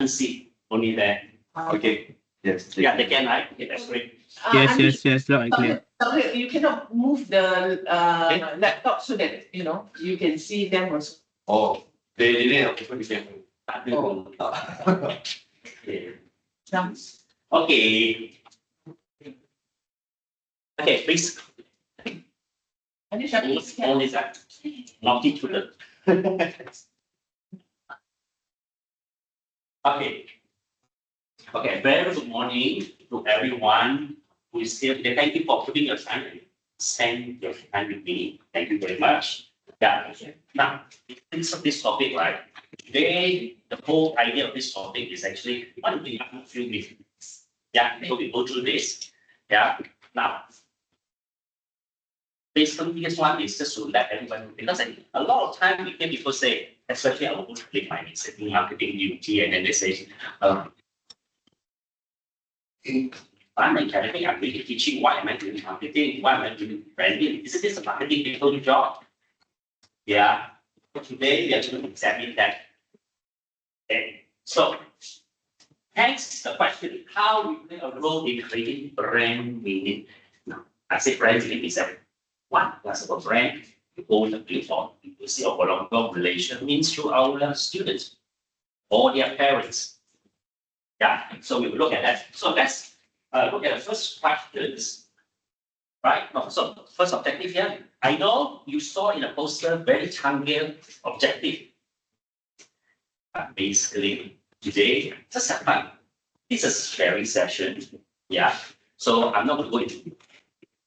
can't see, only there. Okay. Yes. Yeah, they can, right? Okay, that's great. Yes, loud and clear. You cannot move the laptop so that you can see them also. Oh, they didn't have open the camera. Okay. Okay, please. Only that. Naughty children. Okay. Okay, very good morning to everyone who is here today. Thank you for putting your time and spend your time with me. Thank you very much. Yeah. Now, in terms of this topic, right? Today, the whole idea of this topic is actually what do you feel with? Yeah, so we go through this. Yeah. Now, basically, this one is just to let everyone, because a lot of time we hear people say, especially our own clients, marketing duty, and then they say, I'm academic, I'm really teaching, why am I doing marketing? Why am I doing branding? Isn't this a marketing people job? Yeah. So today we are going to examine that. Okay. So, hence the question, how we play a role in creating brand meaning. Now, I say brand meaning is that what does a brand own the platform? You see, UOW Malaysia means to our students or their parents. Yeah, so we will look at that. So let's look at the first questions, right? No, so first objective here. I know you saw in the poster very tangible objective. Basically, today, just have fun. It's a sharing session. Yeah. So I'm not going to go into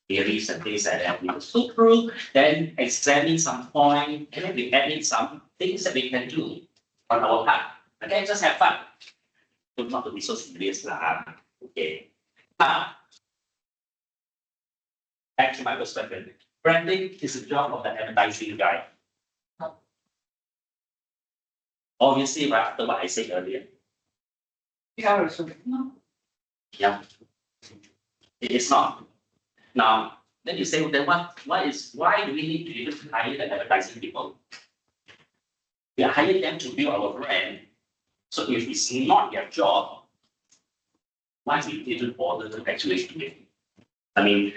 theories and things like that. We will go through, then examine some point, and then we add in some things that we can do on our part. Okay, just have fun. Not to be so serious. Okay. Now, back to my perspective. Branding is the job of the advertising guy. Obviously, right after what I said earlier. Yeah. Yeah. It is not. Now, then you say, then why do we need to even hire the advertising people? We are hiring them to build our brand. So if it's not their job, why we didn't bother to actually do it? I mean,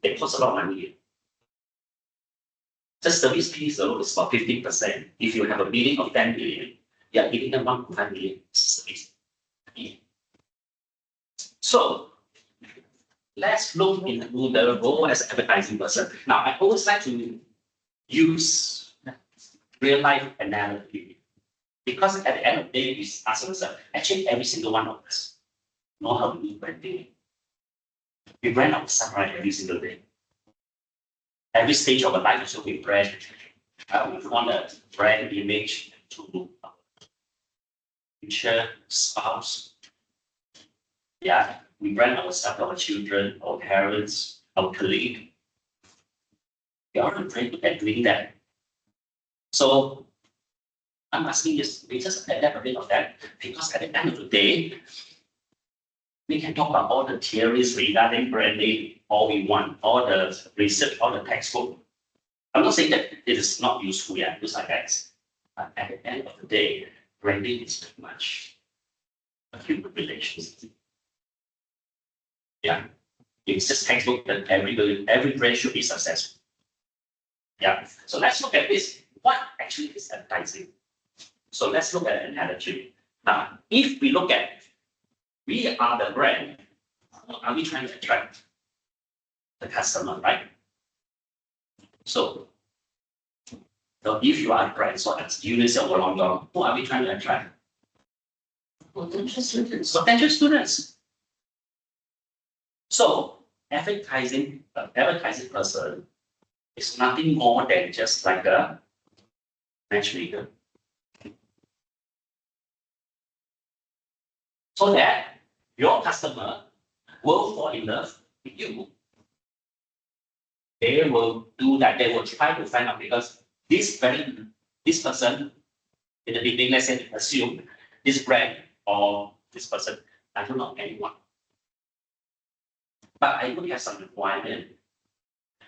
it costs a lot of money. Just service fees alone is about 15%. If you have a billing of 10 million, you are giving them 1.5 million service. So let's look into the role as an advertising person. Now, I always like to use real life analogy. Because at the end of the day, we ask ourselves, actually every single one of us know how to do branding. We brand ourselves right every single day. Every stage of our life, so we brand. We want a brand image to our future spouse. Yeah, we brand ourselves, our children, our parents, our colleague. We are already at doing that. So I'm asking you, we just adapt a bit of that because at the end of the day, we can talk about all the theories regarding branding, all we want, all the research, all the textbook. I'm not saying that it is not useful yet, those are guys. But at the end of the day, branding is too much a human relationship. Yeah, it's just textbook that every brand should be successful. Yeah, so let's look at this. What actually is advertising? So let's look at an analogy. Now, if we look at, we are the brand, are we trying to attract the customer, right? So if you are a brand, so as units of UOW, who are we trying to attract? Potential students. Potential students. So advertising person is nothing more than just like a matchmaker. So that your customer will fall in love with you. They will do that. They will try to find out because this person in the beginning, let's say, assume this brand or this person, I don't know anyone. But I would have some requirement.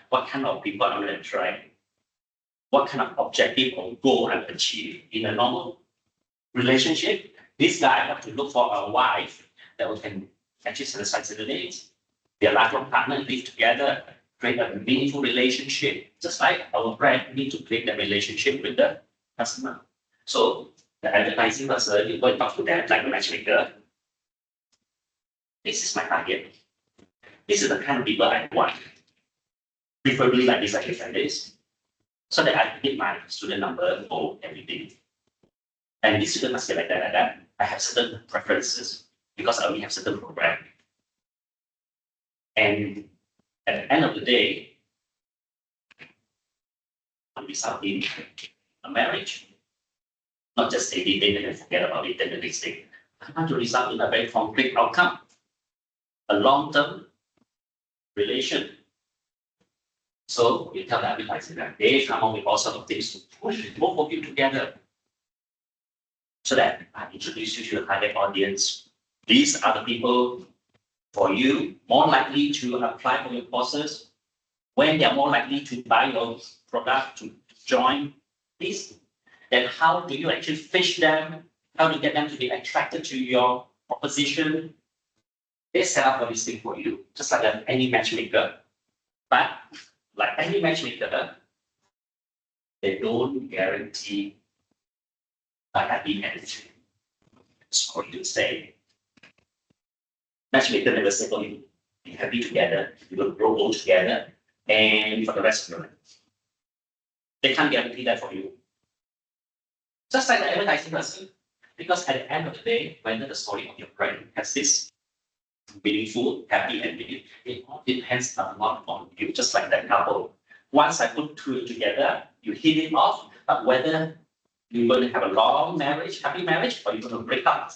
What kind of people I'm going to try? What kind of objective or goal I'm achieve in a normal relationship? This guy have to look for a wife that can actually satisfy the needs. Their lifelong partner live together, create a meaningful relationship. Just like our brand need to create that relationship with the customer. So the advertising person, you go and talk to them like a matchmaker. This is my target. This is the kind of people I want. Preferably like this, like this. So that I can get my student number for everything. And this student must be like that, like that. I have certain preferences because I only have certain program. And at the end of the day, will result in a marriage. Not just a day and then forget about it, then the next day. I want to result in a very concrete outcome. A long-term relation. So you tell the advertiser that they come up with all sorts of things to push both of you together. So that I introduce you to the target audience. These are the people for you more likely to apply for your courses, when they are more likely to buy your product, to join this. Then how do you actually fish them? How do you get them to be attracted to your proposition? They set up all these things for you, just like any matchmaker. But like any matchmaker, they don't guarantee a happy end. Sorry to say. Matchmaker never say, oh, you be happy together, you will grow old together, and for the rest of your life. They can't guarantee that for you. Just like the advertising person. Because at the end of the day, whether the story of your brand has this meaningful, happy ending, it all depends a lot on you, just like that couple. Once I put two together, you hit it off, but whether you're going to have a long marriage, happy marriage, or you're going to break up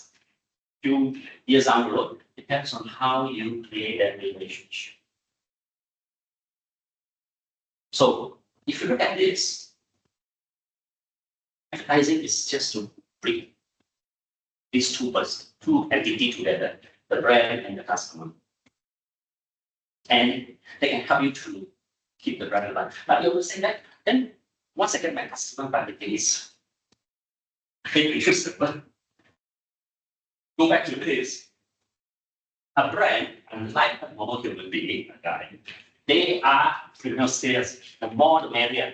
few years down the road, depends on how you create that relationship. So if you look at this, advertising is just to bring these two entities together, the brand and the customer. And they can help you to keep the brand alive. But you will say that, then once I get my customer, but the thing is, very interesting. Go back to this. A brand, unlike a normal human being, a guy, they are premium sales. The more the merrier.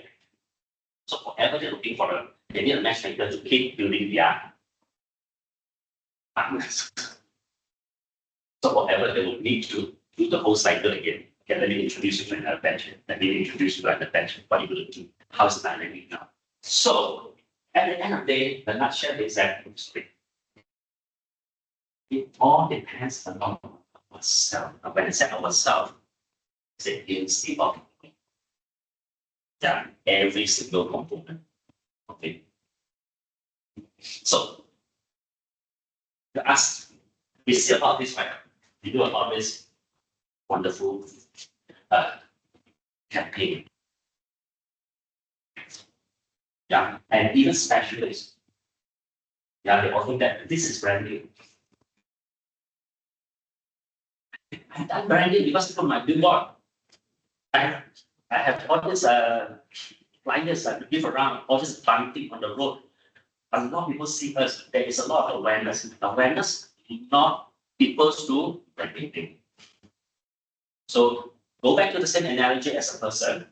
So whatever they're looking for, they need a matchmaker to keep building their partners. So whatever they will need to do the whole cycle again. Okay, let me introduce you to another bench. Let me introduce you to another bench. What are you going to do? How's the dynamic now? So at the end of the day, the nutshell is that it all depends on ourselves. When I say ourselves, it's against the body. Yeah, every single component. Okay. So to us, we see about this, right? We do about this wonderful campaign. Yeah, and even specialists. Yeah, they offer that this is branding. I've done branding because from my billboard. I have all these flyers to give around, all this planting on the road. A lot of people see us. There is a lot of awareness. Awareness, not people do branding. So go back to the same analogy as a person.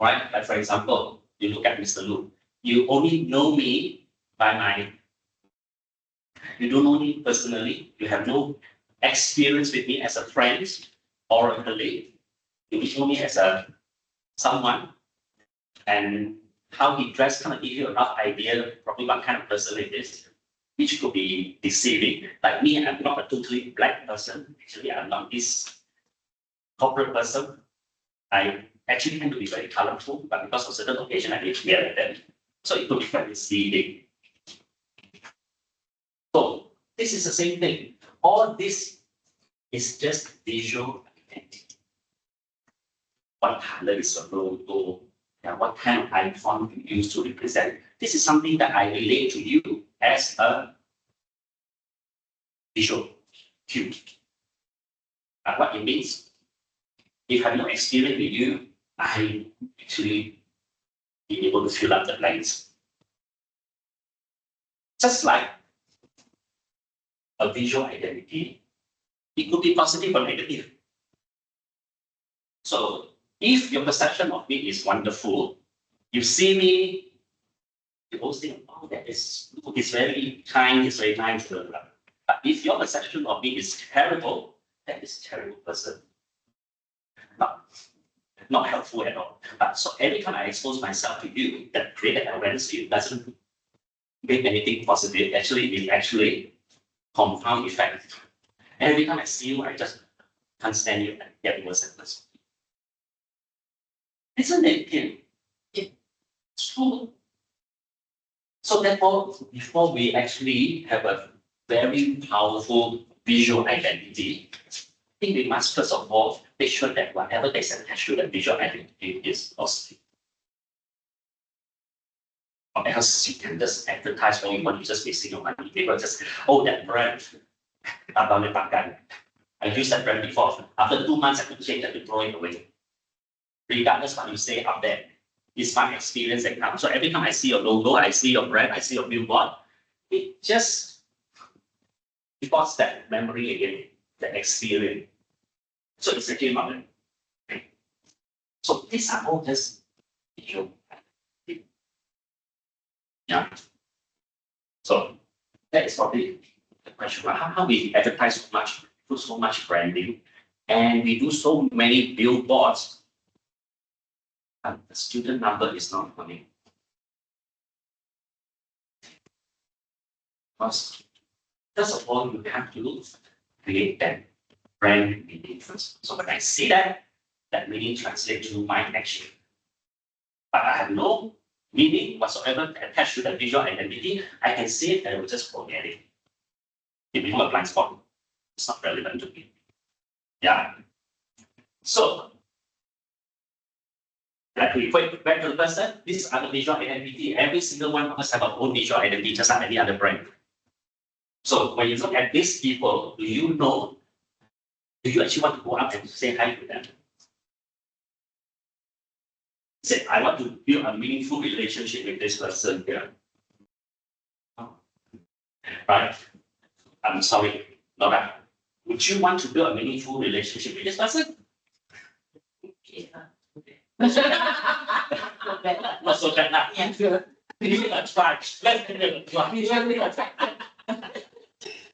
Right? Like for example, you look at Mr. Lu. You only know me by my. You don't know me personally. You have no experience with me as a friend or a colleague. You know me as a someone, and how he dressed kind of give you a rough idea probably what kind of person it is, which could be deceiving. Like me, I'm not a totally black person. Actually, I'm not this corporate person. I actually tend to be very colorful, but because of certain occasion, I need to wear like that. So it could be very misleading. So this is the same thing. All this is just visual identity. What color is your logo? What kind of icon you use to represent? This is something that I relate to you as a visual cue. What it means, if I have no experience with you, I actually be able to fill up the blanks. Just like a visual identity, it could be positive or negative. So if your perception of me is wonderful, you see me, you always think, oh, that is, it's very kind, it's very nice, blah, blah. But if your perception of me is terrible, that is a terrible person. Not helpful at all. But so every time I expose myself to you, that create an awareness to you doesn't make anything positive. Actually, it actually compound effect. Every time I see you, I just can't stand you and get worse and worse. Isn't it? It's true. So therefore, before we actually have a very powerful visual identity, I think we must first of all make sure that whatever they attached to the visual identity is positive. Or else you can just advertise all you want, you just wasting your money. People just, oh, that brand, I used that brand before. After 2 months, I could change that to throw it away. Regardless what you say up there, it's my experience that counts. So every time I see your logo, I see your brand, I see your billboard, it just reports that memory again, that experience. So it's actually not it. So these are all just visual. Yeah. So that is probably the question. How we advertise so much, do so much branding, and we do so many billboards, but the student number is not coming. Because first of all, you have to create that brand meaning first. So when I see that, that meaning translates to my action. But I have no meaning whatsoever attached to the visual identity. I can see it and I will just forget it. It becomes a blind spot. It's not relevant to me. Yeah. So, like we equate back to the person, these are the visual identity. Every single one of us have our own visual identity, just like any other brand. So when you look at these people, do you actually want to go up and say hi to them? Say, I want to build a meaningful relationship with this person here. Right? I'm sorry, not that. Would you want to build a meaningful relationship with this person? Not so bad. Yeah, sure. Give it a try. Let's give it a try. Visually attracted.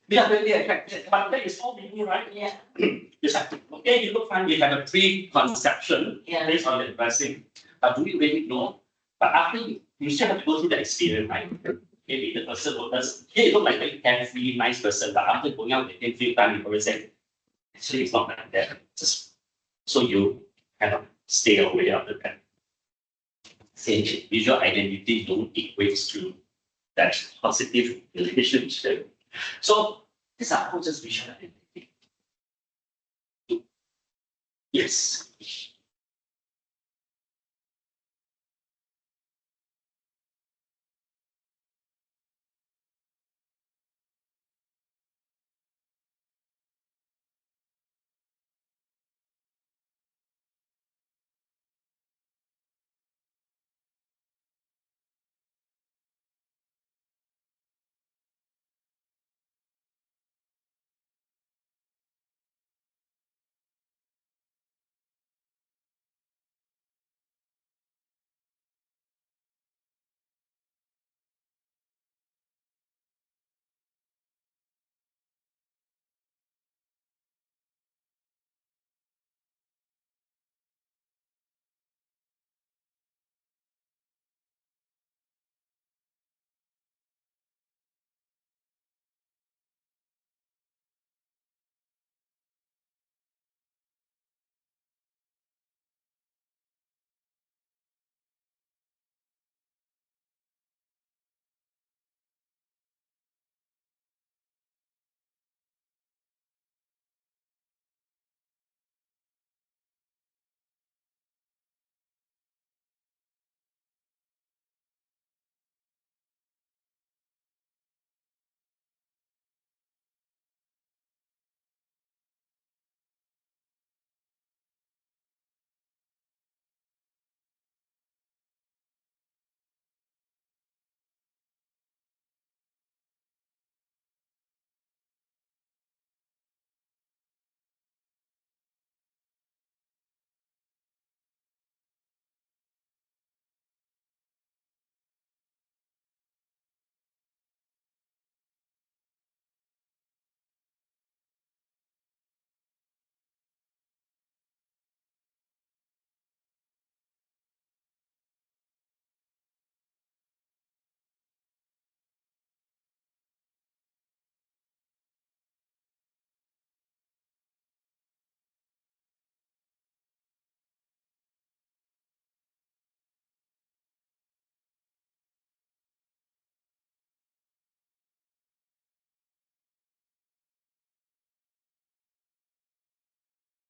Visually attracted. But that is all we do, right? Yeah. It's like, okay, you look fine, we have a preconception Yeah. based on the dressing, but do we really know? But after you still have to go through the experience, right? Maybe the person will just, yeah, you look like a very carefree, nice person, but after going out with him few times, you always say, actually, it's not like that. Just so you kind of stay away after that. Say visual identity don't equate to that positive relationship. So these are all just visual identity. Yes.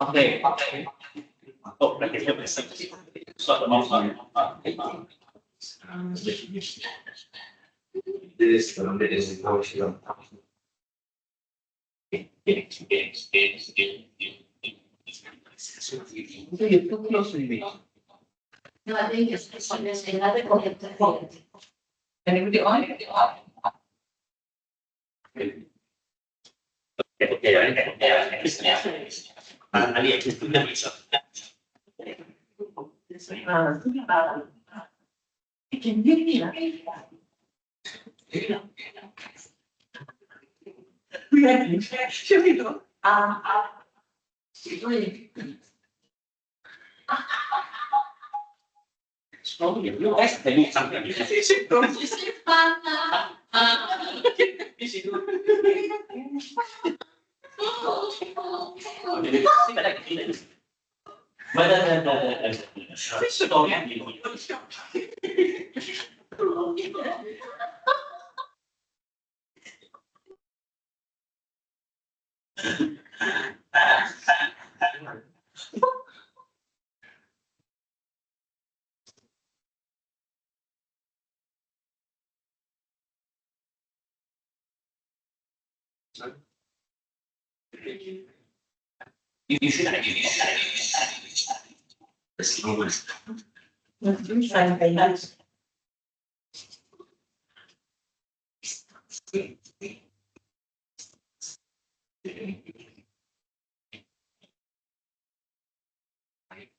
Okay. Oh, I can hear myself. Sort of. This is how she got. So you're too close with me. No, I think it's another connected phone. Anybody on? Ali, I can do that myself. You can hear me, right? We are, should we go? So, you guys can do something. You should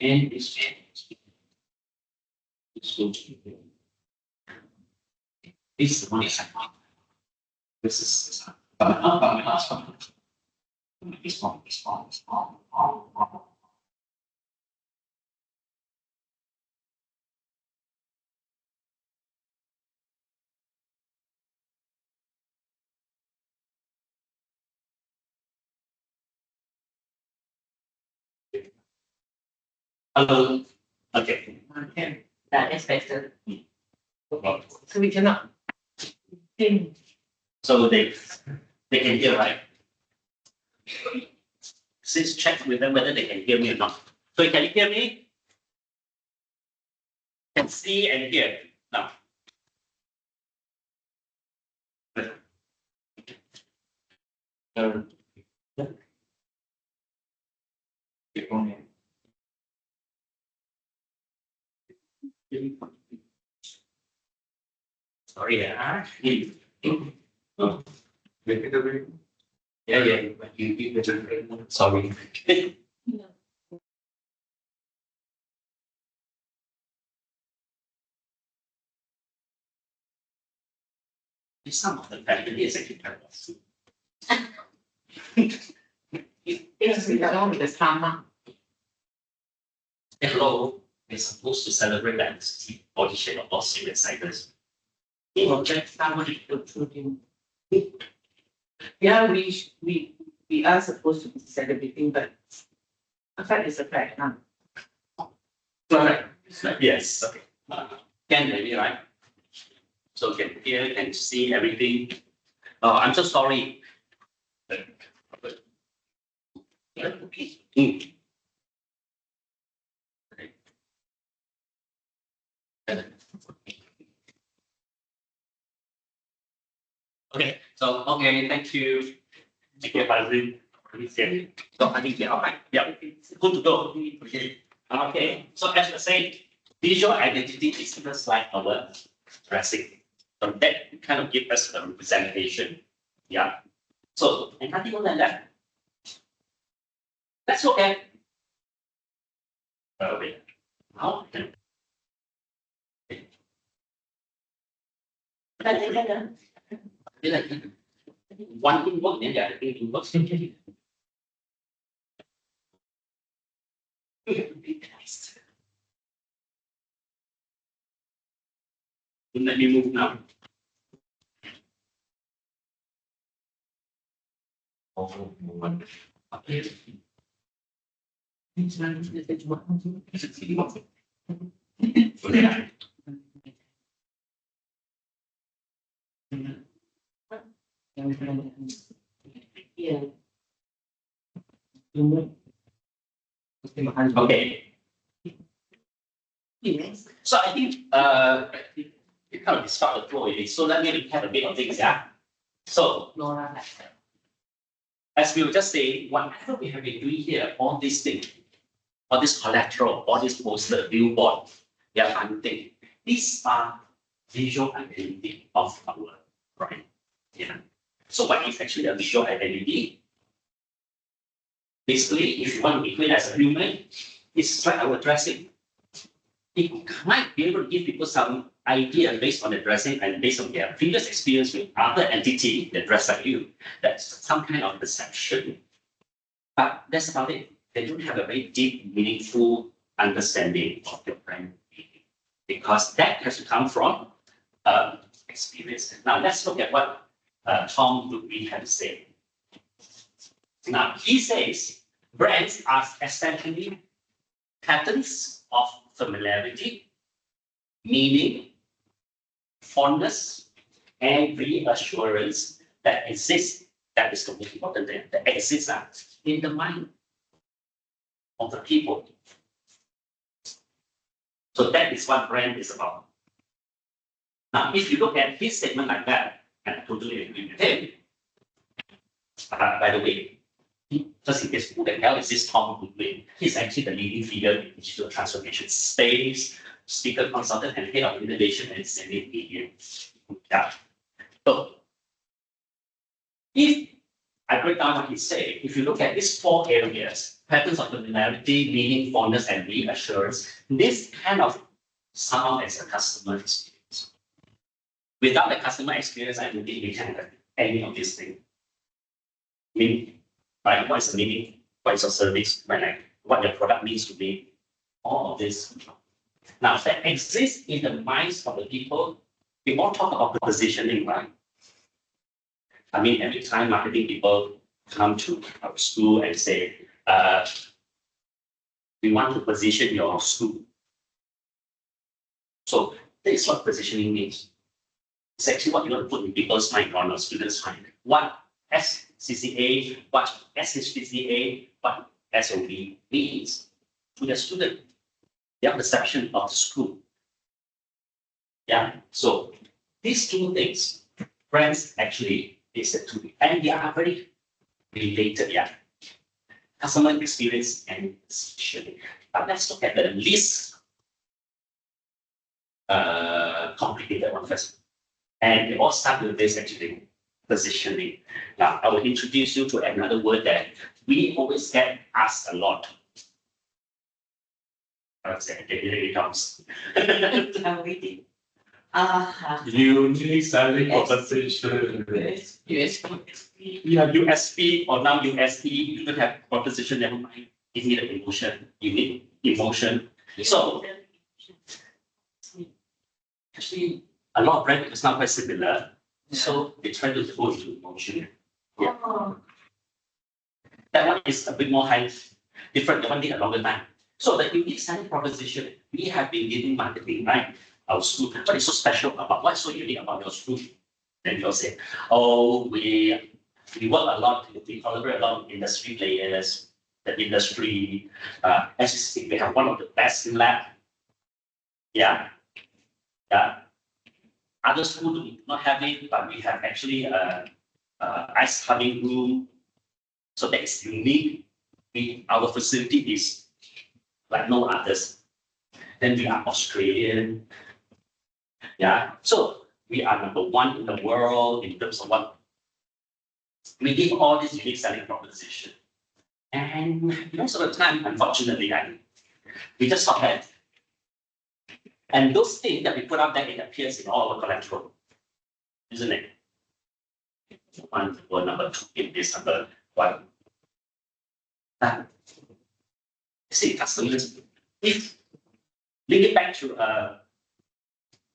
and this is one is this is hello. Okay. Okay, That is better. so we cannot. Think. So they can hear, right? Please check with them whether they can hear me or not. So can you hear me? Can see and hear now. Sorry, yeah. Oh, yeah. But you sorry. Some of the family is actually kind of. Yes, we got on with the summer. Hello, we're supposed to celebrate the identity audition of all serious ciders. Oh, that's someone including. Yeah, we are supposed to be celebrating, but a fact is a fact, huh? Correct. Yes. Okay. Can maybe right? So can hear, can see everything. Oh, I'm so sorry. Mm. Okay, so okay, thank you. Thank you, Fazil. So I think they're all right. Yeah, good to go. Okay. Okay. So as I said, visual identity is just like our dressing. So that kind of gives us a representation. Yeah. So and nothing more than that. That's okay. Okay. Now like one thing work, then the other thing work. Let me move now. Okay. Yeah. Okay. So I think it kind of start the flow already. So let me recap a bit of things, yeah. So Nora. as we were just saying, whatever we have been doing here, all these things, all this collateral, all this poster, billboard, yeah, hunting, these are visual identity of our brand. Yeah. So what is actually a visual identity? Basically, if you want to be clear as a human, it's like our dressing. It might be able to give people some idea based on the dressing and based on their previous experience with other entity that dress like you. That's some kind of perception. But that's about it. They don't have a very deep, meaningful understanding of your brand because that has to come from experience. Now let's look at what Tom Woodby had to say. Now he says brands are essentially patterns of familiarity, meaning, fondness, and reassurance that exists. That is the most important thing. That exists in the mind of the people. So that is what brand is about. Now, if you look at his statement like that, and I totally agree with him. By the way, just in case who the hell is this Tom Goodwin? He's actually the leading figure in digital transformation space, speaker consultant, and head of innovation and selling media. Yeah. So, if I break down what he said, if you look at these four areas, patterns of familiarity, meaning, fondness, and reassurance, this kind of sound as a customer experience. Without the customer experience, I don't think we can have any of these things. Meaning, right? What is the meaning? What is your service? Right? What your product means to me? All of this. Now, that exists in the minds of the people. We all talk about positioning, right? I mean, every time marketing people come to our school and say, we want to position your school. So that is what positioning means. It's actually what you want to put in people's mind, on our students' mind. What SCCA, what SHPCA, what SOB means to the student, their perception of the school. Yeah, so these two things, brands actually is the two, and they are very related, yeah. Customer experience and positioning. But let's look at the least complicated one first. And it all starts with this actually, positioning. Now, I will introduce you to another word that we always get asked a lot. I would say, here it comes. I'm waiting. Unique selling Yes. proposition. Yes. You have USP or now USE, you don't have proposition, never mind. You need an emotion, you need emotion. So, actually, a lot of brands is not quite similar. So they try to go into emotion. Yeah. That one is a bit more high, different, that one need a longer time. So the unique selling proposition, we have been giving marketing, right? Our school, what is so special about, what's so unique about your school? Then you'll say, oh, we work a lot, we collaborate a lot with industry players, the industry, as you see, we have one of the best in lab. Yeah. Yeah. Other schools do not have it, but we have actually ice hugging room. So that is unique. Our facility is like no others. Then we are Australian. Yeah. So we are number one in the world in terms of what we give all these unique selling proposition. And most of the time, unfortunately, we just stop that. And those things that we put out there, it appears in all our collateral, isn't it? One or number two in this number one. See, customers, if link it back to a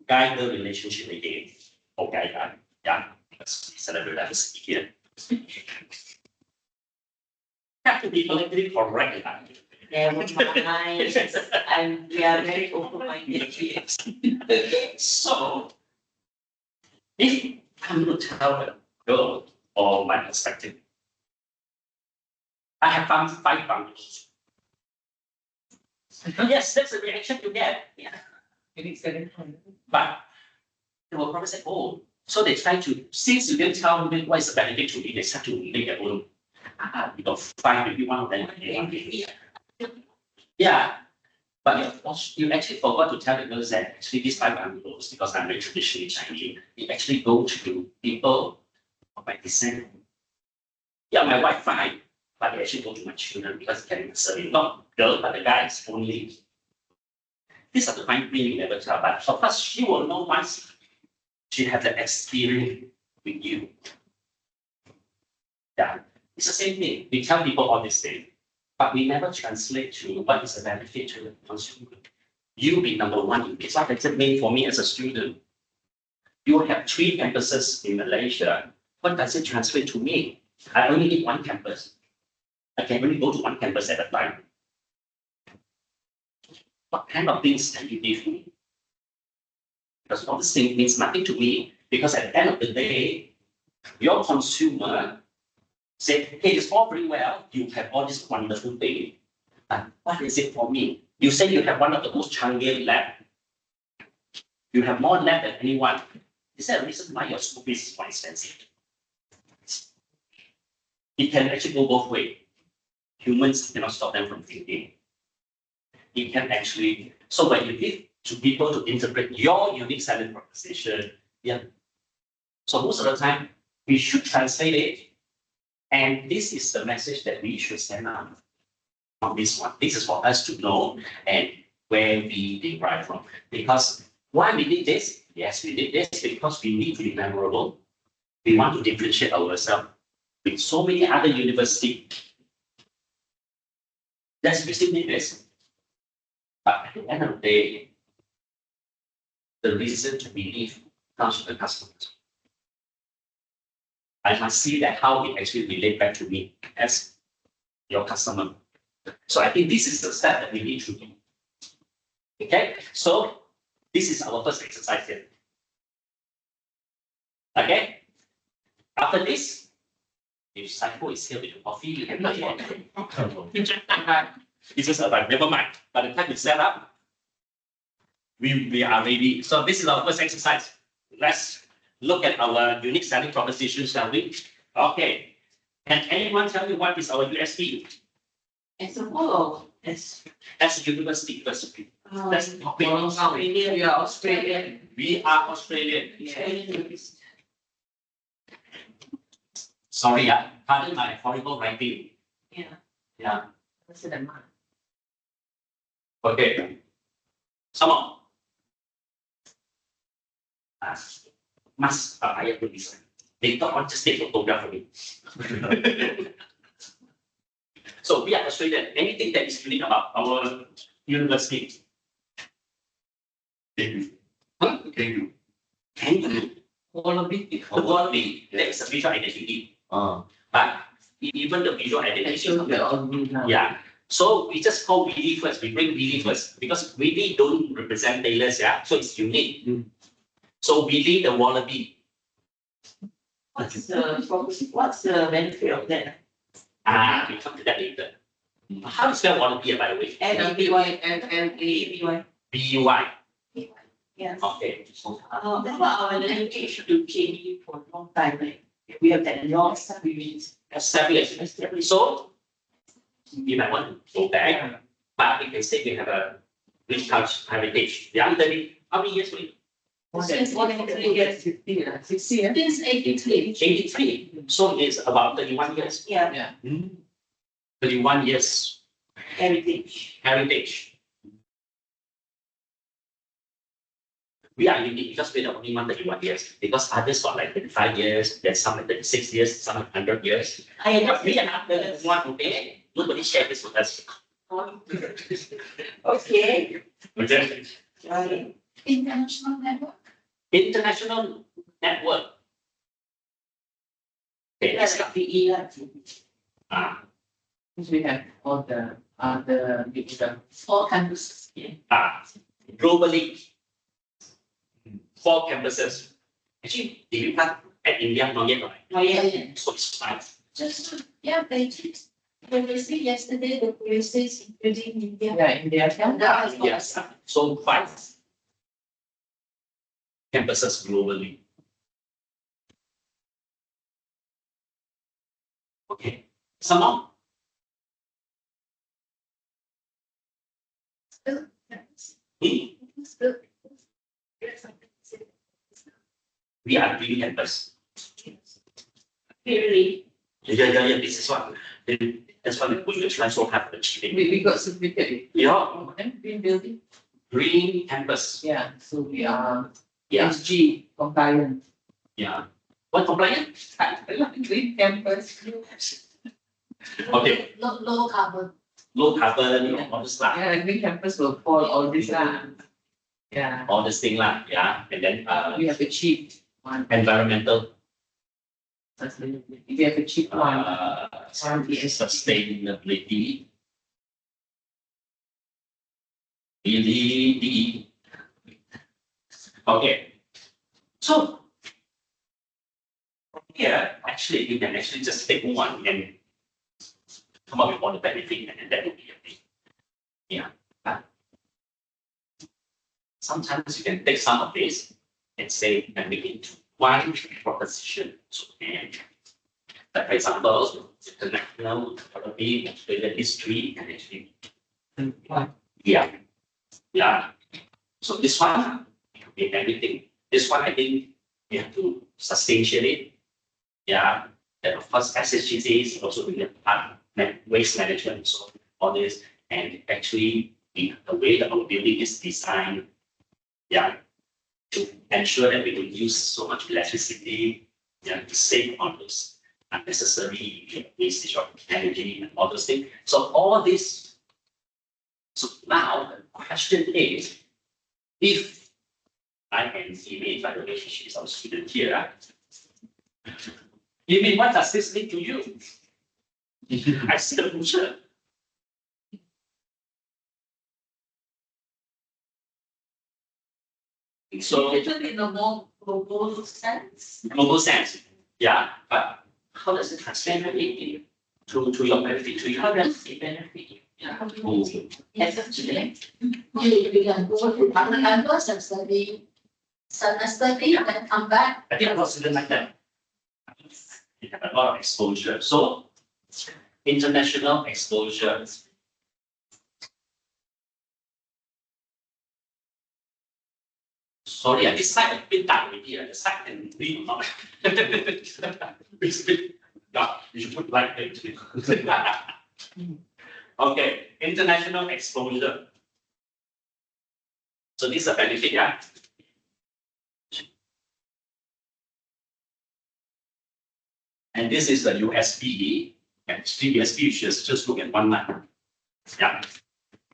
guy-girl relationship again, or guy, yeah, let's celebrate that here. Have to be politically correct. Never mind. We are very open-minded here. So, if I'm going to tell a girl or my perspective, I have found 5 boundaries. Yes, that's the reaction you get. Yeah. Unique selling point. But they will probably say, oh, so they try to, since you didn't tell me what is the benefit to me, they start to make their own. You got five, maybe one of them. Yeah. But you actually forgot to tell the girls that actually these 500 euros, because I'm very traditionally Chinese, it actually go to people of my descent. Yeah, my wife fine, but they actually go to my children because they can serve it. Not girl, but the guy is only. These are the fine things you never tell, but of course she will know once she has the experience with you. Yeah, it's the same thing. We tell people all these things, but we never translate to what is the benefit to the consumer. You be number one. It's what does it mean for me as a student? You have 3 campuses in Malaysia. What does it translate to me? I only need 1 campus. I can only go to 1 campus at a time. What kind of things can you give me? Because all this thing means nothing to me. Because at the end of the day, your consumer said, hey, it's all very well. You have all this wonderful thing. But what is it for me? You say you have one of the most Changi lab. You have more lab than anyone. Is there a reason why your school fees is more expensive? It can actually go both ways. Humans cannot stop them from thinking. It can actually, so when you give to people to interpret your unique selling proposition, yeah. So most of the time, we should translate it. And this is the message that we should send out on this one. This is for us to know and where we derive from. Because why we did this? Yes, we did this because we need to be memorable. We want to differentiate ourselves with so many other universities. Yes, we still need this. But at the end of the day, the reason to believe comes from the customers. I must see that how it actually relate back to me as your customer. So I think this is the step that we need to do. Okay, so this is our first exercise here. Okay, after this, if Psycho is here with the coffee, you can have one. It's just about never mind. By the time we set up, we are ready. So this is our first exercise. Let's look at our unique selling proposition, shall we? Okay. Can anyone tell me what is our USP? As a whole, As a university first. That's the topic. Australia, we are Australian. We are Australian. yeah. Sorry, pardon my horrible writing. Yeah. Yeah. What's the demand? Okay. Come on. Mas, I have to listen. Later on, just take a photograph for me. So we are Australian. Anything that is unique about our university? Huh? Can you? Quality. Quality. That is a visual identity. But even the visual identity. Yeah. So we just call Willy first. We bring Willy first because Willy don't represent tailors. Yeah. So it's unique. So Willy the wallaby. What's the benefit of that? We come to that later. How do you spell wallaby, by the way? N-A-B-Y. B-Y. Yes. Okay. How about our linkage to KD for a long time, like, we have that long experience. Established. So you might want to go back, but we can say we have a rich culture heritage. The other how many years we? Since 60, yeah. Since 83. 83. So it's about 31 years. Yeah, 31 years heritage. heritage. We are unique because we're the only one 31 years. Because others got like 35 years, there's some like 36 years, some like 100 years. But we are not the one who pay. Nobody shared this with us. Okay. Okay. International network. International network. Okay, Yeah, like the ah, Because we have all the other digital. 4 campuses. Yeah. globally, 4 campuses. Actually, did you plan at India? Not yet, right? Oh, yeah. So it's 5. Just, yeah, they did. When we see yesterday, the places including India. Yeah, India. That was Yes, so 5 campuses globally. Okay, some more. Hmm, we are doing campus. Really, Yeah, this is what, that's why we try so hard to achieve it. We got certificate. Yeah, And green building. green campus, Yeah, so we are yeah, SG compliant. yeah. What compliant? Green campus. Okay, low carbon. low carbon, all this lah, Yeah, green campus will fall all this lah. Yeah, all this thing lah, yeah, and then we have achieved one. environmental, Sustainability. We have achieved one. sustainability. ED. Okay, so here, actually, you can actually just take one and come up with all the benefit, and then that will be a thing. Yeah. Sometimes you can take some of this and say and make it into one proposition. So, and like for example, international economy, Australian history, and actually, yeah, yeah. So this one, it could be everything. This one, I think we have to substantiate it. Yeah, and of course, SSGC is also doing the part, waste management, so all this, and actually the way that our building is designed, yeah, to ensure that we don't use so much electricity, yeah, to save on those unnecessary wastage of energy and all those things. So all this. So now the question is, if I can imagine my relationship with our student here, you mean what does this mean to you? I see the future. So Usually in a more global sense. global sense, yeah, but how does it translate it to your benefit, to How you? does it benefit you? Yes, actually. You can go to other campus and study, and come back. I think a lot of students like that. They have a lot of exposure. So international exposure. Sorry, this side a bit dark already. The side can read or not. Basically, yeah, you should put light there. Okay, international exposure. So this is a benefit, yeah. And this is the USB. And USB, you should just look at one line. Yeah.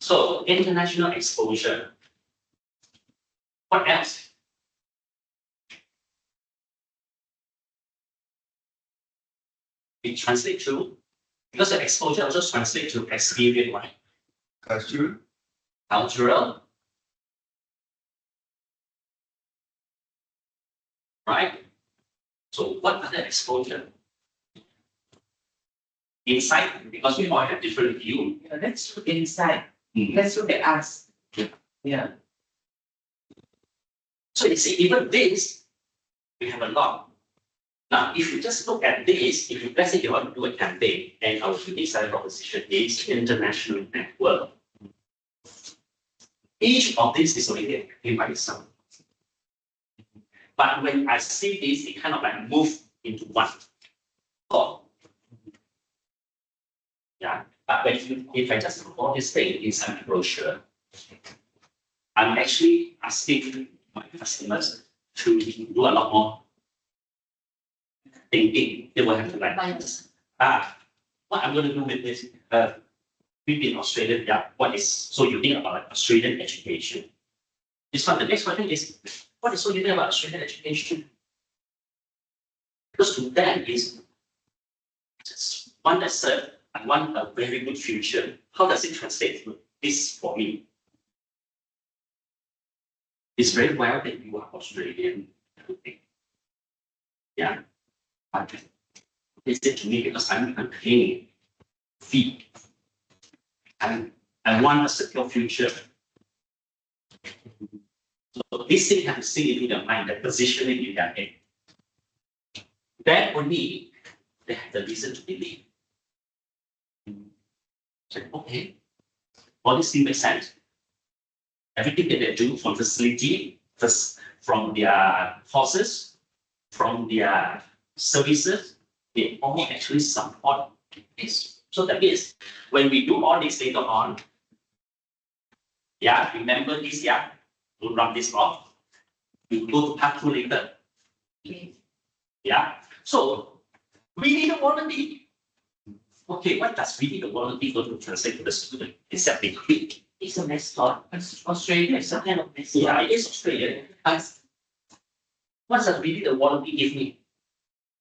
So international exposure. What else? It translates to, because the exposure also translates to experience, right? Culture, Cultural. Right? So what other exposure? Insight, because we all have different view. Yeah, let's look inside. Mm. Let's look at us. Yeah. So you see, even this, we have a lot. Now, if you just look at this, if you let's say you want to do a campaign, and our unique selling proposition is international network. Each of these is already a campaign by itself. But when I see this, it kind of like move into one thought. Yeah, but if I just put all this thing inside the brochure, I'm actually asking my customers to do a lot more thinking. They will have to like, what I'm going to do with this? We've been Australian, yeah. What is so unique about like, Australian education? This one, the next question is, what is so unique about Australian education? Because to them is just one that said, I want a very good future. How does it translate to this for me? It's very well that you are Australian. Yeah. But it's it to me because I'm paying feed. And I want a secure future. So this thing have to sink into your mind, the positioning in their head. Then only they have the reason to believe. So, okay, all this thing makes sense. Everything that they do from facility, from their courses, from their services, they all actually support this. So that means when we do all this later on, yeah, remember this, yeah, we'll run this off. We go to part 2 later. Yeah, so we need a warranty. Okay, what does we need a warranty going to translate to the student? It's a big thing. It's a mascot. Australia. It's a kind of mascot. Yeah, it is Australian. What does we need a warranty give me?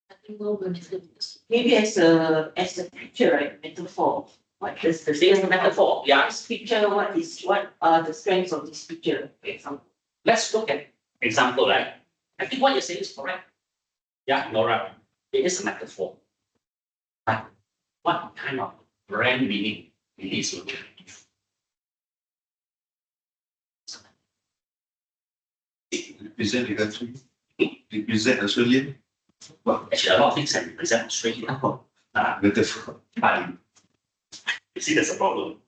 I think no benefits. Maybe as a picture, right, metaphor. What does the It's a metaphor, yeah. this picture, what are the strengths of this picture, for example? Let's look at example, right? I think what you're saying is correct. Yeah, Nora, it is a metaphor. But what kind of brand meaning it is to give? Represent the country. Represent Australia. Well, actually, a lot of things can represent Australia. Metaphor. But you see, there's a problem.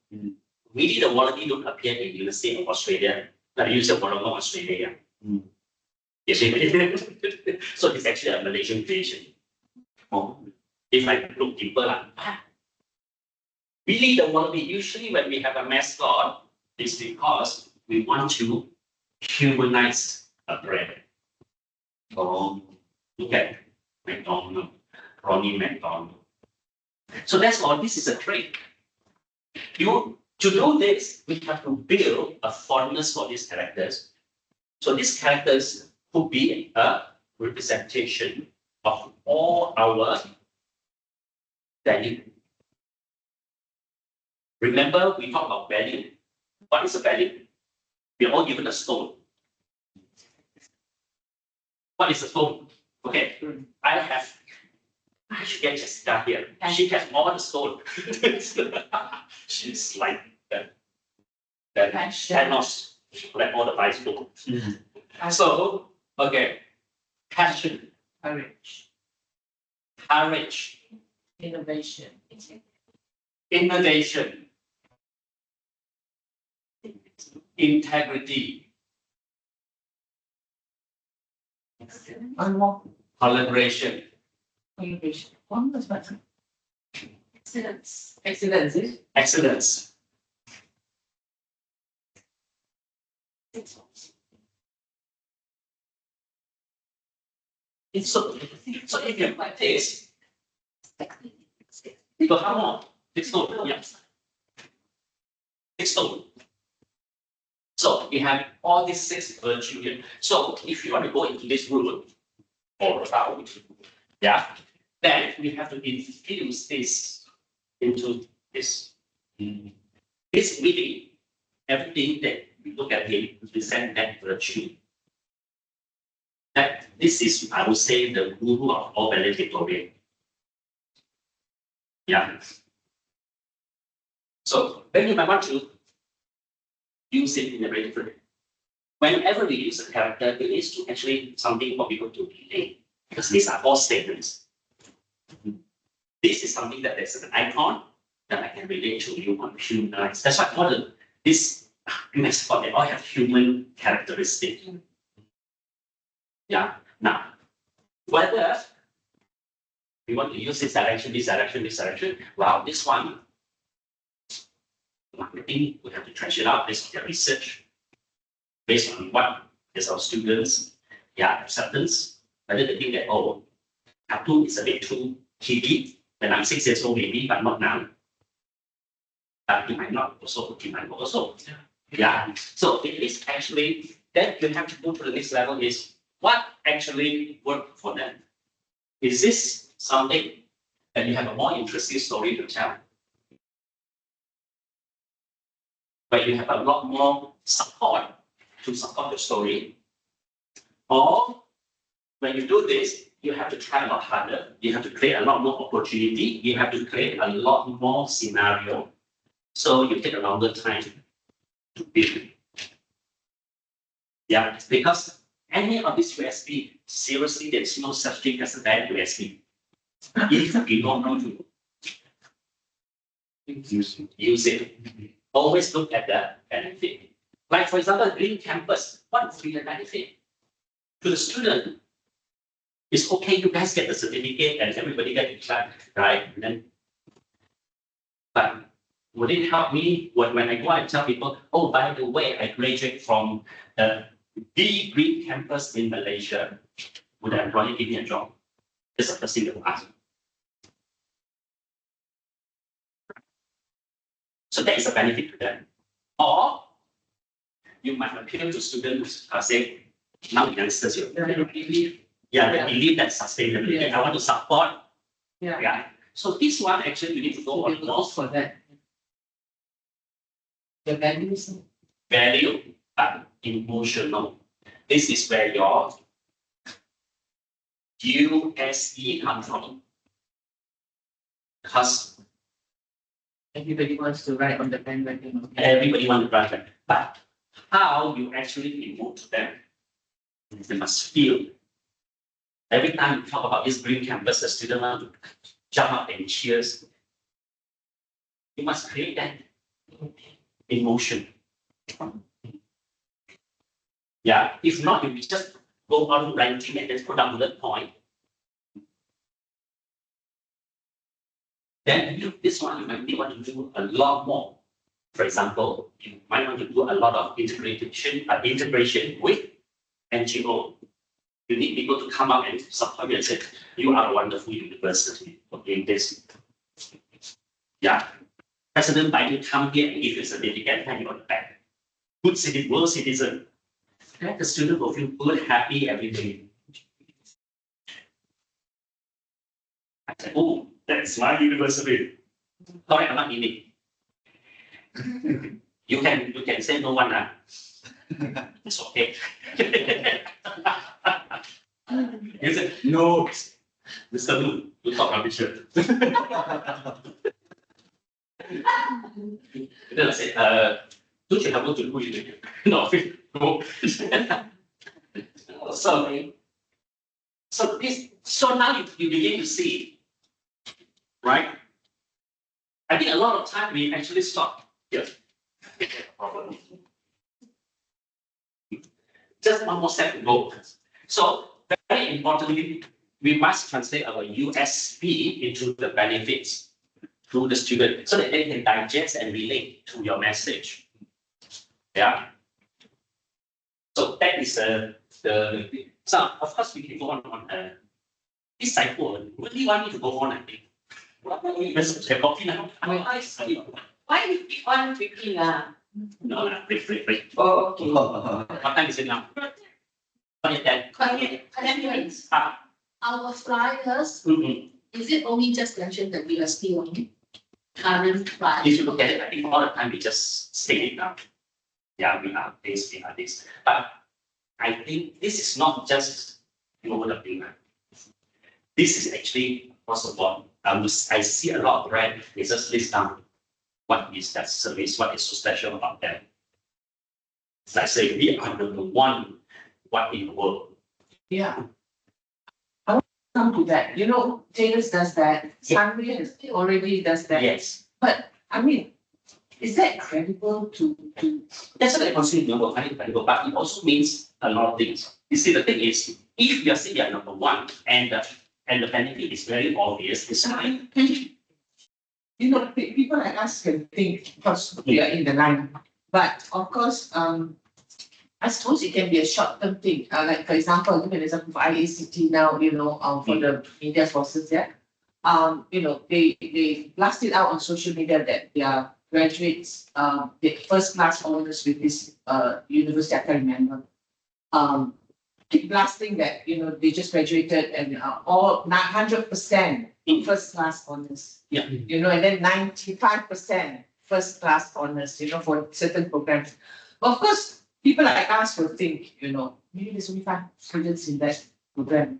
Really, the warranty don't appear in the University of Australia, like University of Wollongong, Australia. You see? So it's actually a Malaysian creation. Oh. If I look deeper, like, really the warranty, usually when we have a mascot, it's because we want to humanize a brand. Oh, look at McDonald, Ronnie McDonald. So that's all. This is a trait. To do this, we have to build a fondness for these characters. So these characters could be a representation of all our value. Remember, we talk about value. What is a value? We are all given a stone. What is a stone? Okay, I should get Jessica here. She has all the stone. She's like that Thanos, like all the five stones. So, okay, passion, Courage, courage, innovation, innovation, integrity, one more, collaboration, innovation. One was what? Excellence. Excellence, eh? excellence. It's so if you like this, so how more? It's not, yeah. It's not. So we have all these 6 virtues here. So if you want to go into this route or route, yeah, then we have to infuse this into this. This really, everything that we look at here represent that virtue. That this is, I would say, the guru of all valedictorian. Yeah. So then you might want to use it in a very different way. Whenever we use a character, it is to actually something for people to relate. Because these are all statements. This is something that there's an icon that I can relate to you on human eyes. That's why all this mascot, they all have human characteristics. Yeah. Now, whether we want to use this direction, this direction, this direction, well, this one, marketing, we have to trash it out based on their research, based on what is our students, acceptance, whether they think that, oh, cartoon is a bit too kiddie, when I'm 6 years old maybe, but not now. It might not also, it might also. Yeah. So it is actually, then you have to go to the next level is what actually worked for them. Is this something that you have a more interesting story to tell? But you have a lot more support to support the story. Or when you do this, you have to try a lot harder. You have to create a lot more opportunity. You have to create a lot more scenario. So you take a longer time to build. Yeah, because any of this USP, seriously, there's no such thing as a bad USP. If you don't know to use it, always look at the benefit. Like for example, green campus, what would be the benefit to the student? It's okay, you guys get the certificate and everybody get the class, right? And then, but would it help me when I go out and tell people, oh, by the way, I graduate from the green campus in Malaysia, would the employer give me a job? That's the first thing they will ask. So that is a benefit to them. Or you might appeal to students who say, now youngsters, you believe, they believe that sustainability. I want to support. Yeah. So this one actually you need to go on more for that. The values. value, but emotional. This is where your USE comes from. Because Everybody wants to ride on the bandwagon. everybody wants to drive them. But how you actually emote them, they must feel. Every time you talk about this green campus, the student want to jump up and cheers. You must create that emotion. Yeah, if not, you will just go on ranking and then put down bullet point. Then this one you might want to do a lot more. For example, you might want to do a lot of integration with NGO. You need people to come up and support you and say, you are a wonderful university for doing this. Yeah. President Biden come here and give you a certificate and you on the back. Good citizen, world citizen. Let the student will feel good, happy, everything. I said, oh, that's my university. Sorry, I'm not in it. You can say no one. It's okay. You say, no, Mr. Lu, you talk rubbish here. Then I say, don't you have what to do with it? No, no. So now you begin to see, right? I think a lot of time we actually stop here. Just one more step to go. So very importantly, we must translate our USP into the benefits to the student so that they can digest and relate to your message. Yeah. So that is so of course we can go on this cycle. Really want me to go on, I think. Have coffee now? Why we keep on quickly lah? No, break. Oh, okay. What time is it now? What is that? Anyways, Ah, our flyers, mhm. is it only just mentioned the USP only? Current flyers. If you look at it, I think all the time we just state it down. Yeah, we are this, we are this. But I think this is not just over the thing. This is actually possible. I see a lot of brands, they just list down what is that service, what is so special about that. It's like say we are number one, what in the world. Yeah. I want to come to that. You know, Taylor's does that. Sunway has already does that. Yes. But I mean, is that credible to That's what I consider number one incredible, but it also means a lot of things. You see, the thing is, if you are saying you are number one and the benefit is very obvious, it's fine. you know, people like us can think because we are in the line. But of course, I suppose it can be a short-term thing. Like for example, give an example for IACT now, you know, for the media sources there. You know, they blasted out on social media that their graduates, the first class honors with this university, I can't remember. Keep blasting that, you know, they just graduated and all 100% first class honors. Yeah. You know, and then 95% first class honors, you know, for certain programs. Of course, people like us will think, you know, maybe there's only 5 students in that program.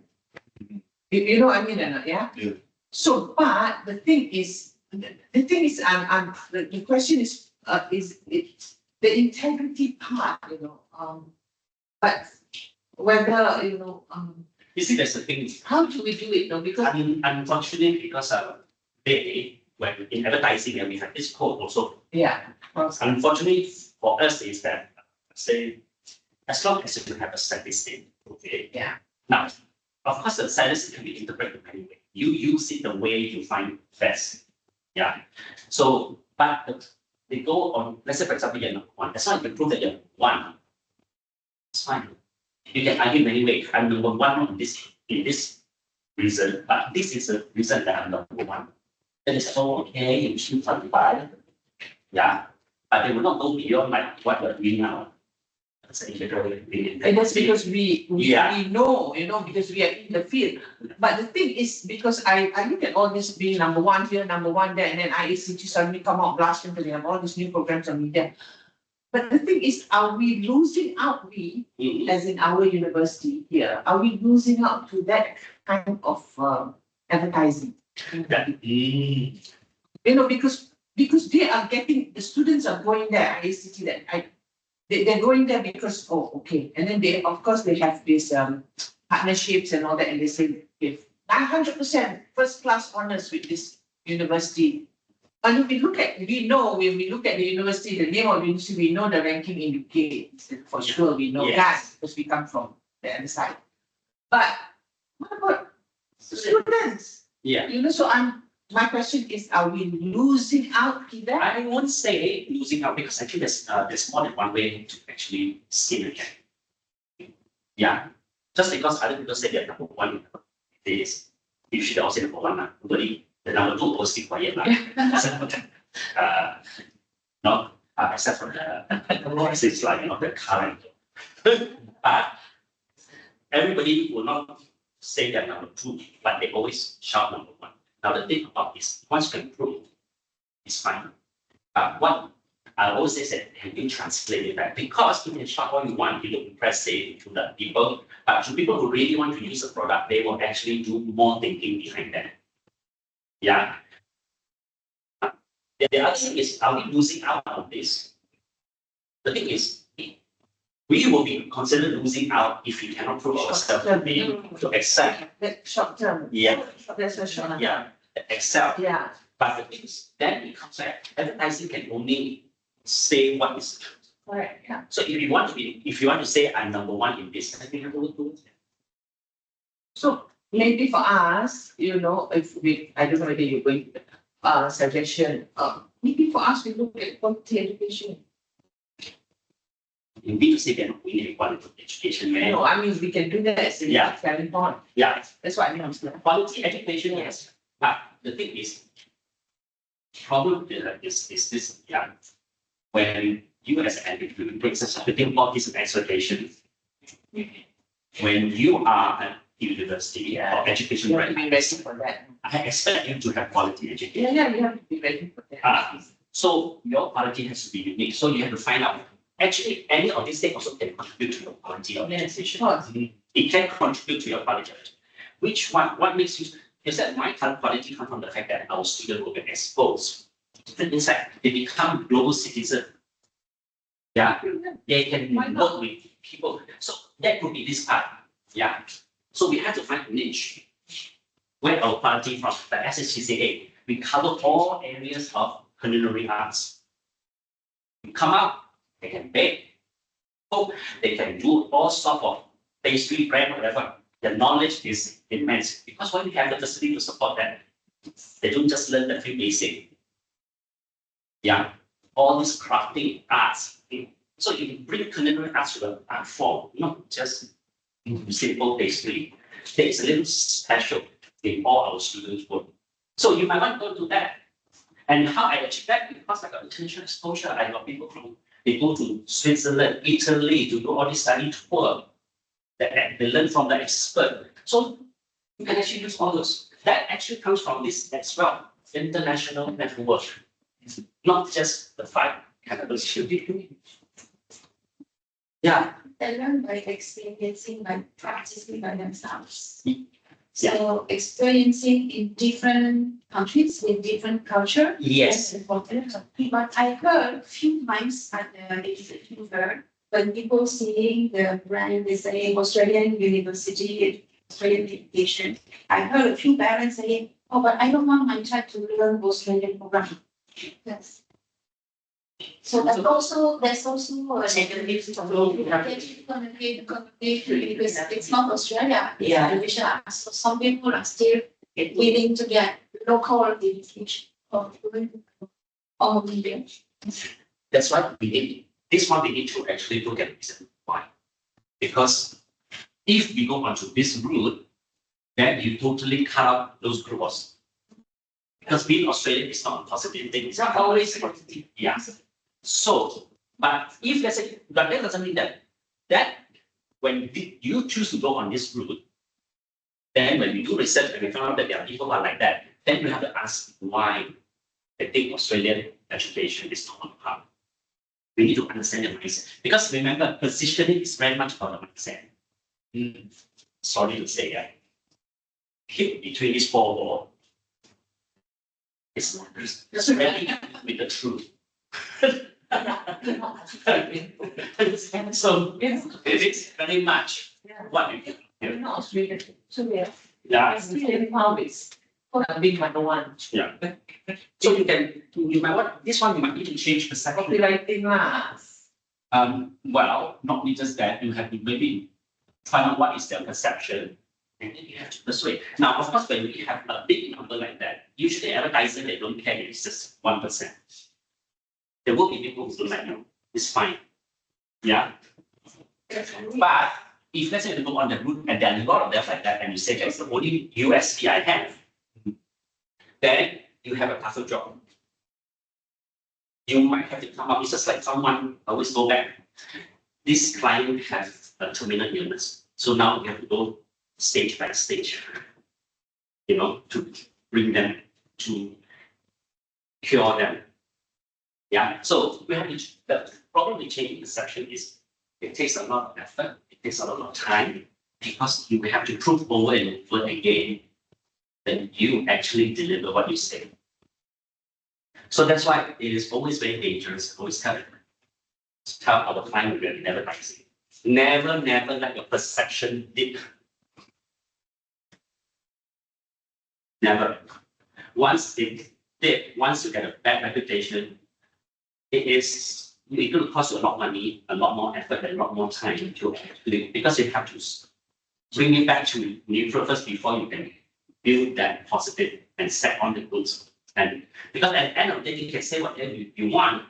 You know what I mean or not, yeah? Yeah. So, but the thing is, the question is the integrity part, but whether, You see, there's a thing, how do we do it, no? Because, unfortunately, because when in advertising, and we have this code also. yeah, well, Unfortunately for us is that, say, as long as you have a statistic, okay? Yeah. Now, of course, the statistic can be interpreted many ways. You use it the way you find best. Yeah. So, but they go on, let's say for example, you're number one. As long as you prove that you're one, it's fine. You can argue many ways. I'm number one in this reason, but this is the reason that I'm number one. Then it's okay, you should qualify. Yeah. But they will not go beyond like what you're doing now. and that's because we know, because we are in the field. But the thing is, because I look at all this being number one here, number one there, and then IACG suddenly come out blasting because they have all these new programs on media. But the thing is, are we losing out, as in our university here, are we losing out to that kind of advertising? Because they are getting, the students are going there, IACG, they're going there because, okay. And then of course, they have these partnerships and all that, and they say, if 900% first class honors with this university. And when we look at the university, the name of the university, we know the ranking indicates, for sure, we know that because we come from the other side. But what about students? Yeah. So my question is, are we losing out to that? I won't say losing out because actually there's more than one way to actually skin a cat. Yeah. Just because other people say they're number one, you should also say number one. Nobody, the number two always keep quiet. Except for the voices like the current. But everybody will not say they're number two, but they always shout number one. Now the thing about this, once you can prove, it's fine. But what I always say is that can you translate it back? Because you can shout all you want, you look impressive to the people, but to people who really want to use the product, they will actually do more thinking behind that. Yeah. The other thing is, are we losing out on this? The thing is, we will be considered losing out if we cannot prove ourselves to accept. That short term. Yeah. That's a short term. Yeah. Accept. Yeah. But the thing is, then it comes back. Advertising can only say what is true. Correct. Yeah. So if you want to say I'm number one in this, then we have to look towards that. So maybe for us, if I don't know whether you're going suggestion, maybe for us we look at quality education. You need to say they're not winning quality education, man. No, I mean we can do that as a selling point. Yeah. That's what I mean. Quality education, yes. But the thing is, problem is this, when you as an educator bring such a thing all these expectations, when you are a university or education You have to brand, be ready for that. I expect you to have quality education. Yeah, you have to be ready for that. So your quality has to be unique. So you have to find out. Actually, any of these things also can contribute to your quality of education. It can contribute to your quality. Which one? What makes you said my current quality comes from the fact that our students will get exposed. In fact, they become global citizens. Yeah, they can work with people. So that could be this part. Yeah. So we have to find a niche where our quality from the SSGCA. We cover all areas of culinary arts. We come out, they can bake, cook, they can do all sorts of pastry, bread, whatever. The knowledge is immense because when you have the facility to support that, they don't just learn the few basic. Yeah, all these crafting arts. So you bring culinary arts to the art form, not just simple pastry. There is a little special in all our students' work. So you might want to go to that. And how I achieve that? Because I got international exposure. I got people they go to Switzerland, Italy to do all this study tour. They learn from the expert. So you can actually use all those. That actually comes from this as well. International network. It's not just the 5 campuses. Yeah. They learn by experiencing, by practicing by themselves. So experiencing in different countries with different culture. Yes. is important. But I heard few times at the institute when people seeing the brand, they say Australian university, Australian education. I heard a few parents saying, oh, but I don't want my child to learn Australian program. Yes. So that's also, there's also a negative connotation because it's not Australia, it's Yeah. Malaysia. So some people are still willing to get local education or English. That's why we need, this one we need to actually look at the reason why. Because if we go onto this route, then you totally cut out those groups. Because being Australian is not a positive thing. It's Not always positive. Yeah. So, but if let's say, but that doesn't mean that when you choose to go on this route, then when you do research and we found out that there are people who are like that, then you have to ask why they think Australian education is not on par. We need to understand the mindset. Because remember, positioning is very much about the mindset. Sorry to say, yeah. Keep between these four walls. It's really with the truth. So it is very much what you do. You're not Australian, so Yeah. Australian province, being number one. So you might want, this one you might need to change perception. Copywriting lah. Well, not only just that, you have to maybe find out what is their perception. And then you have to persuade. Now, of course, when we have a big number like that, usually advertisers, they don't care if it's just 1%. There will be people who don't like you. It's fine. Yeah. But if let's say you go on the route and there are a lot of them like that, and you say that's the only USP I have, then you have a tougher job. You might have to come up. It's just like someone always go back. This client has a terminal illness, so now we have to go stage by stage, to bring them to cure them. Yeah. So we have to, the problem with changing perception is it takes a lot of effort, it takes a lot of time, because you will have to prove over and over again that you actually deliver what you say. So that's why it is always very dangerous, always tell our client we are in advertising. Never let your perception dip. Never. Once it dip, once you get a bad reputation, it will cost you a lot of money, a lot more effort, and a lot more time to actually, because you have to bring it back to neutral first before you can build that positive and set on the goods. And because at the end of the day, you can say whatever you want.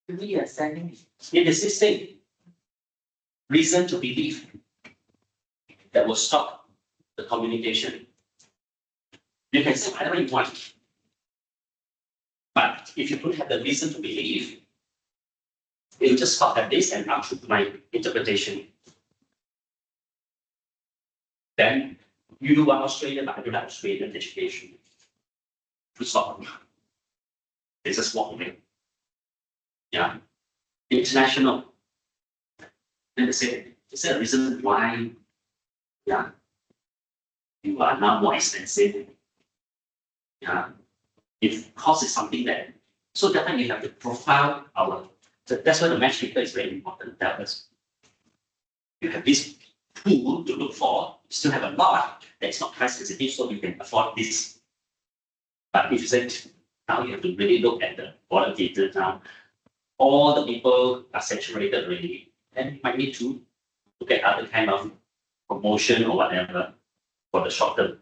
We are sending. It is this thing. Reason to believe that will stop the communication. You can say whatever you want. But if you don't have the reason to believe, it will just stop at this and up to my interpretation. Then you are Australian, but I don't have Australian education. To stop. They just walk away. Yeah. International. Then they say, is there a reason why? Yeah. You are now more expensive. Yeah. If cost is something that, so definitely you have to profile that's why the matchmaker is very important. That is, you have this pool to look for, you still have a lot that's not price sensitive, so you can afford this. But if you said, now you have to really look at the qualitative now, all the people are saturated already, then you might need to look at other kind of promotion or whatever for the short term.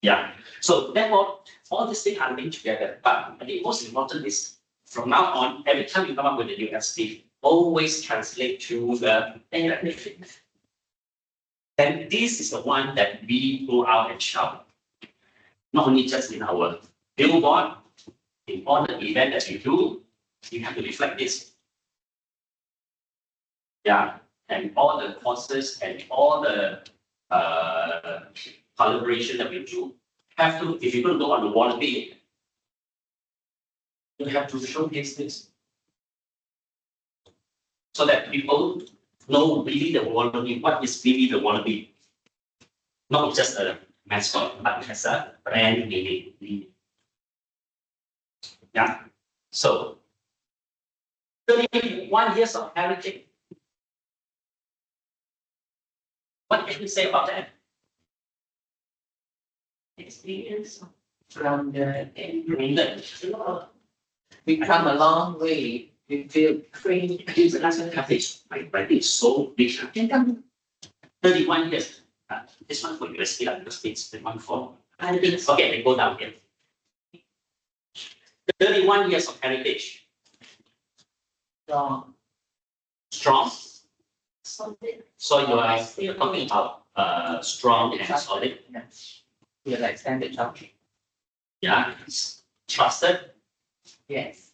Yeah. So therefore, all these things are linked together. But I think most important is from now on, every time you come up with a new USP, always translate to the benefit. And this is the one that we go out and shout. Not only just in our billboard, in all the events that we do, you have to reflect this. Yeah. And all the courses and all the collaboration that we do have to, if you're going to go on the wannabe, you have to showcase this. So that people know really the wannabe, what is really the wannabe. not just a mascot, but it has a brand meaning. Yeah. So 31 years of heritage. What can you say about that? Experience. From the, The we come a long way, we feel free. international coverage, my writing is so big. 31 years. This one for USP, because it's the one for. I think so. Okay, then go down here. 31 years of heritage. Strong. Strong. Solid. So you're talking about strong and solid. Yes. We like standard charge. Yeah. Trusted. Yes.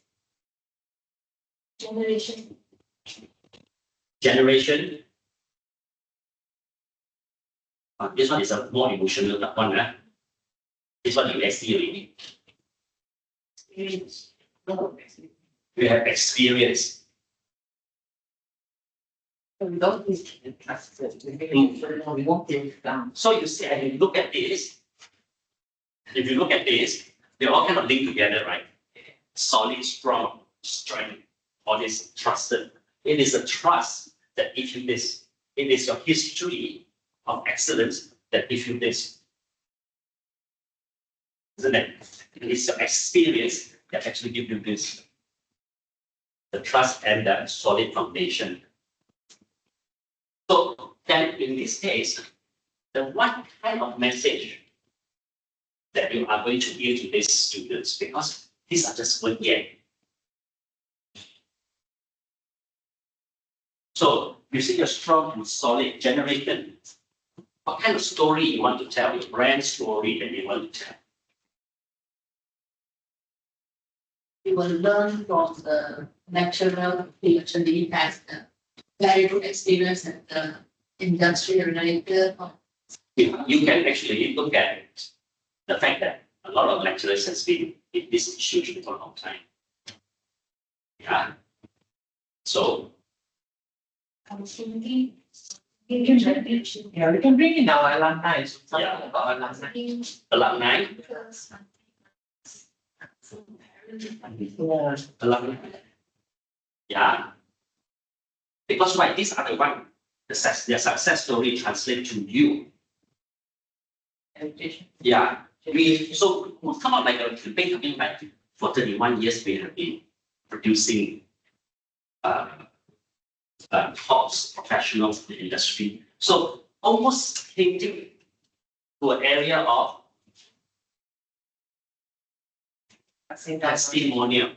Generation. Generation. This one is a more emotional one. This one you see already. Experience. You have experience. We don't need to trust it. We won't give it down. So you see, if you look at this, they all kind of link together, right? Solid, strong, strength, all this trusted. It is a trust that gives you this. It is your history of excellence that gives you this. Isn't it? It is your experience that actually gives you this. The trust and the solid foundation. So then in this case, the one kind of message that you are going to give to these students, because these are just one year. So you see your strong and solid generation. What kind of story you want to tell, your brand story that you want to tell? We will learn from the lecturer who actually has the very good experience at the industry related. You can actually look at the fact that a lot of lecturers has been in this institution for a long time. Yeah. So I was thinking, Yeah, we can bring in our alumni, so something Yeah. about alumni. alumni, Yeah. alumni. Yeah. Because why? These are the one, their success story translate to you. Education. Yeah. So we'll come out like a campaign coming back for 31 years we have been producing top professionals in the industry. So almost hinting to an area of Passing down, testimonial,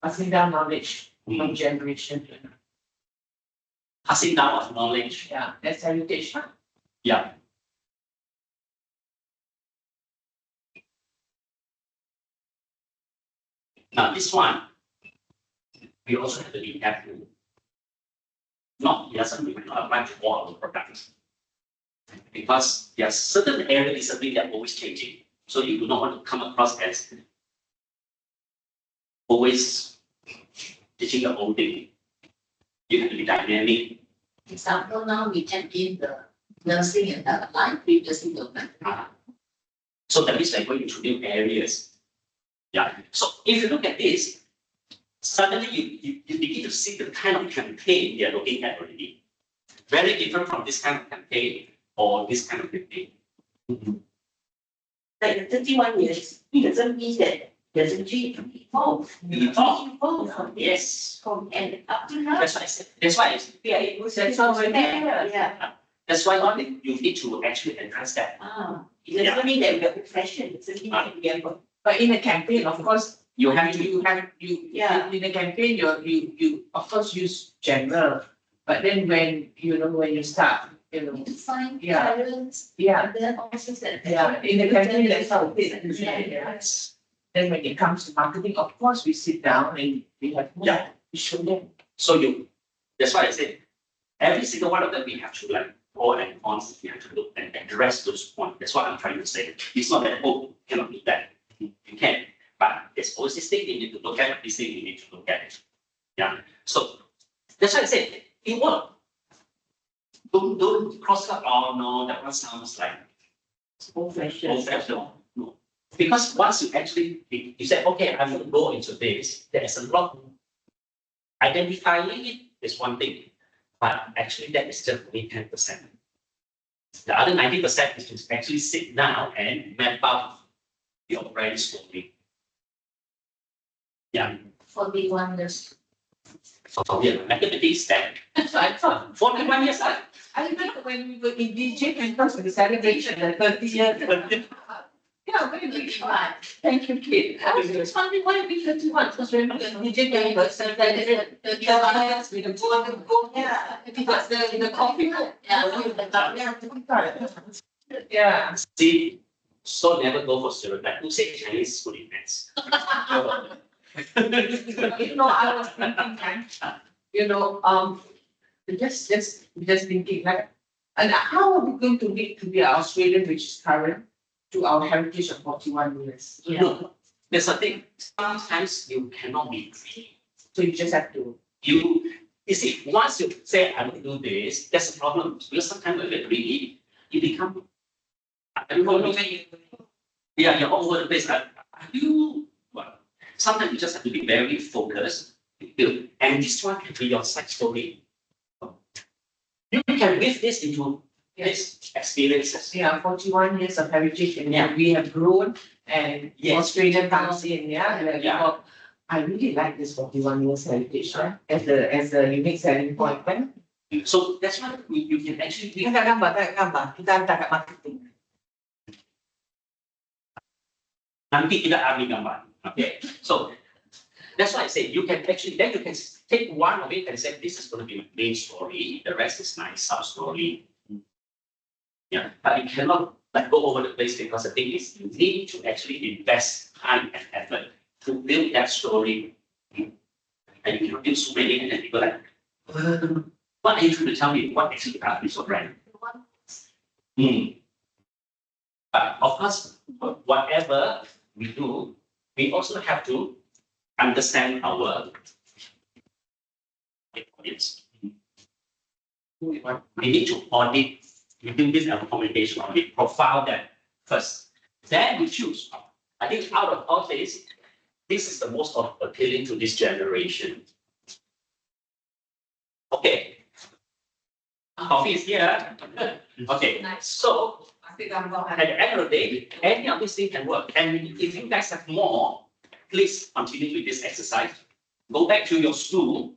passing down knowledge from Mm. generation to, passing down of knowledge. yeah, that's heritage. Yeah. Now this one, we also have to be careful. Not just apply to all our products. Because there are certain areas discipline that are always changing. So you do not want to come across as always teaching the old thing. You have to be dynamic. example, now we add in the nursing and the life previously don't have. So that means they're going into new areas. Yeah. So if you look at this, suddenly you begin to see the kind of campaign they're looking at already. Very different from this kind of campaign or this kind of campaign. Like the 31 years, it doesn't mean that doesn't change from evolve. Evolve. Yes. From and up to now. That's why I said. That's why. We are able to. That's how we do. Yeah. That's why you need to actually address that. It doesn't mean that we are old fashioned, it doesn't mean that we are. But in a campaign, of course, You have to. Yeah. in a campaign, you of course use general, but then when you start, Define Yeah. parents, yeah, and then also that. yeah, in the campaign, that's how it is. Yeah. Yes. Then when it comes to marketing, of course, we sit down and we have, Yeah. we show them. So that's why I said, every single one of them, we have to like pro and cons, we have to look and address those points. That's what I'm trying to say. It's not that, oh, cannot do that. You can, but there's always this thing you need to look at, this thing you need to look at. Yeah, so that's why I said, it won't. Don't cross up, oh no, that one sounds like Old fashioned. old-fashioned. No. Because once you actually, you say, okay, I'm going to go into this, there's a lot. Identifying it is one thing, but actually that is just only 10%. The other 90% is to actually sit down and map out your brand story. Yeah. 41 years. So yeah, mathematics that. So I thought, 41 years. I remember when we were in DJ campus for the celebration, the 30 years. Yeah, very big. Thank you, kid. I was just wondering why we 31, because remember the DJ campus, the alliance with the board, Yeah. because the coffee. Yeah. Yeah. See, so never go for stereotype. Who say Chinese school events? I was thinking, just thinking like, and how are we going to make to be an Australian which is current to our heritage of 41 years? No, there's a thing. Sometimes you cannot be free. So you just have to. You see, once you say I will do this, that's a problem. Because sometimes when you're greedy, you become. I don't know. Yeah, you're all over the place. Are you? Well, sometimes you just have to be very focused. And this one can be your side story. You can weave this into these experiences. Yeah, 41 years of heritage and Yeah. we have grown and Yes. Australia comes in, yeah. And we Yeah. thought, I really like this 41 years heritage, as a unique selling point. So that's why you can actually Kita tak gambar, kita hantar kat marketing. nanti tidak ambil gambar. Okay, so that's why I say you can actually then you can take one of it and say this is going to be my main story. The rest is my sub story. Yeah, but you cannot like go over the place because the thing is you need to actually invest time and effort to build that story. And you cannot build so many and then people like, what are you trying to tell me? What actually is your brand? But of course, whatever we do, we also have to understand our audience. We need to audit, we do this as a communication audit, profile them first. Then we choose. I think out of all this is the most appealing to this generation. Okay. Coffee is here. Okay, so at the end of the day, any of these things can work. And if you guys have more, please continue with this exercise. Go back to your school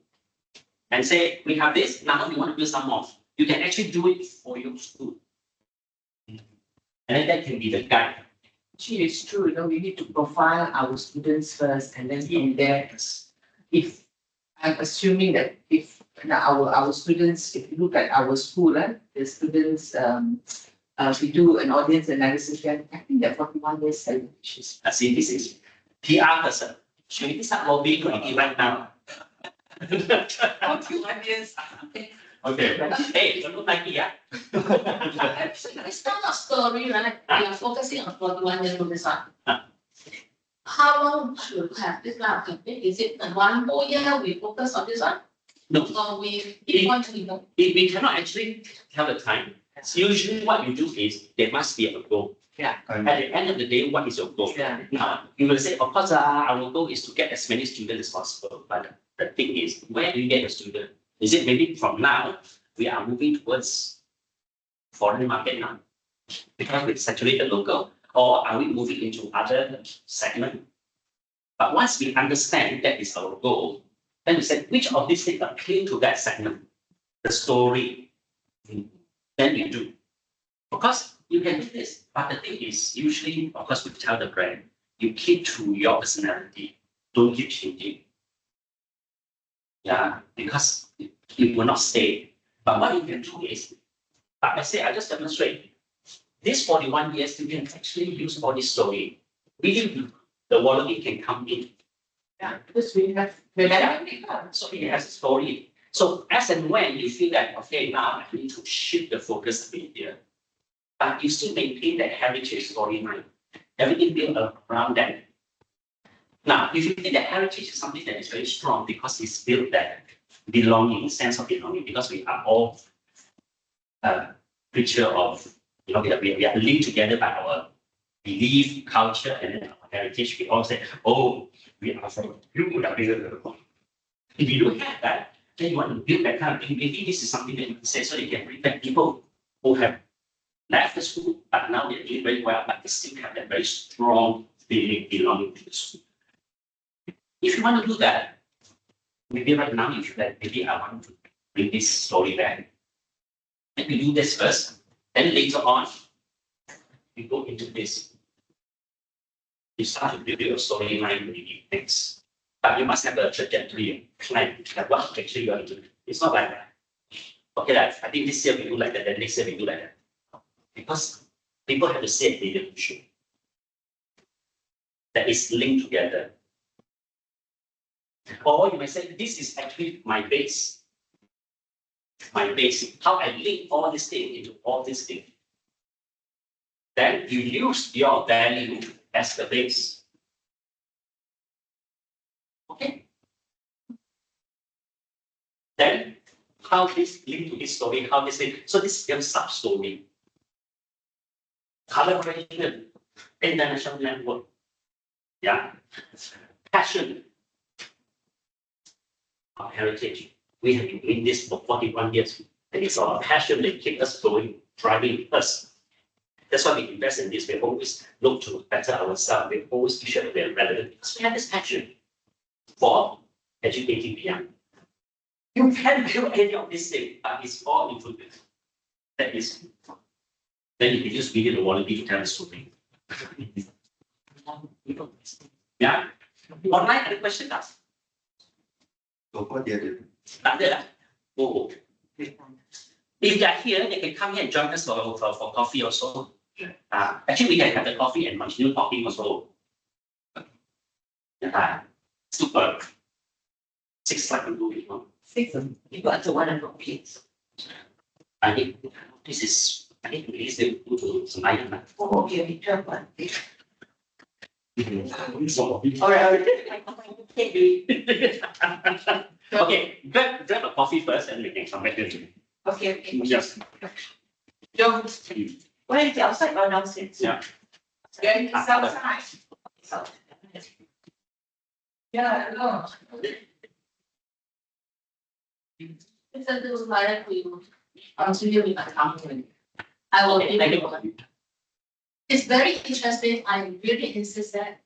and say, we have this, now we want to do some more. You can actually do it for your school. And then that can be the guide. Gee, it's true, we need to profile our students first and then from there, if, I'm assuming that if our students, if you look at our school, the students, we do an audience analysis, then I think that 41 years celebrations. See, this is PR person. Should we start lobbying right now? 41 years. Okay. Hey, don't look like me, yeah? It's not a story, right? We are focusing on 41 years on this one. How long should we have this kind of campaign? Is it one whole year we focus on this one? No. Or we keep on to, We cannot actually tell the time. Usually what you do is there must be a goal. Yeah. At the end of the day, what is your goal? Yeah. Now, you will say, of course, our goal is to get as many students as possible. But the thing is, where do you get the student? Is it maybe from now, we are moving towards foreign market now? Because we saturate the local, or are we moving into other segment? But once we understand that is our goal, then we say, which of these things appeal to that segment? The story. Then we do. Of course, you can do this, but the thing is, usually, of course, we tell the brand, you keep to your personality, don't keep changing. Yeah, because it will not stay. But what you can do is, like I say, I just demonstrate. This 41 years, you can actually use for this story. Really, the quality can come in. Yeah, because we have, So it has a story. So as and when you feel that, okay, now I need to shift the focus a bit here, but you still maintain that heritage storyline. Everything built around that. Now, if you think that heritage is something that is very strong because it's built that belonging, sense of belonging, because we are all creature of we are linked together by our belief, culture, and then our heritage. We all say, oh, we are from UOW. If you don't have that, then you want to build that kind of thing. Maybe this is something that you can say so you can bring back people who have left the school, but now they're doing very well, but they still have that very strong feeling belonging to the school. If you want to do that, maybe right now you feel like maybe I want to bring this story back. Let me do this first, then later on, we go into this. You start to build your storyline maybe next. But you must have a trajectory and plan, like what actually you want to do. It's not like that. Okay, like, I think this year we do like that, then next year we do like that. Because people have to say a vision that is linked together. Or you might say, this is actually my base. My base, how I link all this thing into all this thing. Then you use your value as the base. Okay. Then how this link to this story, how this thing, so this is your sub-story. Collaboration, international network. Yeah. Passion. Our heritage. We have been doing this for 41 years. And it's our passion that keeps us going, driving us. That's why we invest in this. We always look to better ourselves. We always be sure that we are relevant because we have this passion for educating the young. You can't build any of this thing, but it's all included. That is. Then you can use video the quality to tell the story. Yeah. Online ada question tak? So what they do? Tak ada lah. Oh. If they are here, they can come here and join us for coffee also. Actually, we can have the coffee and continue talking also. Super. 6 slides to do it. 6 people answer one and please. I think this is. I need to release them to Senayan. Oh, okay, 12 one. So, All right. Can't do it. okay, grab a coffee first and we can come back to it. Okay. Yes. John, where is the outside or downstairs? Yeah. Then it's outside. So, Yeah, no. It's a little lighter for you. I'm really with my company. I will give you. It's very interesting. I really insist that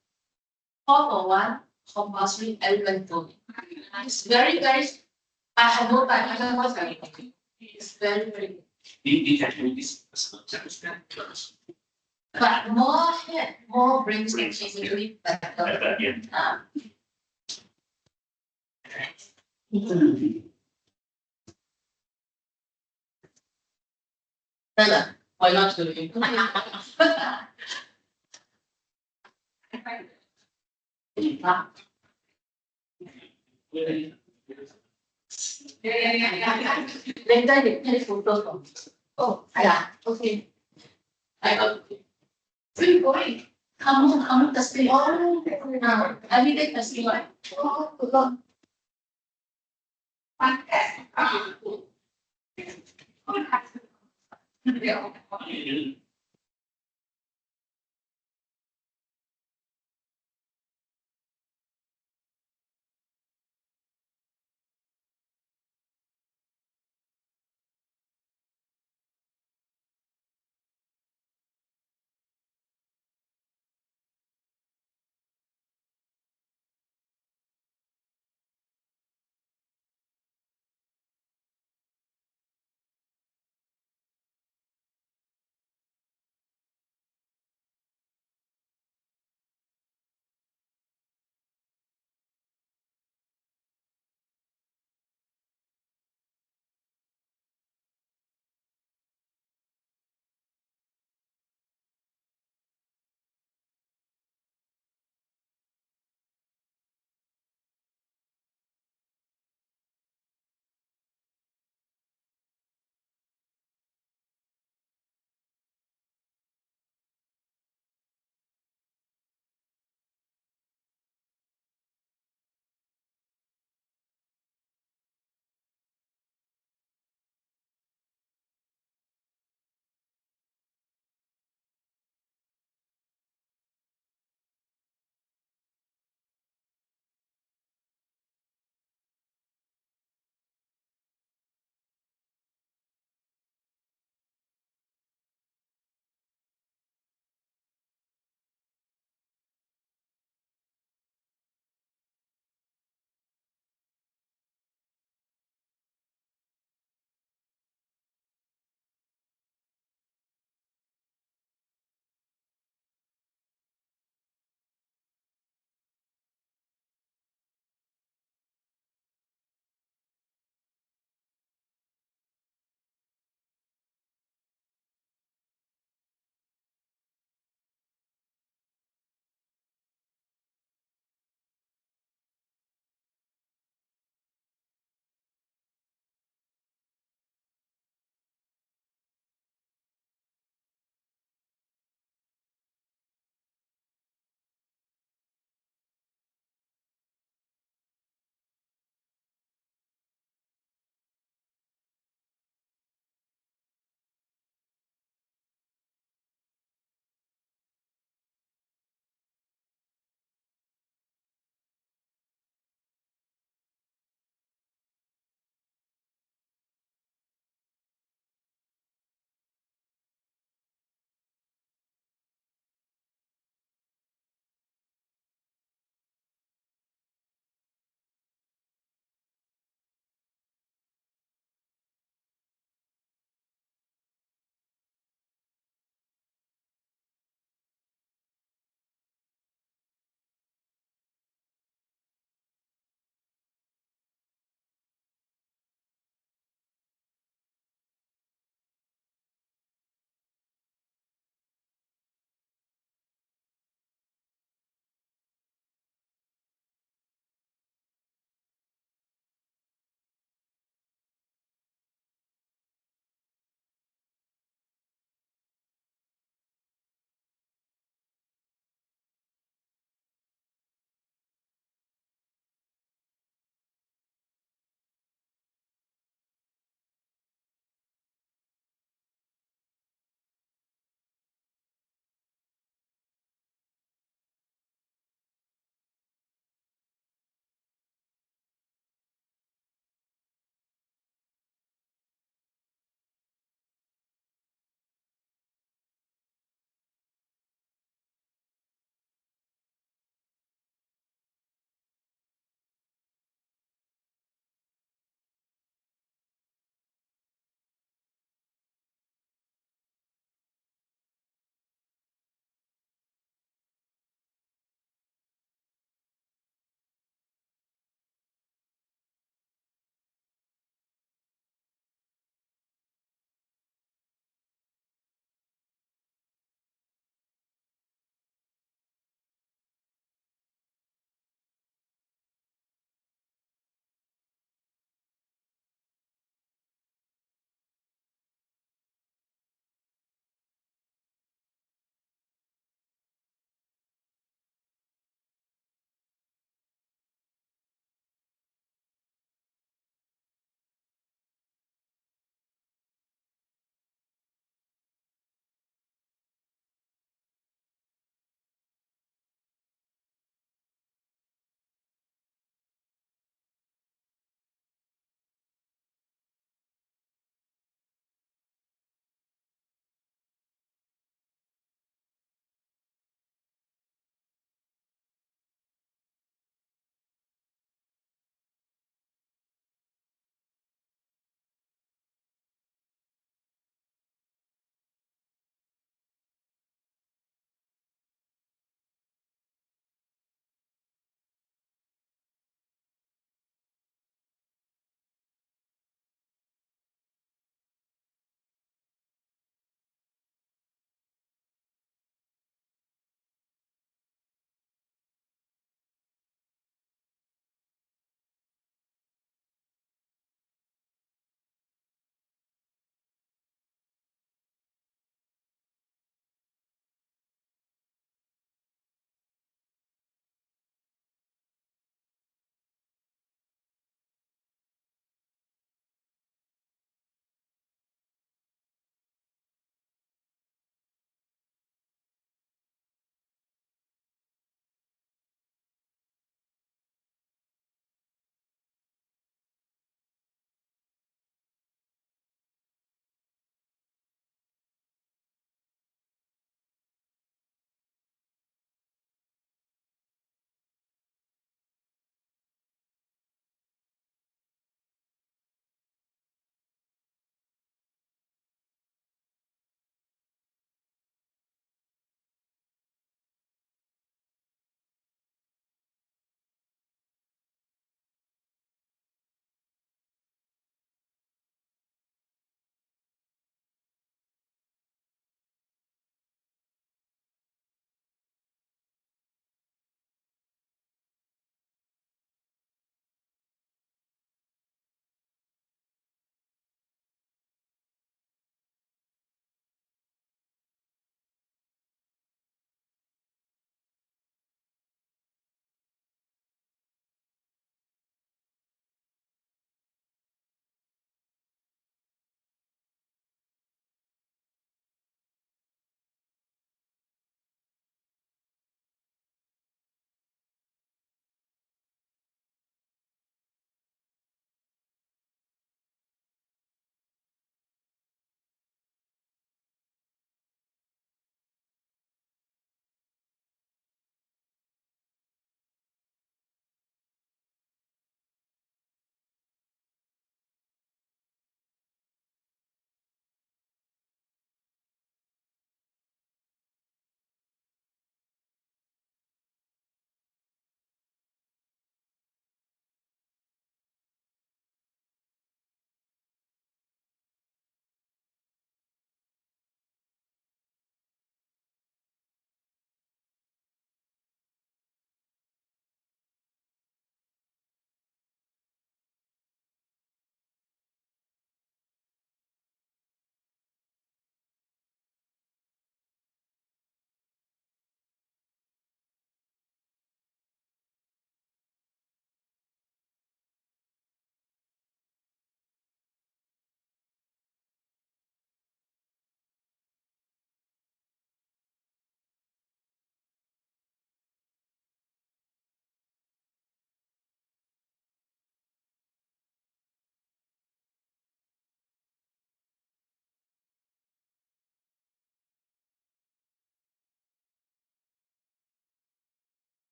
4 for 1 compulsory everyone voting. It's very, I have no time. I have no time. It's very, very good. You can do this. But more head, more brains can basically better. Yeah. Bella, why not do it? Later you take photos from. Oh, yeah, okay. I got. Where you going? Come on, testing. Oh, every day testing, right? Oh, good luck. Yeah.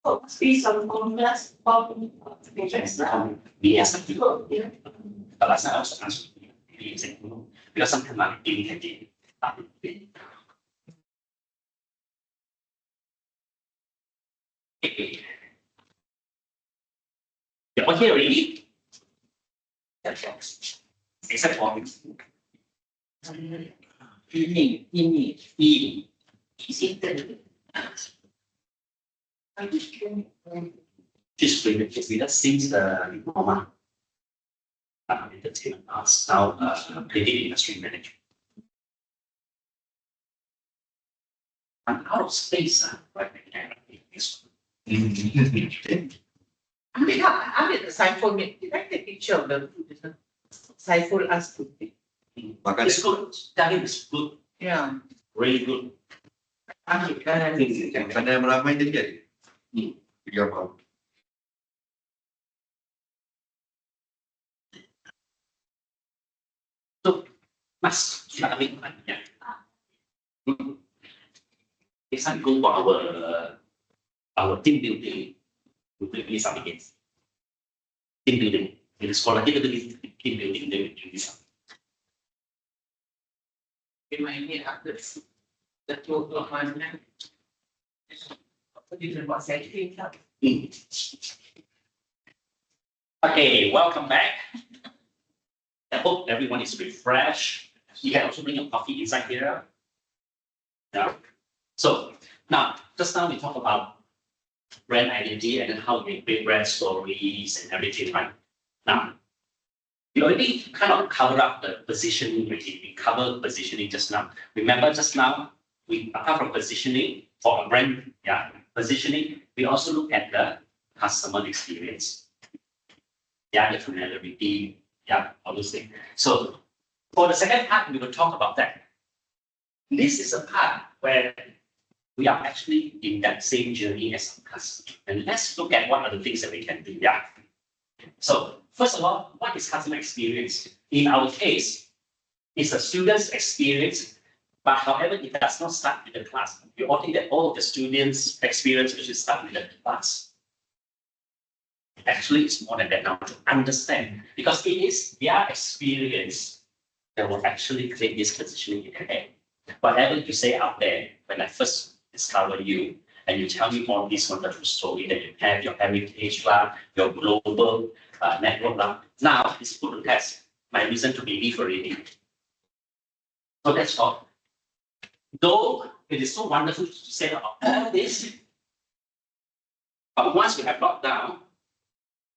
Oh, must be some formulas, matrix. We ask the people. Yeah. But last time I also asked you, no, because sometimes I'm giving again. You're all here already? Except for Ini. E. Easy to. She's been with us since the diploma. Entertainment arts, now creative industry management. I'm out of space, right now. Ambil the Saiful ni. Did I take picture of the food? Saiful asked to take. Makan It's good. That is good, Yeah. really good. Ambil kan. yang pandai meramai tadi ada. Hmm. Tiga orang. Mas, kita ambil banyak. It's time go for our team building. We do something against team building. In the sekolah kita do team building, then we do this. Remind me of the total of mana. Apa dia buat selfie tak? Okay, welcome back. I hope everyone is refreshed. You can also bring your coffee inside here. Yeah. So now, just now we talked about brand identity and then how we create brand stories and everything, right? Now, we already kind of covered up the positioning already. We covered positioning just now. Remember just now, we apart from positioning for a brand, yeah, positioning, we also look at the customer experience. Yeah, the familiarity, yeah, all those things. So for the second part, we will talk about that. This is a part where we are actually in that same journey as a customer. And let's look at what are the things that we can do. Yeah. So first of all, what is customer experience? In our case, it's a student's experience, but however, it does not start with the class. We all think that all of the students' experience should start with the class. Actually, it's more than that now to understand, because it is their experience that will actually create this positioning in your head. Whatever you say out there, when I first discover you, and you tell me all this wonderful story that you have, your heritage, your global network, now it's put to test my reason to believe already. So that's all. Though it is so wonderful to say about all this, but once we have locked down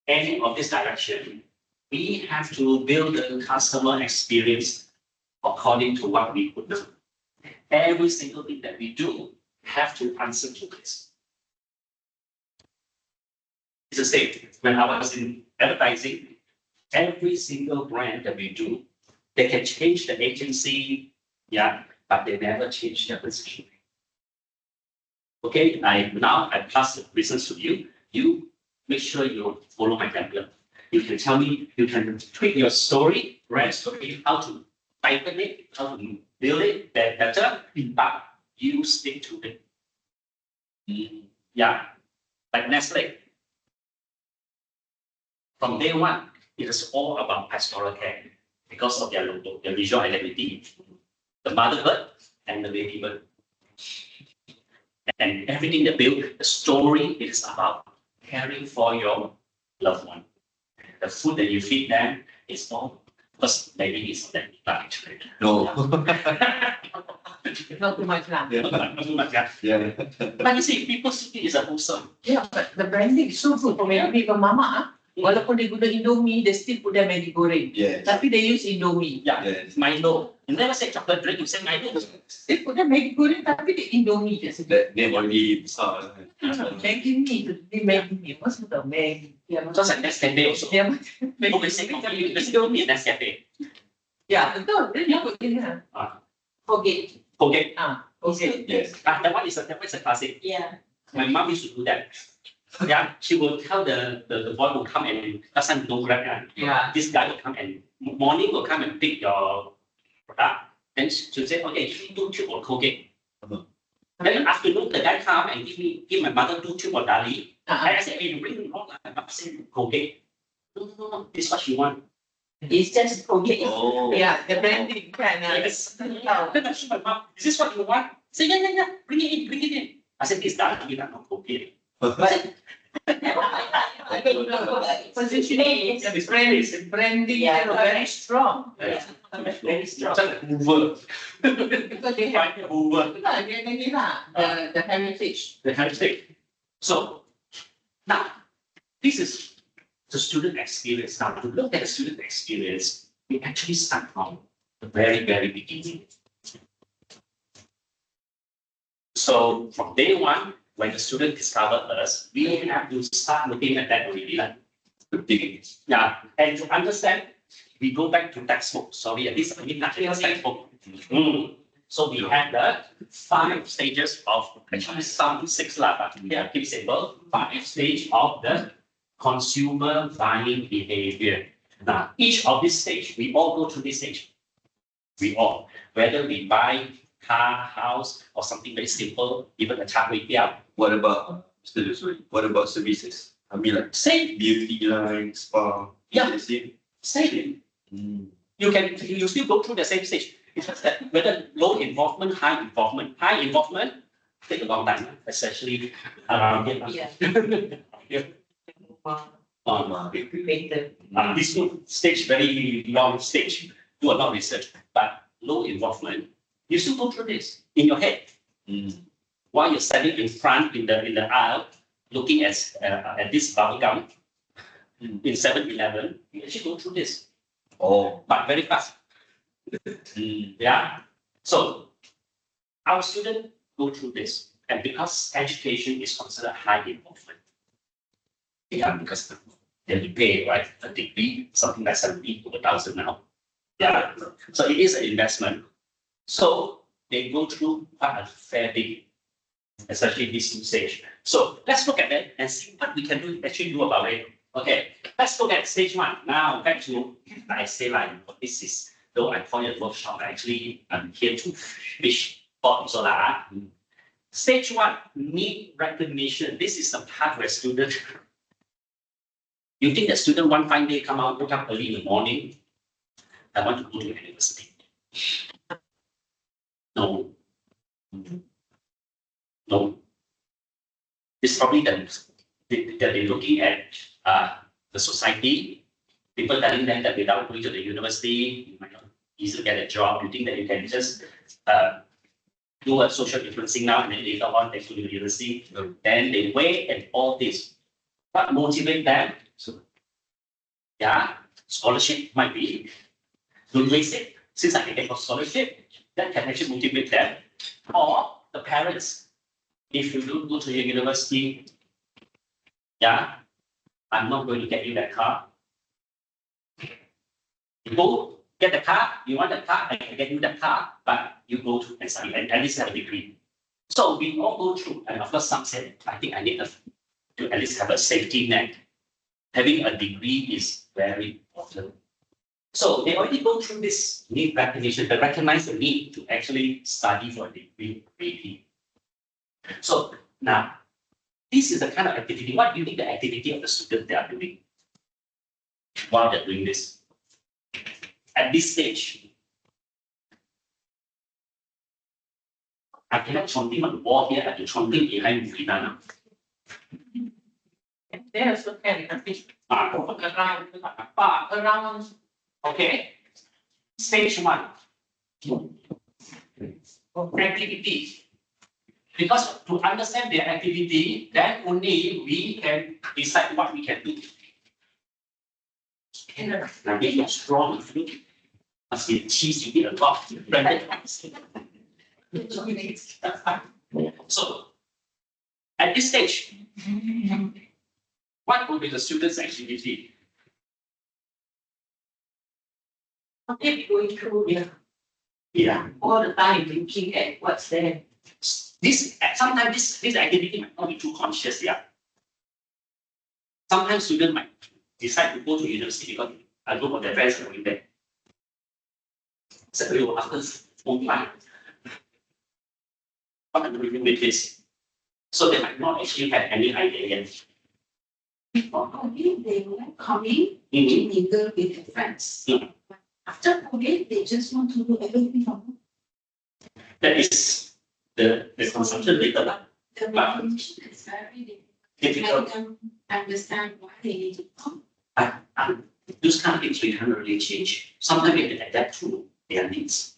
any of this direction, we have to build the customer experience according to what we put down. Every single thing that we do have to answer to this. It's the same. When I was in advertising, every single brand that we do, they can change the agency, yeah, but they never change their position. Okay, I pass the business to you. You make sure you follow my template. You can tell me, you can tweak your story, brand story, how to tighten it, how to build it better, but you stick to it. Yeah, like Nestle. From day one, it is all about pastoral care because of their logo, their visual identity. The mother bird and the baby bird. And everything they build, the story is about caring for your loved one. The food that you feed them is all because baby is that actually. No. Not too much lah. Not too much, yeah. Yeah. But you see, people's cooking is awesome. Yeah, but the branding is so good. For maybe for mama, walaupun dia guna Indomie, they still put their Maggi goreng. Yes. Tapi they use Indomie. Yeah, Yes. Milo. You never say chocolate drink, you say Milo. They put their Maggi goreng, tapi dia Indomie je sedap. That name already besar. Maggi mee, dia Maggi mee. What's the Maggi? Yeah, Just like Nescafe also. dia Oh, they say coffee, there's Indomie and Nescafe. yeah, betul. Dia put ini lah. Forget. Colgate. Forget. Yes. That one is a classic. Yeah. My mom used to do that. Yeah, she will tell the boy will come and last time no Grab, Yeah. this guy will come and morning will come and pick your product. Then she'll say, okay, give me 2 tube of Colgate. Uh-huh. Then afternoon, the guy come and give my mother 2 tube of Dali. I said, hey, you bring it on, I'm not saying Colgate. No, this is what you want. It's just Colgate. Oh. Yeah, the branding kan. Yes. Then I show my mom, is this what you want? Say, yeah, bring it in, bring it in. I said, this done, we are not Colgate. But I don't know. Positioning, branding, Yeah. very strong. very strong. Just like Hoover. Because they have, Find Hoover. the heritage. The heritage. So now, this is the student experience. Now, to look at the student experience, we actually start from the very, very beginning. So from day one, when the student discover us, we have to start looking at that already. Like, The beginning. yeah, and to understand, we go back to textbook. Sorry, at least I mean nothing else textbook. So we had the 5 stages of actually some 6 lah, but yeah, keep simple. 5 stage of the consumer buying behavior. Now, each of this stage, we all go through this stage. We all, whether we buy car, house, or something very simple, even a char kway teow. What about, Mr. Lusuri, what about services? I mean, like Same, beauty line, spa. Yeah. Is it same. the same? You still go through the same stage. It's just that whether low involvement, high involvement. High involvement take a long time, especially around here. Yeah. Later. This stage very long stage, do a lot of research, but low involvement, you still go through this in your head while you're standing in front in the aisle, looking at this bubble gum in 7-Eleven. You actually go through this, Oh. but very fast. Yeah. So our students go through this, and because education is considered high involvement, yeah, because they pay right a degree, something like 70 to 1,000 now. Yeah. So it is an investment. So they go through quite a fair bit, especially this new stage. So let's look at it and see what we can actually do about it. Okay, let's look at stage 1. Now back to I say like this is, though I call it a workshop, actually I'm here to fish pot so lah. Stage 1, need recognition. This is the part where student. You think the student one fine day come out, wake up early in the morning, I want to go to university. No. No. It's probably that they're looking at the society, people telling them that without going to the university, you might not easily get a job. You think that you can just do a social influencing now and then later on they go to university. Then they wait and all this. What motivate them? So, yeah, scholarship might be. Don't waste it. Since I can get a scholarship, that can actually motivate them. Or the parents, if you don't go to your university, yeah, I'm not going to get you that car. You go get the car, you want the car, I can get you the car, but you go to and study and at least have a degree. So we all go through, and of course some said, I think I need to at least have a safety net. Having a degree is very important. So they already go through this need recognition, they recognize the need to actually study for a degree. So now, this is the kind of activity. What do you think the activity of the students they are doing while they're doing this? At this stage, I cannot something on the wall here, I have to something behind the now. They also can around. Okay. Stage 1. Activity. Because to understand their activity, then only we can decide what we can do. Now, if you're strong, must be cheese, you eat a lot. So, at this stage, what will be the student's activity? They're going through Yeah. all the time looking at what's there. Sometimes this activity might not be too conscious, yeah. Sometimes students might decide to go to university because a group of their friends are going there. So we will after own time. What am I doing with this? So they might not actually have any idea yet. before COVID, they were coming to Mhm. mingle with their friends. Mhm. But after COVID, they just want to do everything from home. That is the consumption rate, but The recognition is very difficult. difficult. I can understand why they need to come. Those kind of things we can't really change. Sometimes we can adapt to their needs.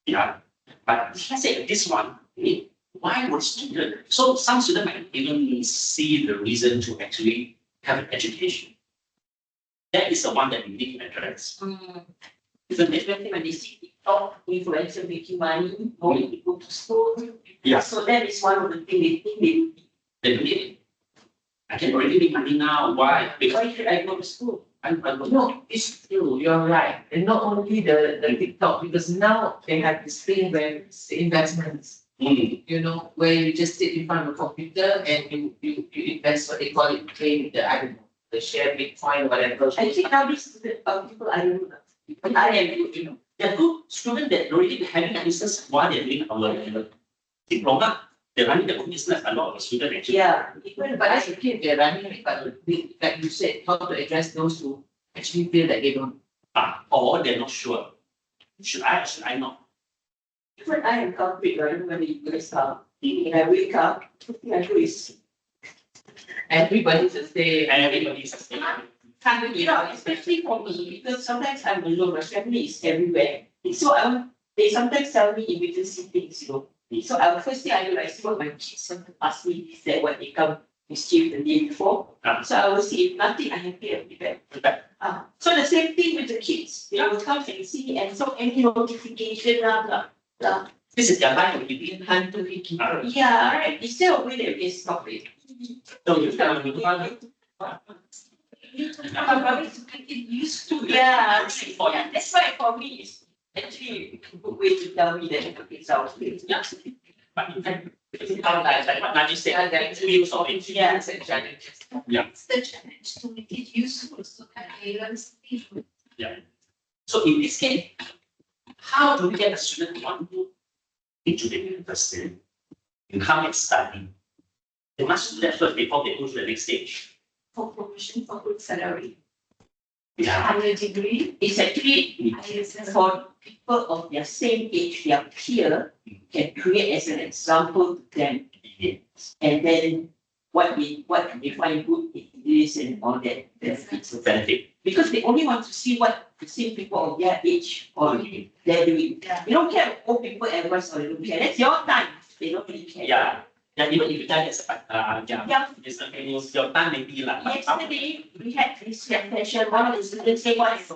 Yeah. But let's say this one, why would student? So some student might even see the reason to actually have an education. That is the one that we need to address. So especially when they see TikTok influencer making money, going to go to school. Yeah. So that is one of the things they think They believe I can already make money now. Why? Because why should I go to school? I'm No, it's true, you're right. And not only the TikTok, because now they have this thing where it's investments, you know, where you just sit in front of a computer and you invest what they call it, trade the, I don't know, the share Bitcoin, whatever. I think now these people I don't know. But I am good, you know. There are good students that already having a business while they're doing our diploma. They're running their own business. A lot of students actually. Yeah. Even But as a kid, they're running it, but like you said, how to address those who actually feel that they don't. Or they're not sure. Should I or should I not? even I am culprit, right? When you guys come, when I wake up, first thing I do is Everybody's the same. And everybody's a student. you know, especially for me, because sometimes I'm alone, my family is everywhere. So they sometimes tell me emergency things, you know. So first thing I do, I see what my kids want to ask me, is that what they come mischief the day before. So I will see if nothing, I have to prepare. So the same thing with the kids, they will come and see, and so any notification, blah, blah. This is their life of living. Hand to be keeper. Yeah, right, instead of wait that we stop it. So you tell me, My brother is getting used to. Yeah, right. Yeah, that's why for me, it's actually a good way to tell me that it's our place. yeah. But in fact, it's like what Najee said, that's views of it. Yeah. It's the challenge to make it useful, so that they learn something. So in this case, how do we get a student to want to into the university and come and study? They must do that first before they go to the next stage. For promotion, for good salary. Yeah. Higher degree, It's actually higher salary. for people of their same age, their peer can create as an example to them. And then what they find good in this and all that benefits. Benefit. Because they only want to see what the same people of their age or they're doing. Yeah. They don't care what old people advice or they don't care. That's your time. They don't really care. Yeah. Yeah, even if you tell us, Yeah. it's your time maybe like. Yesterday, we had this session, one of the students say, what is,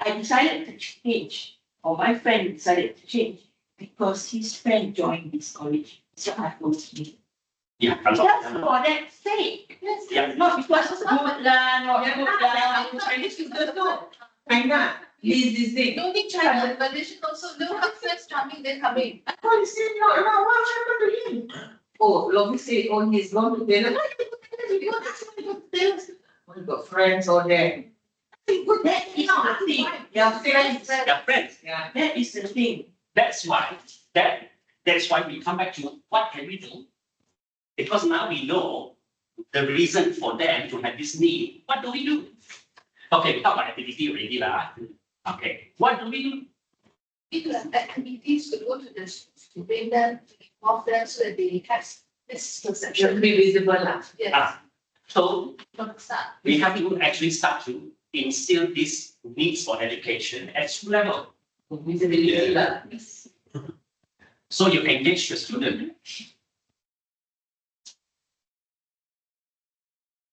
I decided to change, or my friend decided to change, because his friend joined this college, so I told him. Yeah. Just for that sake, Yeah. not because it's good lah, not good lah, Chinese students no. China, this thing. Don't think China, but they should also know how first coming, they're coming. I thought he said no, what happened to him? Oh, Lomi said, oh, he's gone to Thailand. Oh, got friends all there. that is the thing, their friends, Your friends. Yeah. that is the thing. That's why we come back to what can we do? Because now we know the reason for them to have this need. What do we do? Okay, we talk about activity already lah. Okay, what do we do? People have activities to go to the, to bring them, to involve them, so that they have this Should perception. be visible lah. Yes, So from the start. we have to actually start to instill these needs for education at school level. Visibility lah. Yes. So you engage the student.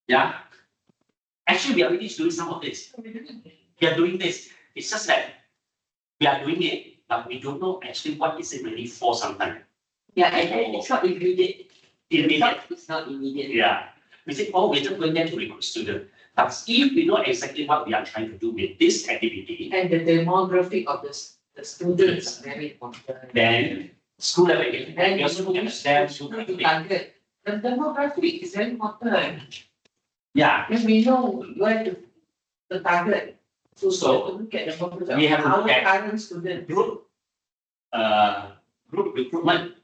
Yeah. Actually, we are already doing some of this. We are doing this. It's just that we are doing it, but we don't know actually what is it really for sometimes. Yeah, and it's not immediate. Immediate. It's not immediate. Yeah. We say, oh, we're just going there to recruit students. But if we know exactly what we are trying to do with this activity, And the demographic of the students are very important. then school level engagement, And we also look at them to Who to target. The demographic is very important. yeah. Then we know where to target. So we have to look at the demographic. we have to look Our at current students. group recruitment,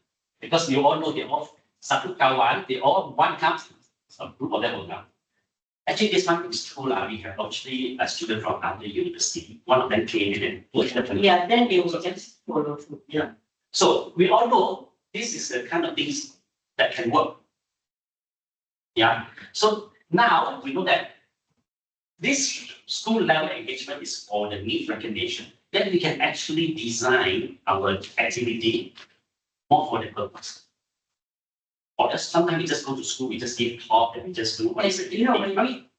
because we all know they all satu kawan, they all one comes, a group of them will come. Actually, this one is true. We have actually a student from other university. One of them came in and put the Yeah, then they will just follow through. Yeah. So we all know this is the kind of things that can work. Yeah. So now we know that this school level engagement is for the need recognition. Then we can actually design our activity more for the purpose. Or just sometimes we just go to school, we just give talk and we just do what And is you know,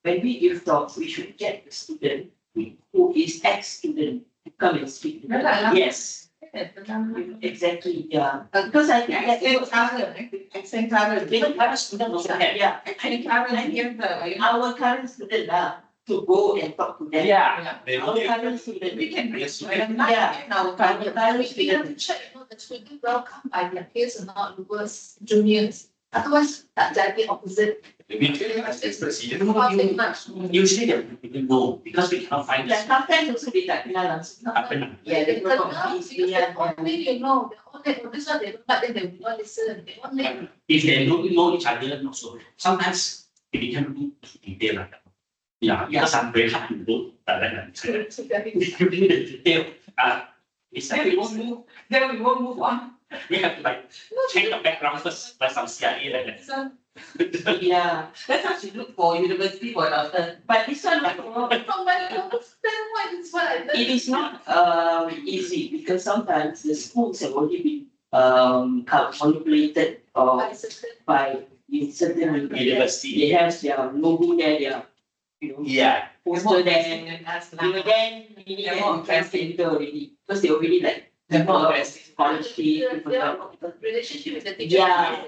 when we give talks, we should get the student who is ex-student to come and speak. Yes, exactly, yeah. Because I think that Accent current. even current student also have, yeah. Accent current here, Our current student to go and talk to them. Yeah. Our current student. we can Yes, bring Yeah. them in our Our current. current We have student. to check, the student welcome by their peers or not, because juniors. Otherwise, tak jadi opposite. Usually they people know because we cannot find Yeah, this. sometimes also they tak kenal langsung. Apa nak? Yeah, they But go now, from because east, the only you know, the only, this one they don't like, then they will not listen, they only. If they don't know each other, not so. Sometimes it become too detailed like that. Yeah, because I'm very hard to do, but like that. If you do the detail, it's like Then we won't move on. we have to like check the background first, like some CIA like that. So Yeah, that's how she look for university for doctor. but this one, From my understand why this one I learned. it is not easy because sometimes the schools have already been manipulated By certain- by in certain University. they have their logo there, their Yeah. poster there. than us Even then, we need to translate already because they already like They're more aggressive. college The- people. the relationship with the teacher. Yeah.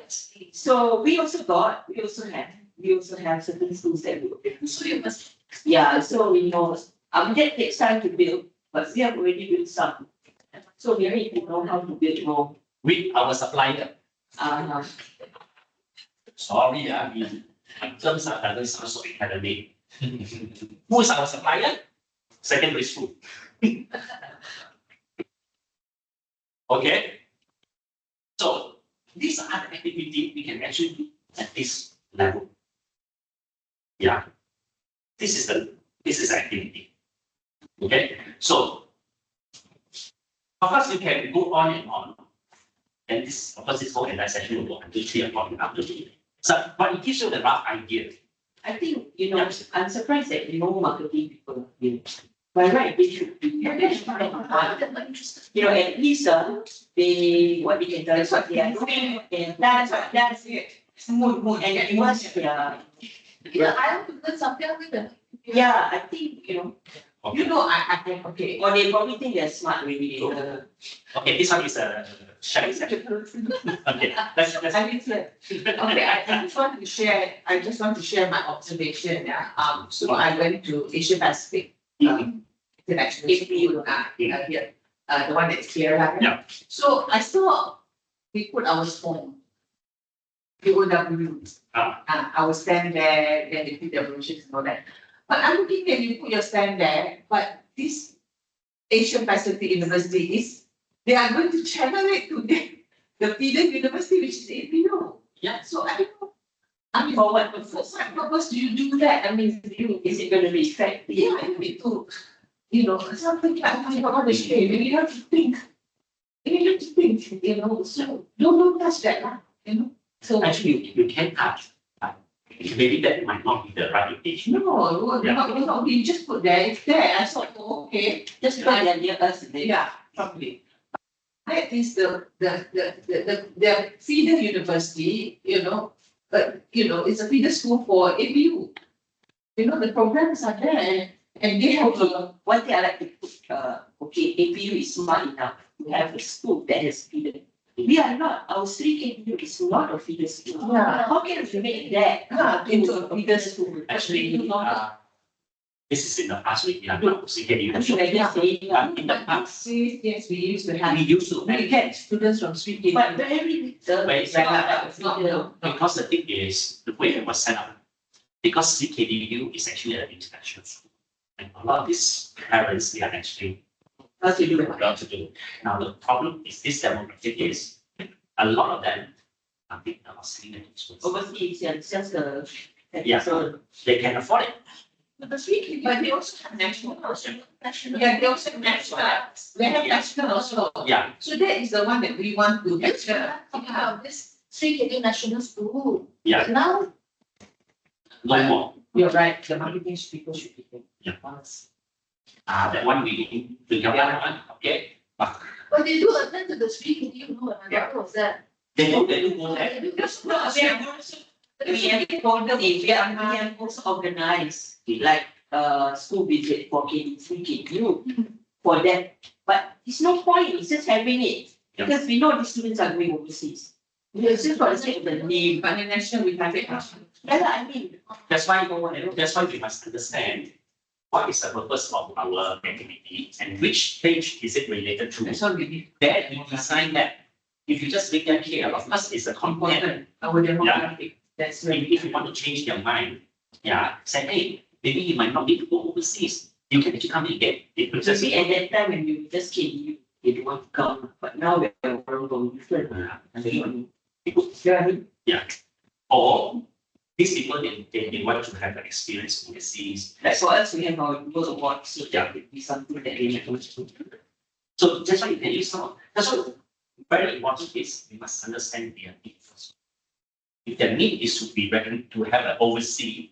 So we also have certain schools that we So you must. yeah, so we know, that takes time to build, but we have already built some. So we need to know how to build more. With our supplier. Uh, Sorry, in terms of doesn't sound so academic. Who is our supplier? Secondary school. Okay. So these are the activities we can actually do at this level. Yeah. This is activity. Okay. So of course you can go on and on. And this, of course, this whole entire session will go until 3 o'clock in the afternoon. So, but it gives you the rough idea. I think, I'm surprised that no marketing people here. By right, they should be. I'm not interested. At least, what they can tell us what they are doing, and that's it. Mood. And it was, Yeah, I want to learn something with them. yeah, I think, You know, I okay. or they probably think they're smart, maybe. Okay, this one is a sharing session. Okay, let's. I mean, okay, I just want to share my observation, yeah. So I went to Asia Pacific, International School, here, the one that's here, right? Yeah. So I saw, we put our phone, UOW, I will stand there, then they put their brochures and all that. But I'm looking at you put your stand there, but this Asian Pacific University is, they are going to channel it to the feeder university, which is APU. Yeah. So I don't know. I mean, For what for what purpose do you do that? I mean, Is it gonna be effective? yeah, I need to, something like, oh my God, what a shame, you have to think. You have to think, so don't touch that, so. Actually, you can touch. Maybe that might not be the right location. No, you just put there, it's there, I thought, oh, okay, Just because they're near us, they. yeah, probably. That is the feeder university, but, it's a feeder school for APU. The programs are there, and they have a, One thing I like to put, APU is smart enough to have a school that has feeder. We are not, our street APU is not a feeder school. Yeah. How can we make that into a feeder school. Actually, this is in the past week, yeah, not CKU. I'm sure I just say, In the past, Yes, we used to have, we used to, we get students from street. but very little. But it's like because the thing is, the way it was set up, because CKDU is actually an international school. And a lot of these parents, they are actually How to do it? well to do. Now, the problem is this demographic is, a lot of them are big Australian schools. Overseas, yeah, it's just Yeah. So They can afford it. But they also have national. National. Yeah, they also have national. They have national also. Yeah, So that is the one that we want to That's capture. what I'm talking about, this 3K national school. Yeah. But now, no more. You're right, the marketing people should be. Yeah. That one we need to get that one, okay? But when they do attend to the 3K, you know, and Yeah. what was that? they do go there. They do this. we have told them we have also organized like school visit for kids youth for them. But it's no point, it's just having it. Yeah. Because we know the students are going overseas. It's just for the sake of the name. But the national, we have it. Yeah, I mean, That's why we must understand what is the purpose of our activity and which stage is it related to. That's what we need. Then we design that. If you just make them clear, of course, it's a content. Our demographic, that's So right. if you want to change their mind, yeah, say, hey, maybe you might not need to go overseas. You can actually come and get it. It's just, see, at that time when you just came, you don't want to come. But now we are going different. or these people, they want to have an experience overseas. Like for us, we have our World Awards, so that would be something that we have to do. So that's why you can use some. That's what very important is we must understand their need first. If their need is to be reckoned to have an overseas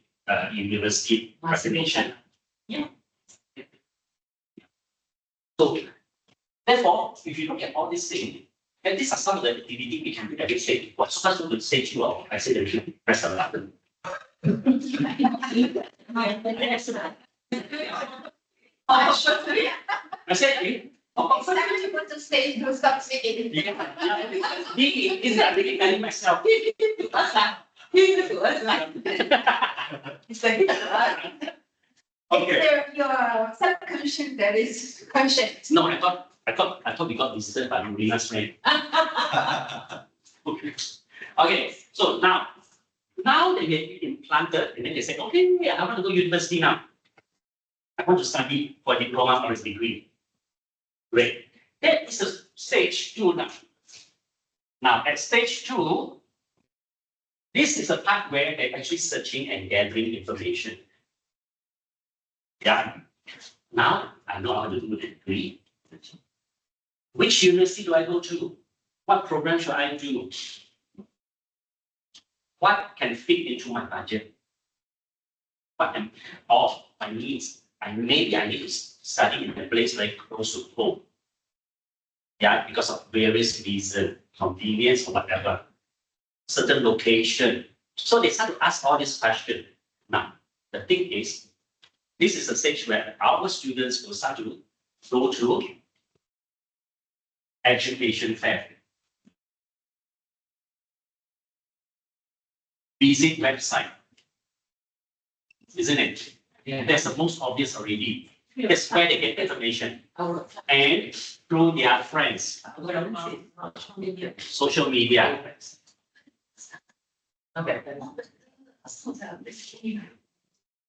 university recognition. Yeah. So therefore, if you look at all these things, and these are some of the activity we can do every stage. What so much to stage you I say that you press the button. I said, hey, Somebody put the stage, you stop singing. this is I'm really telling myself. It's like, Okay. Your subconscious that is conscious. No, I thought we got visited by Marina's friend. Okay, so now they get implanted and then they say, okay, I want to go to university now. I want to study for a diploma or a degree. Great. That is the stage 2 now. Now at stage 2, this is the part where they're actually searching and gathering information. Yeah. Now I know how to do the degree. Which university do I go to? What program should I do? What can fit into my budget? What am all my needs? Maybe I need to study in a place very close to home. Yeah, because of various reasons, convenience or whatever. Certain location. So they start to ask all these questions. Now, the thing is, this is a stage where our students will start to go to education fair. Visit website. Isn't it? Yeah. That's the most obvious already. That's where they get information. our, And through their friends, social media. Okay.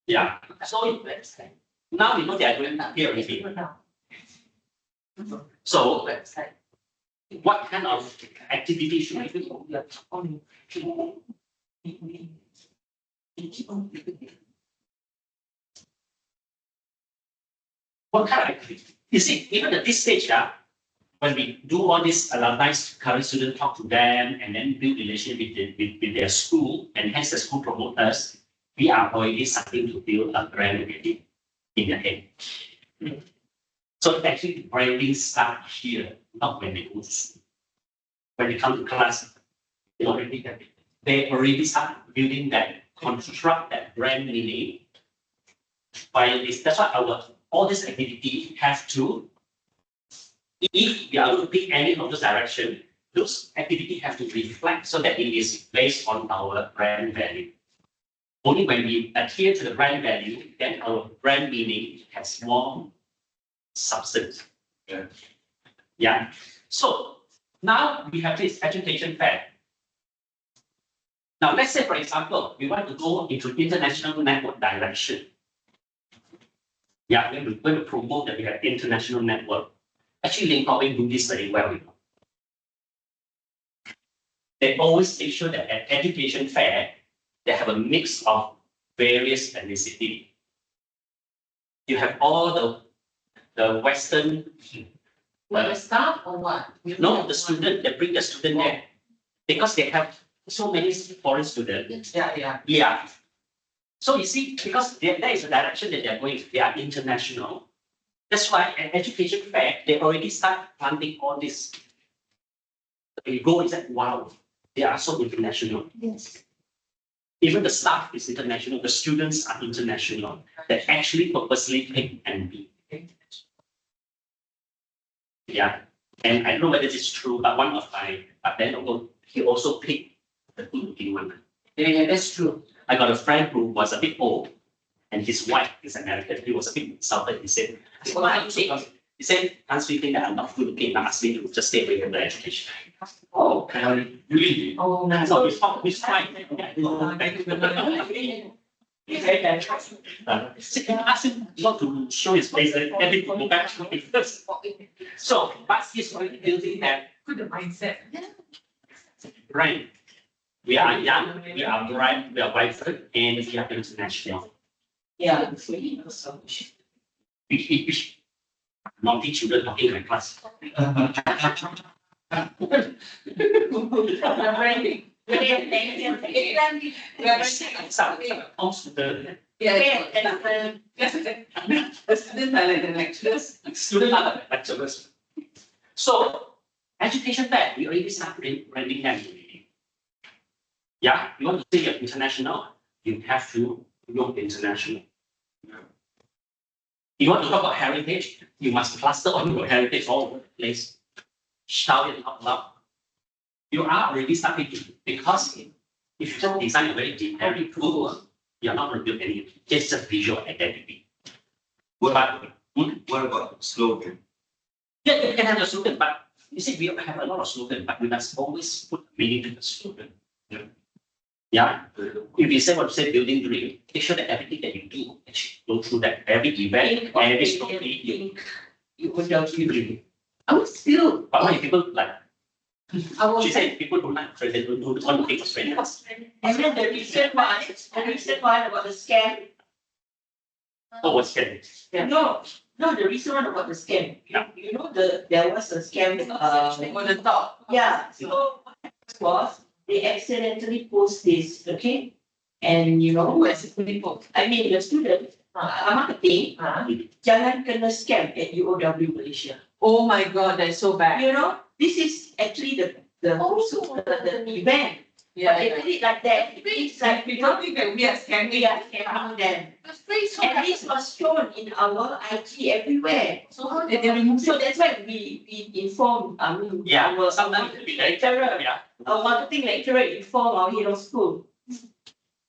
Yeah. So now we know they are doing here already. So what kind of activity should we do? What kind of activity? You see, even at this stage, when we do all this alumni, current student talk to them and then build relationship with their school and hence the school promote us, we are already starting to build a brand already in their head. So actually branding starts here, not when they go to school. When they come to class, they already start building that, construct that brand meaning. That's why all this activity have to, if we are going to pick any of those direction, those activity have to reflect so that it is based on our brand value. Only when we adhere to the brand value, then our brand meaning has more substance. Yeah. So now we have this education fair. Now let's say, for example, we want to go into international network direction. Yeah, we're going to promote that we have international network. Actually, Lincoln do this very well. They always make sure that at education fair, they have a mix of various ethnicity. You have all the Western, What, the staff or what? You no, mean the student, they bring the student there. Because they have so many foreign students. Yeah. Yeah. So you see, because that is the direction that they are going, they are international. That's why at education fair, they already start planting all this. You go inside, wow, they are so international. Yes. Even the staff is international, the students are international. They actually purposely pick and be. Yeah, and I don't know whether this is true, but one of my then he also picked the good-looking one. Yeah, that's true. I got a friend who was a bit old, and his wife is American. He was a bit insulted. He said, Why? he said, I'm speaking that I'm not good looking, and asked me to just stay away from the education. Oh, Really? oh, no. So we fight. He's very bad. Ask him not to show his face, and everything go back to it first. So, but he's already building that, Good mindset. right? We are young, we are bright, we are vibrant, and we are international. Yeah. We naughty children talking in my class. Some all student, Yeah. The students are like the lecturers. student are the lecturers. So, education fair, we already start branding them already. Yeah, you want to say you're international, you have to look international. You want to talk about heritage, you must plaster on your heritage all over the place. Shout it out loud. You are already starting to, because if you just design a very generic tool, you're not going to build any, just a visual identity. What, But, what about slogan? yeah, you can have a slogan, but you see, we have a lot of slogan, but we must always put meaning to the slogan. Yeah, if you say what you say, building dream, make sure that everything that you do, actually go through that, every event, every story, you put down to dream. I would still, But why people like, I was. she said, people don't like Australia, don't want to take Australia. And then the recent one about the scam. Oh, what's that? No, the recent one about the scam. You know, there was a scam, On the top. yeah, so what happened was, they accidentally post this, okay? And you know, Who has people? I mean, the student, marketing, Huh? jangan kena scam at UOW Malaysia. Oh my God, that's so bad. You know, this is actually the event. Yeah, But they did it like that. It's like, We don't think that we are scamming. we are scamming them. And this was shown in our IT everywhere. So how did they remove So it? that's why we inform, Yeah, our sometimes it be very, lecturer, yeah. our marketing lecturer inform our head of school.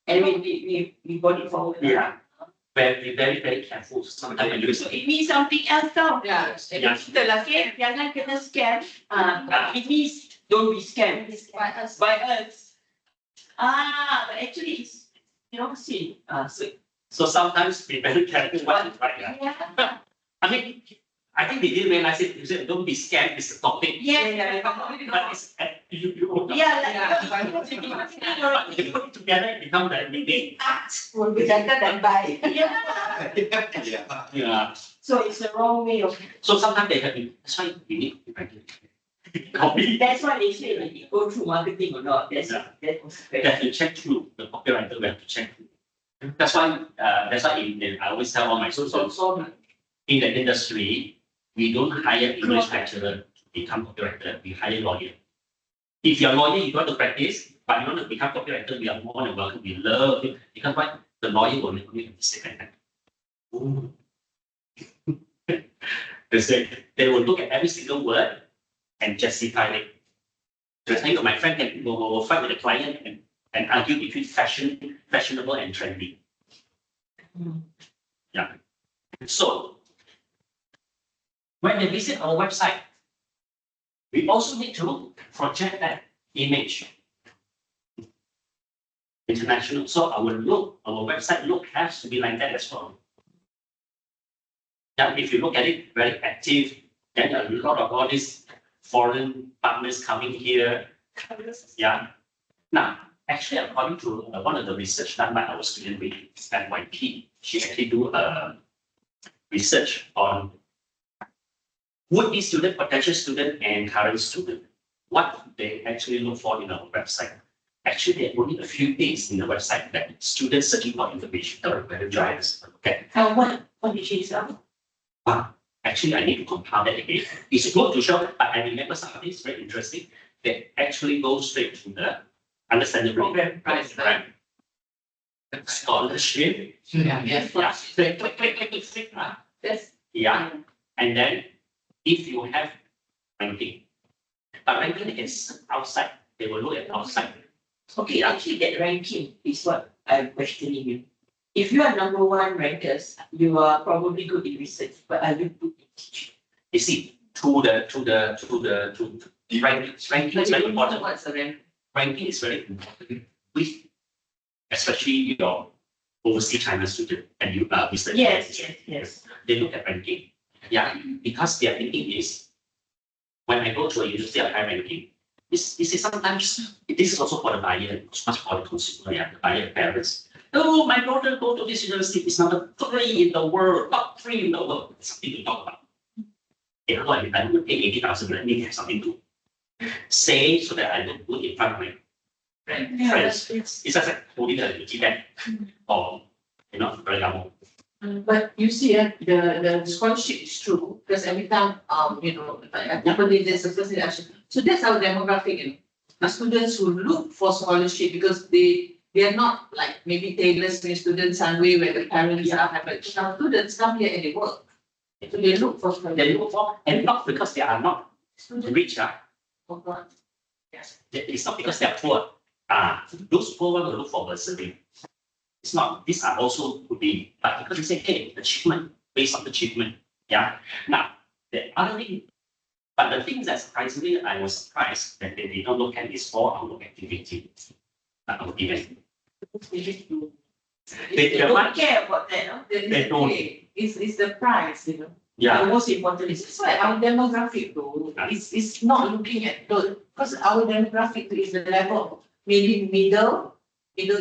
And we got it forward. Yeah. Be very, very careful. Sometimes when you So it means something else now. Yeah. Yeah. Okay, jangan kena scam. It means don't be scammed By us. by us. But actually it's, see, So sometimes be very careful what you write. Yeah. yeah, I mean, I think they didn't realize it. You said, don't be scared, it's the topic. yeah, But it's, you. yeah, But if you put it together, it becomes the meaning. act will be better than buy. Yeah. Yeah. Yeah. So it's the wrong way of, So sometimes they have, that's why you need to copy. that's why they say that you go through marketing or not, that was We fair. have to check through the copywriter. We have to check through. That's why I always tell all my students in the industry, we don't hire English lecturer to become copywriter. We hire lawyer. If you're a lawyer, you want to practice, but you want to become copywriter, we are more than welcome. We love it because what the lawyer will make a mistake like that. Ooh. They will look at every single word and justify it. Just think of my friend will fight with the client and argue between fashionable and trendy. Yeah. So when they visit our website, we also need to project that image. International. So our website look has to be like that as well. Yeah, if you look at it, very active, then a lot of all these foreign partners coming here. Yeah. Now, actually, according to one of the research done by our student with NYP, she actually do a research on would-be student, potential student, and current student. What they actually look for in our website. Actually, there are only a few things in the website that students searching for information that are very drivers. Okay. What did she say? Actually, I need to compile that again. It's good to show, but I remember some of this very interesting. They actually go straight to the understanding program, right? Scholarship. Yeah, Yeah. Click, click, click, click, click. That's Yeah. And then if you have ranking, but ranking is outside. They will look at outside. okay. Actually, that ranking is what I'm questioning you. If you are number one rankers, you are probably good in research, but are you good in teaching? You see, to ranking is very important. What's the rank? Ranking is very important with especially your overseas China student and you research. Yes. They look at ranking. Yeah, because their thinking is when I go to a university of high ranking, this is sometimes this is also for the buyer, much for the consumer, yeah, the buyer parents. Oh, my daughter go to this university, it's number 3 in the world, top 3 in the world. It's something to talk about. Yeah, what if I would pay 80,000, let me have something to say so that I don't put in front of my friends. It's just like holding a duty bag or very normal. But you see, the scholarship is true, because every time, if I accompany this, the first thing I should, so that's our demographic, The students who look for scholarship because they are not like maybe Taylor's students and way where the parents are having. Now students come here and they work. So they look for scholarship. They look for, and not because they are not rich, Yes. it's not because they are poor. Those poor ones will look for bursary. It's not, these are also could be, but because they say, hey, achievement, based on achievement. Yeah. Now, the other thing, but the thing that surprisingly, I was surprised that they did not look at is for our activity, our event. They don't care about that, no? They don't. It's the price, Yeah. The most important is That's why our demographic though, is not looking at those, because our demographic is the level, maybe middle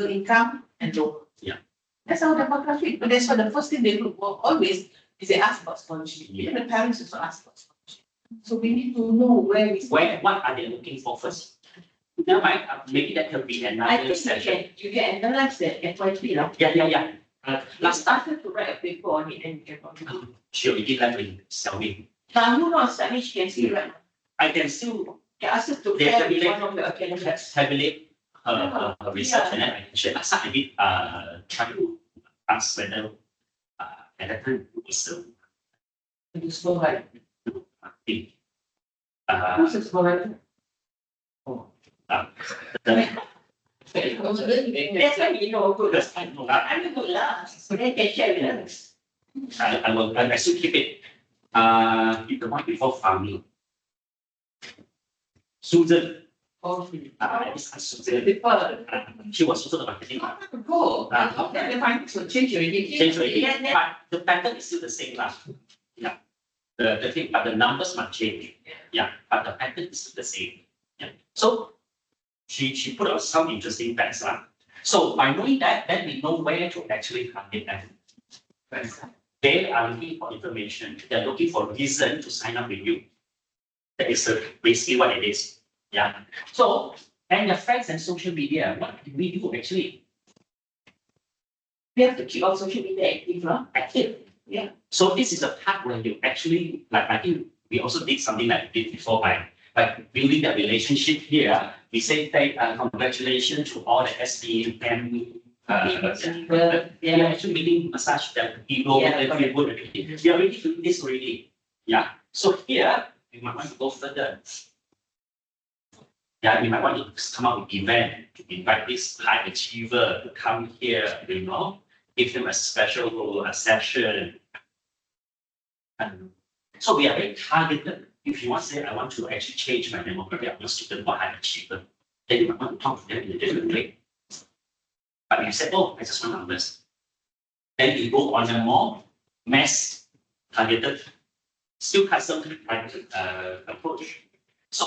income and low. Yeah. That's our demographic, but that's why the first thing they look for always is they ask about scholarship. Yeah. Even the parents also ask about scholarship. So we need to know where we stand. What are they looking for first? Never mind, maybe that could be I another think session. you can analyze that FYP, no? Yeah. Last Last started to write a paper on it and you can contribute. she already left with Selby. Now, who knows, I mean, she can still write. I can still Can ask her to They share can with be one of the academics. heavily her research and then I can share. Last time I did try to ask whether at that time it was It's so like, I think who's the scholar? the That's why you know good. because I know I'm good lah, so they can share with us. I still keep it. The one before farming. Susan, this is Susan. People, She was also the marketing. go, then they find, so change already. Change already, but the pattern is still the same lah. Yeah. The thing, but the numbers might change. Yeah, but the pattern is still the same. Yeah. So she put out some interesting facts lah. So by knowing that, then we know where to actually target them. They are looking for information. They're looking for reason to sign up with you. That is basically what it is. Yeah. So, and the friends and social media, what do we do actually? We have to keep our social media active, lah. Active. Yeah. So this is a part where you actually, like I think we also did something like this before by building that relationship here. We say congratulations to all the SPM we are actually making massage that people Yeah, that feel good. We are already doing this already. Yeah. So here we might want to go further. Yeah, we might want to come up with event to invite this high achiever to come here, give them a special session. So we are very targeted. If you want to say, I want to actually change my demographic of my student or high achiever, then you might want to talk to them in a different way. But you said, oh, I just want numbers. Then you go on a more mass targeted, still custom approach. So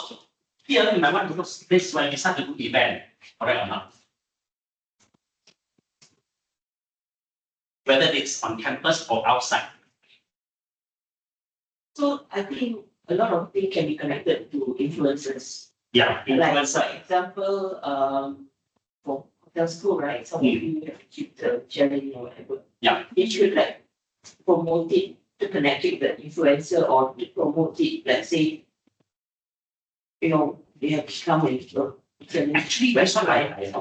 here you might want to know this when you start to do event, correct or not? whether it's on campus or outside. So I think a lot of things can be connected to influences. Yeah, Like, influencer. for example, for hotel school, right? Some of you have to keep the charity or whatever. Yeah. It should like promote it to connect it with the influencer or to promote it, let's say, they have become a Actually, that's what I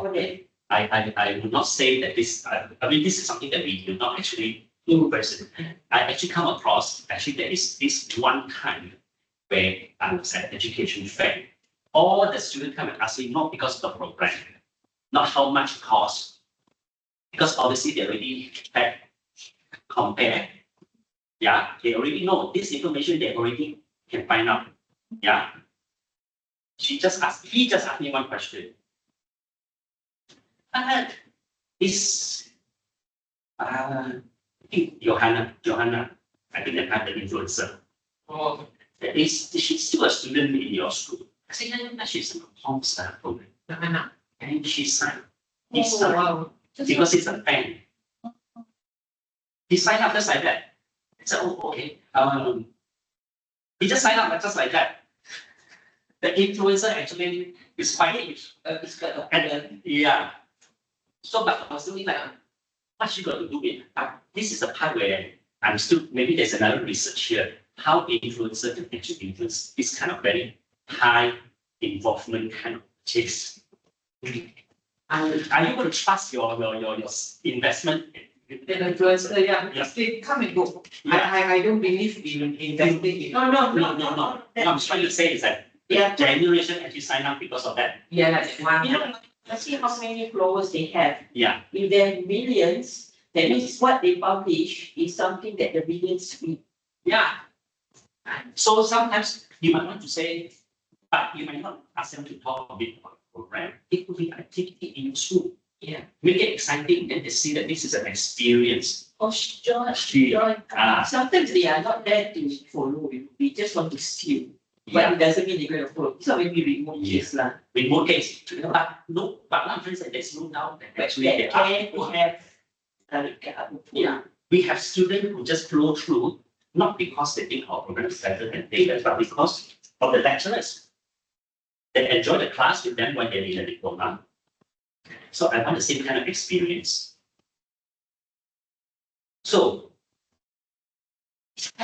I would not say that this, I mean, this is something that we do not actually do person. I actually come across, actually, there is this one time where I was at education fair. All the students come and ask me, not because of the program, not how much it costs, because obviously they already had compare. Yeah, they already know this information, they already can find out. Yeah. He just asked me one question. Is I think Johanna, I think that the influencer. Oh, She's still a student in your school. I said, no, she's a home staff program. anak. And she signed. He Oh, signed wow. because it's a fan. He signed up just like that. I said, oh, okay. He just signed up just like that. The influencer actually is quite it's got a and yeah. So, but I was thinking like, what she got to do with? This is the part where I'm still, maybe there's another research here, how influencer can actually influence this kind of very high involvement kind of case. Are you going to trust your investment? The influencer, yeah, Yes. they come and go. Yeah. I don't believe in investing in. No. What I'm trying to say is that Yeah. generation actually sign up because of that. Yeah, like one. Let's see how many followers they have. Yeah. If there are millions, that means what they publish is something that the millions read. Yeah. So sometimes you might want to say, but you might not ask them to talk a bit about the program. It could be activity in school. Yeah. Make it exciting, then they see that this is an experience. Oh, joy. Sometimes they are not there to follow you. They just want to steal. But Yeah. it doesn't mean they're going to follow. So maybe remote case lah. Remote case. But what I'm trying to say, there's no doubt that actually That there are can people. have. Yeah. We have students who just flow through, not because they think our program is better than theirs, but because of the lecturers. They enjoy the class with them when they're in the diploma. So I want the same kind of experience. So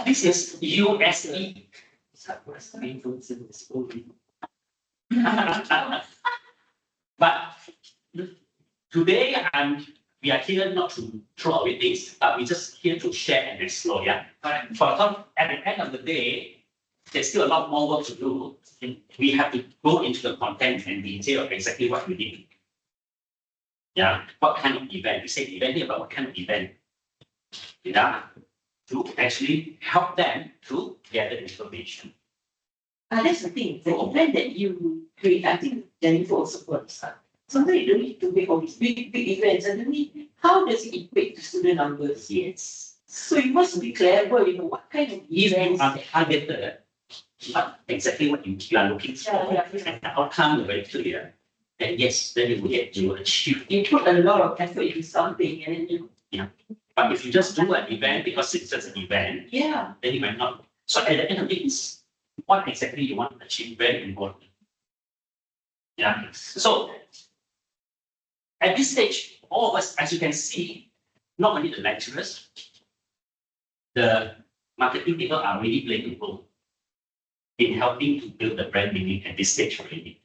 this is USE. What's the influence in this movie? But today we are here not to throw away things, but we're just here to share and explore. Yeah. But at the end of the day, there's still a lot more work to do. We have to go into the content and detail of exactly what we need. Yeah. What kind of event? We say event here, but what kind of event? Yeah. To actually help them to gather information. That's the thing. The event that you create, I think Jennifer also got start. Sometimes you don't need to make all these big events. Suddenly, how does it equate to student numbers? Yes. So you must be clever, what kind of If you events. are targeted, what exactly what you are looking for, Yeah. and the outcome is very clear, then yes, then you will achieve. You put a lot of effort into something and then But if you just do an event because it's just an event, yeah. then you might not. So at the end of the day, it's what exactly you want to achieve, very important. Yeah. So at this stage, all of us, as you can see, not only the lecturers, the marketing people are really playing a role in helping to build the brand meaning at this stage already.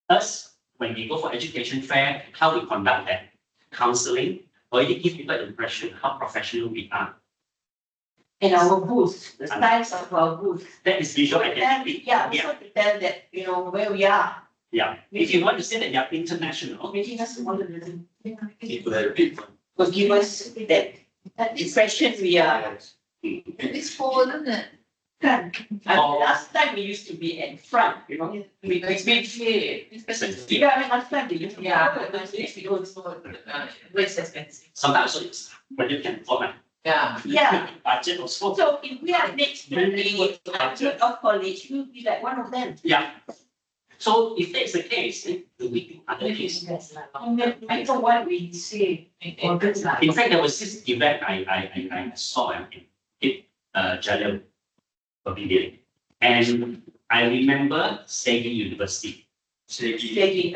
Us, when we go for education fair, how we conduct that counseling already give people an impression how professional we are. And our booth, the size of our booth. That is visual identity. Yeah, also to tell that, where we are, Yeah. If you want to say that you're international, making us smaller doesn't People that are big. will give us that impression we are. It's full, isn't it? Kan? Oh. Last time we used to be at front, with big shade. Especially. Yeah, last time they used to. It's expensive. sometimes also it's when you can afford Yeah. Yeah, budget also. so if we are next to a of college, we'll be like one of them. Yeah. So if that's the case, then do we do other things? I know what we say. In fact, there was this event I saw in Jalil Pavilion. And I remember Segi University. Taking,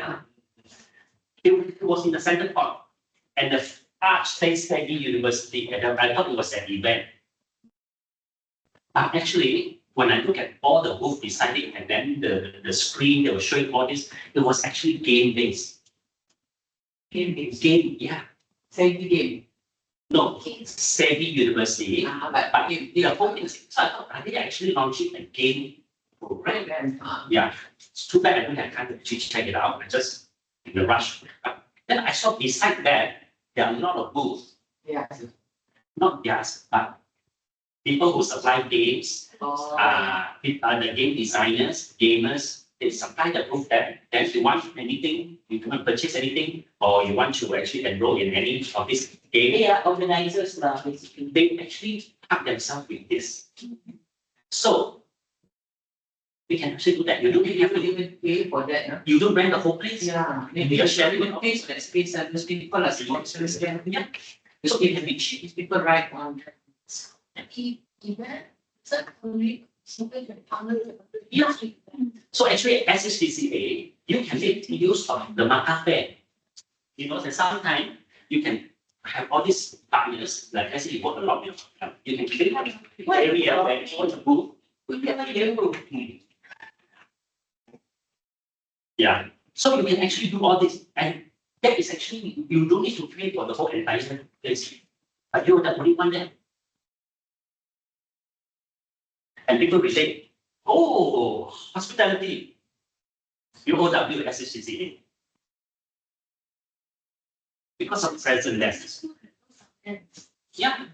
It was in the center part. And the arch says Segi University. And I thought it was an event. But actually, when I look at all the booth beside it and then the screen that was showing all this, it was actually game-based. Game, yeah. Safety game. No, Segi University. But But the whole thing, so I thought, are they actually launching a game program? Yeah, it's too bad I don't have time to actually check it out. I just in a rush. But then I saw beside that, there are a lot of booths, yeah. not just, but people who supply games, Oh. the game designers, gamers, they supply the booth that then if you want anything, you can purchase anything, or you want to actually enroll in any of these games, they are organizers lah, basically. they actually up themselves with this. So we can actually do that. You don't have to, even pay for that, no? you don't rent the whole place. Yeah. Maybe you're sharing it. Pay for that space and those people are sponsors there. Yeah. So it can be cheap, these people write on. Yeah. So actually, as a CCA, you can make use of the markup fair. You know, that sometimes you can have all these partners, like I said, you bought a lot of you can create an area where you want to move. Yeah. So you can actually do all this, and that is actually you don't need to pay for the whole entire place. But you're the only one there. And people will say, oh, hospitality, UOW SHCCA. Because of present lessons. Yeah.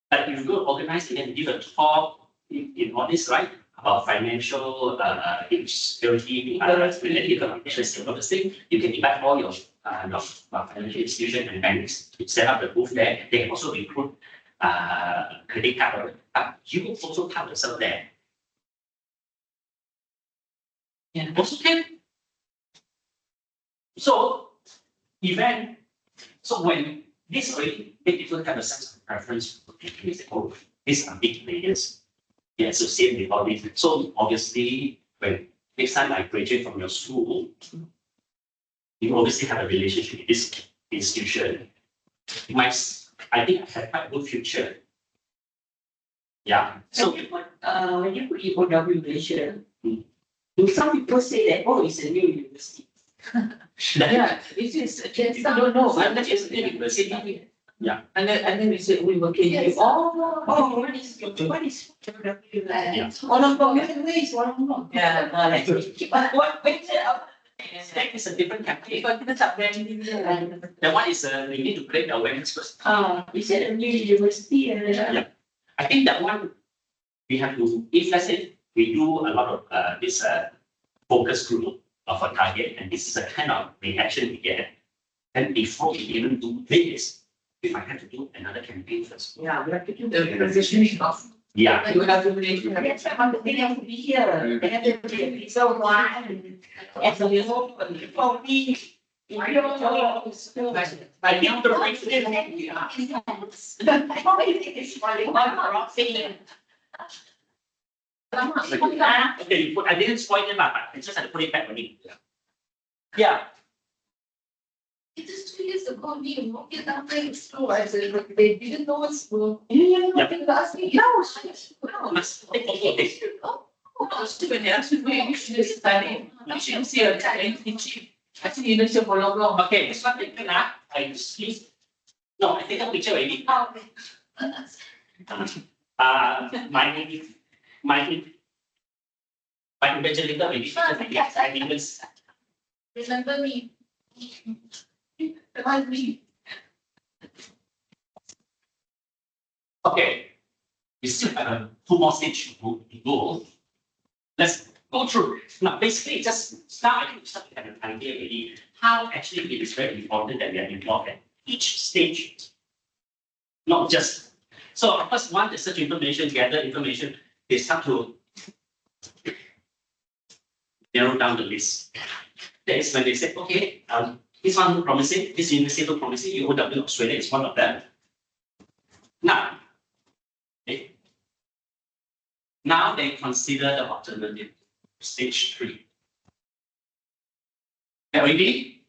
But if you go organize it and give a talk in all this, right? About financial insecurity, economic thing, you can invite all your financial institutions and banks to set up the booth there. They can also recruit credit card. You also count yourself there. Yeah, also can. So, event. So when this already make people have a sense of preference, they say, oh, these are big players. They associate with all this. So obviously, when next time I graduate from your school, you obviously have a relationship with this institution. I think I have quite a good future. Yeah. So When you put UOW Malaysia, do some people say that, oh, it's a new university? Yeah, it is, I don't know, unless it's a university. Yeah. And then we say, we work in, Yes. Oh, what is UOW? Yeah. Where is Warong? Yeah. What, where is it? that is a different campaign. If I kita tak branding dia. That one is we need to create the awareness first. Is it a new university? Yeah. I think that one we have to, if let's say we do a lot of this focus group of a target, and this is the kind of reaction we get, then before we even do this, we might have to do another campaign first. Yeah, we have to do the positioning of. Yeah. You have to make. That's why marketing have to be here. They have to be so one. As a whole, for me. I think the right thing. I probably think it's falling on the rock thing. Okay, you put, I didn't spoil it, but I just had to put it back on it. Yeah. It is 2 years ago, me walking down the school, I said, look, they didn't know what's school. Yeah. They asked me, no, no. Must take it. Oh, When they ask you, you should study, you should see a talent teaching. I think you don't show for long. Okay, this one taken up. I see. No, I take a picture already. My invigilator already. I didn't. remember me. Remind me. Okay. We still have two more stages to go. Let's go through. Now, basically, just now I think we start to have an idea already how actually it is very important that we are involved at each stage. Not just. So, of course, once they search information, gather information, they start to narrow down the list. That is when they said, okay, this one look promising, this university look promising, UOW Australia is one of them. Now, okay, now they consider the alternative, stage 3. Already,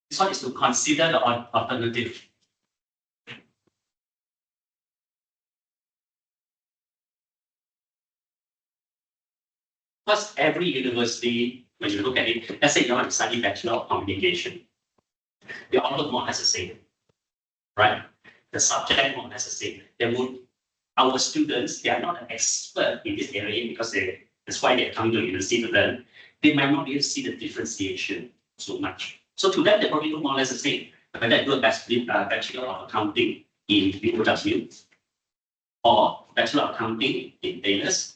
this one is to consider the alternative. Because every university, when you look at it, let's say you want to study Bachelor of Communication, the outlook more or less the same, right? The subject more or less the same. Our students, they are not an expert in this area because that's why they're coming to university to learn. They might not be able to see the differentiation so much. So to them, they probably look more or less the same. Whether they do a Bachelor of Accounting in UOW or Bachelor of Accounting in Taylor's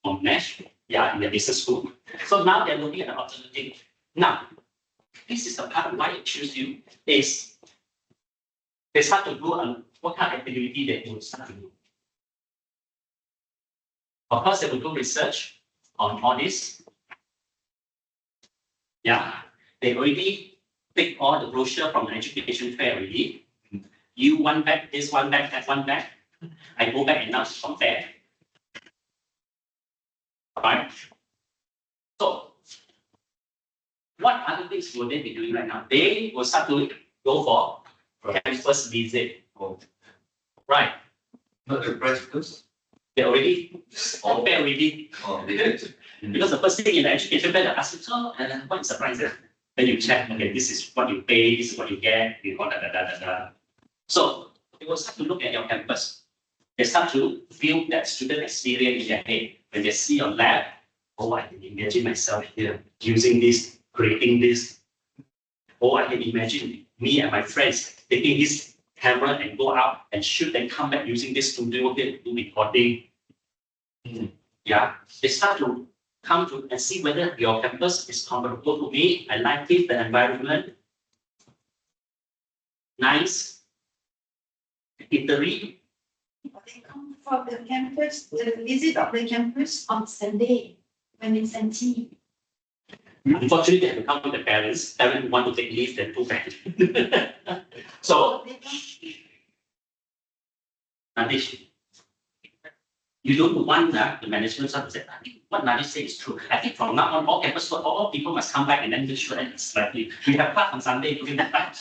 or Nash, in the business school. So now they're looking at the alternative. Now, this is the part why I choose you is they start to do what kind of activity they will start to do. Of course, they will do research on all this. They already take all the brochure from the education fair already. You one back, this one back, that one back. I go back and now compare. Alright. So, what other things will they be doing right now? They will start to go for campus visit. Right. Not the price first. They already compare already. Oh, they did. Because the first thing in the education fair, they ask you, so what is the price? Then you check, okay, this is what you pay, this is what you get, you got da. So they will start to look at your campus. They start to feel that student experience in their head. When they see your lab, oh, I can imagine myself here using this, creating this. Oh, I can imagine me and my friends taking this camera and go out and shoot and come back using this studio here to do recording. They start to come to and see whether your campus is comfortable to me. I like it, the environment. Nice. Eatery. They come for the campus, the visit of the campus on Sunday when it's empty. Unfortunately, they have to come with the parents. Parents want to take leave, then too bad. So, They come. Nadish, you don't want the management to say, I think what Nadish said is true. I think from now on, all campus, all people must come back and then make sure that it's lively. We have class on Sunday during that time.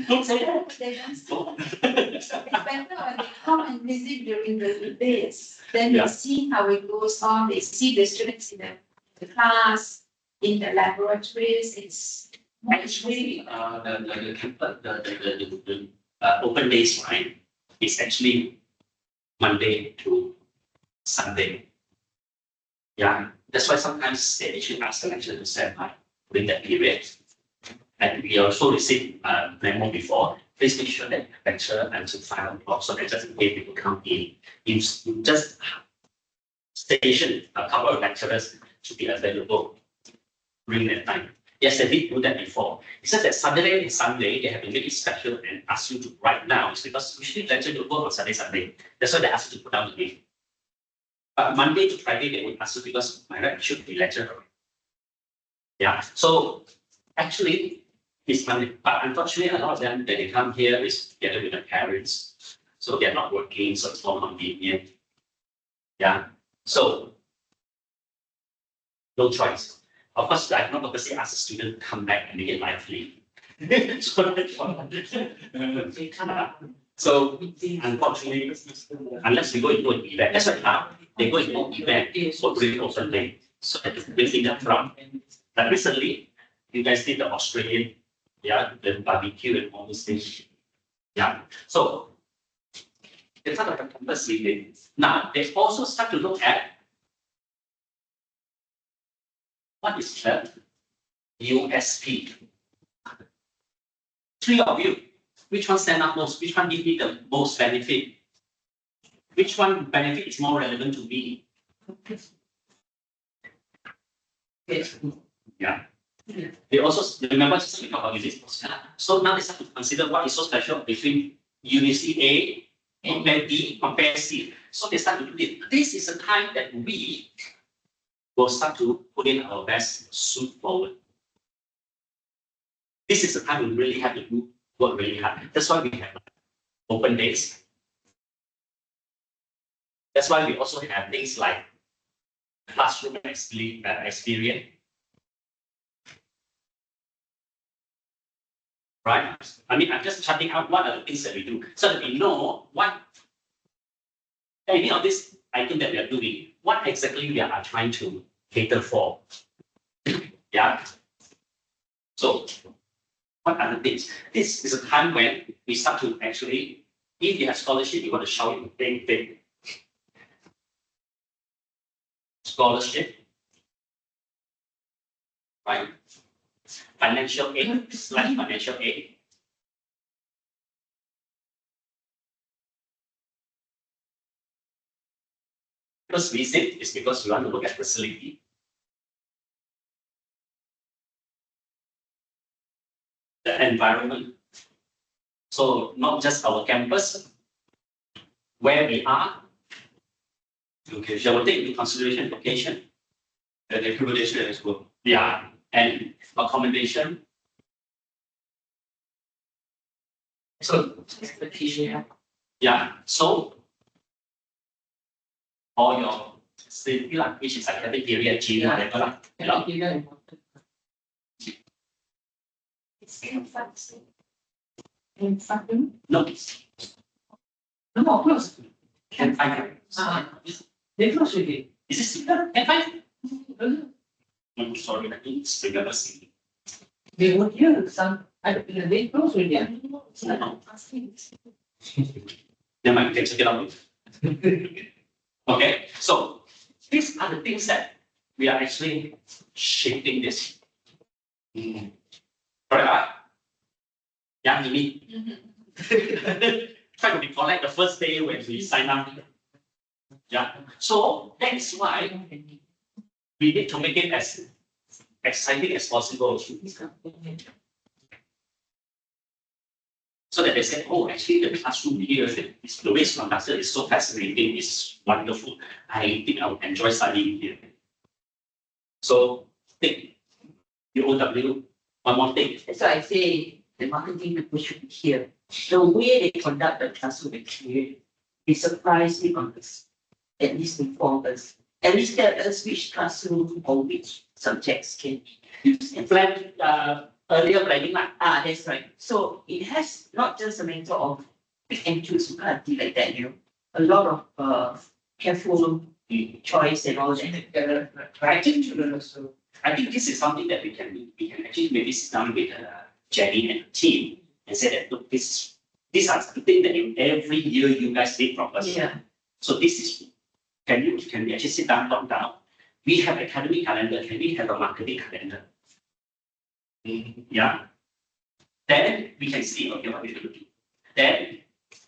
Don't say that. They don't see. It's better when they come and visit during the days. Then Yeah. they see how it goes on. They see the students in the class, in the laboratories. It's more Actually, the campus, the open days, right, is actually Monday to Sunday. That's why sometimes they actually ask the lecturer to stand by during that period. And we also received memo before. Please make sure that lecturer until 5 o'clock, so that just in case people come in, you just station a couple of lecturers to be available during that time. Yes, they did do that before. It's just that Saturday and Sunday, they have to make it special and ask you to write now. It's because usually lecture to work on Sunday. That's why they ask you to put down the name. But Monday to Friday, they would ask you because my right should be lecture. So actually, it's Monday. But unfortunately, a lot of them, they come here is together with their parents. So they're not working, so it's more convenient. So no choice. Of course, I cannot purposely ask the student to come back and make it lively. So unfortunately, unless we go into an event, that's why now they go into an event for during open day. So that building up from. But recently, you guys did the Australian, the barbecue and all those things. So they start to campus meeting. Now they also start to look at what is the USP. 3 of you, which one stand out most? Which one give me the most benefit? Which one benefit is more relevant to me? They also remember just we talk about this. So now they start to consider what is so special between University A, compare B, compare C. So they start to do it. This is a time that we will start to put in our best foot forward. This is the time we really have to do work really hard. That's why we have open days. That's why we also have things like classroom experience. Right? I mean, I'm just charting out what are the things that we do so that we know what any of this item that we are doing, what exactly we are trying to cater for. Yeah. So, what are the things? This is a time when we start to actually, if you have scholarship, you want to show it big. Scholarship, right? Financial aid, financial aid. Because visit is because we want to look at facility. The environment. So not just our campus, where we are. Location. They will take into consideration location. And accommodation as well. Yeah, and accommodation. So yeah, so all your facility, which is academic period, gym, whatever, yeah. It's kind of fancy. And funding. No, No, close. can find. They close already. Is this similar? Can find? I'm sorry, I think it's similar. They would hear some, they close already. No. Then I can check it out. Okay, so these are the things that we are actually shaping this. Correct? Yeah, you mean? Try to recollect the first day when we sign up. Yeah, so that is why we need to make it as exciting as possible. So that they said, oh, actually the classroom here, the way it's conducted is so fascinating, it's wonderful. I think I would enjoy studying here. So think, UOW, one more thing. That's why I say the marketing people should be here. The way they conduct the classroom experience, they surprise me on this. At least inform us. At least tell us which classroom or which subjects can be used. And Plan, earlier planning lah. that's right. So it has not just a matter of pick and choose, you can't do like that, you know. A lot of careful choice and all that. I think children also. I think this is something that we can actually maybe sit down with Jenny and the team and say that look, these are the things that every year you guys need from us. Yeah. So this is can we actually sit down, talk down? We have academic calendar. Can we have a marketing calendar? Yeah. Then we can see okay what we do. Then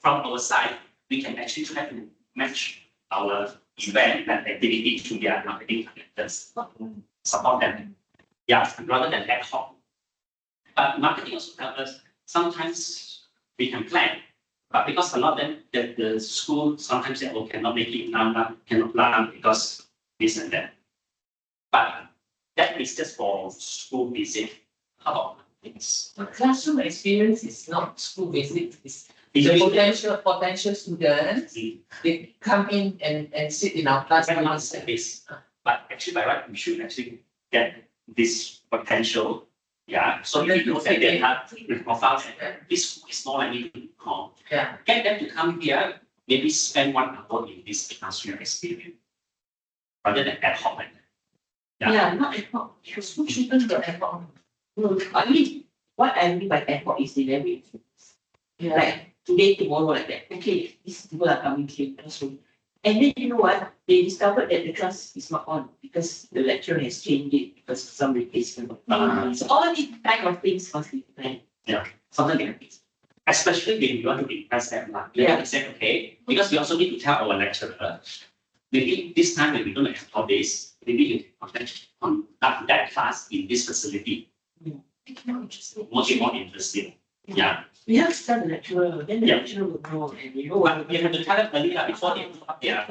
from our side, we can actually try to match our event and activity to their marketing calendars. Support them. Yeah, rather than ad hoc. But marketing also tells us sometimes we can plan, but because a lot of them, the school sometimes they cannot make it now, cannot plan because this and that. But that is just for school visit. How about things? The classroom experience is not school visit, it's It's the really- potential students, they come in and sit in our class. Right now it's like this. But actually by right, we should actually get this potential. Yeah, so you know that they have profiles and this school is more likely to come. Yeah. Get them to come here, maybe spend 1 hour in this classroom experience. Rather than ad hoc like that. Yeah, not ad hoc. The school shouldn't be ad hoc. No, I mean, what I mean by ad hoc is the level. Yeah. Like today, tomorrow, like that. Okay, these people are coming here classroom. And then you know what? They discovered that the class is not on because the lecturer has changed it because of some replacement. So all these kind of things must be planned. Something like this. Especially when you want to impress them. Yeah. We say, okay, because we also need to tell our lecturer, maybe this time when we don't have all this, maybe you can conduct that class in this facility. It's more interesting. Much more interesting. Yeah. We have to tell the lecturer, then the Yeah. lecturer will know, and you know But you have to tell them early before they go up there.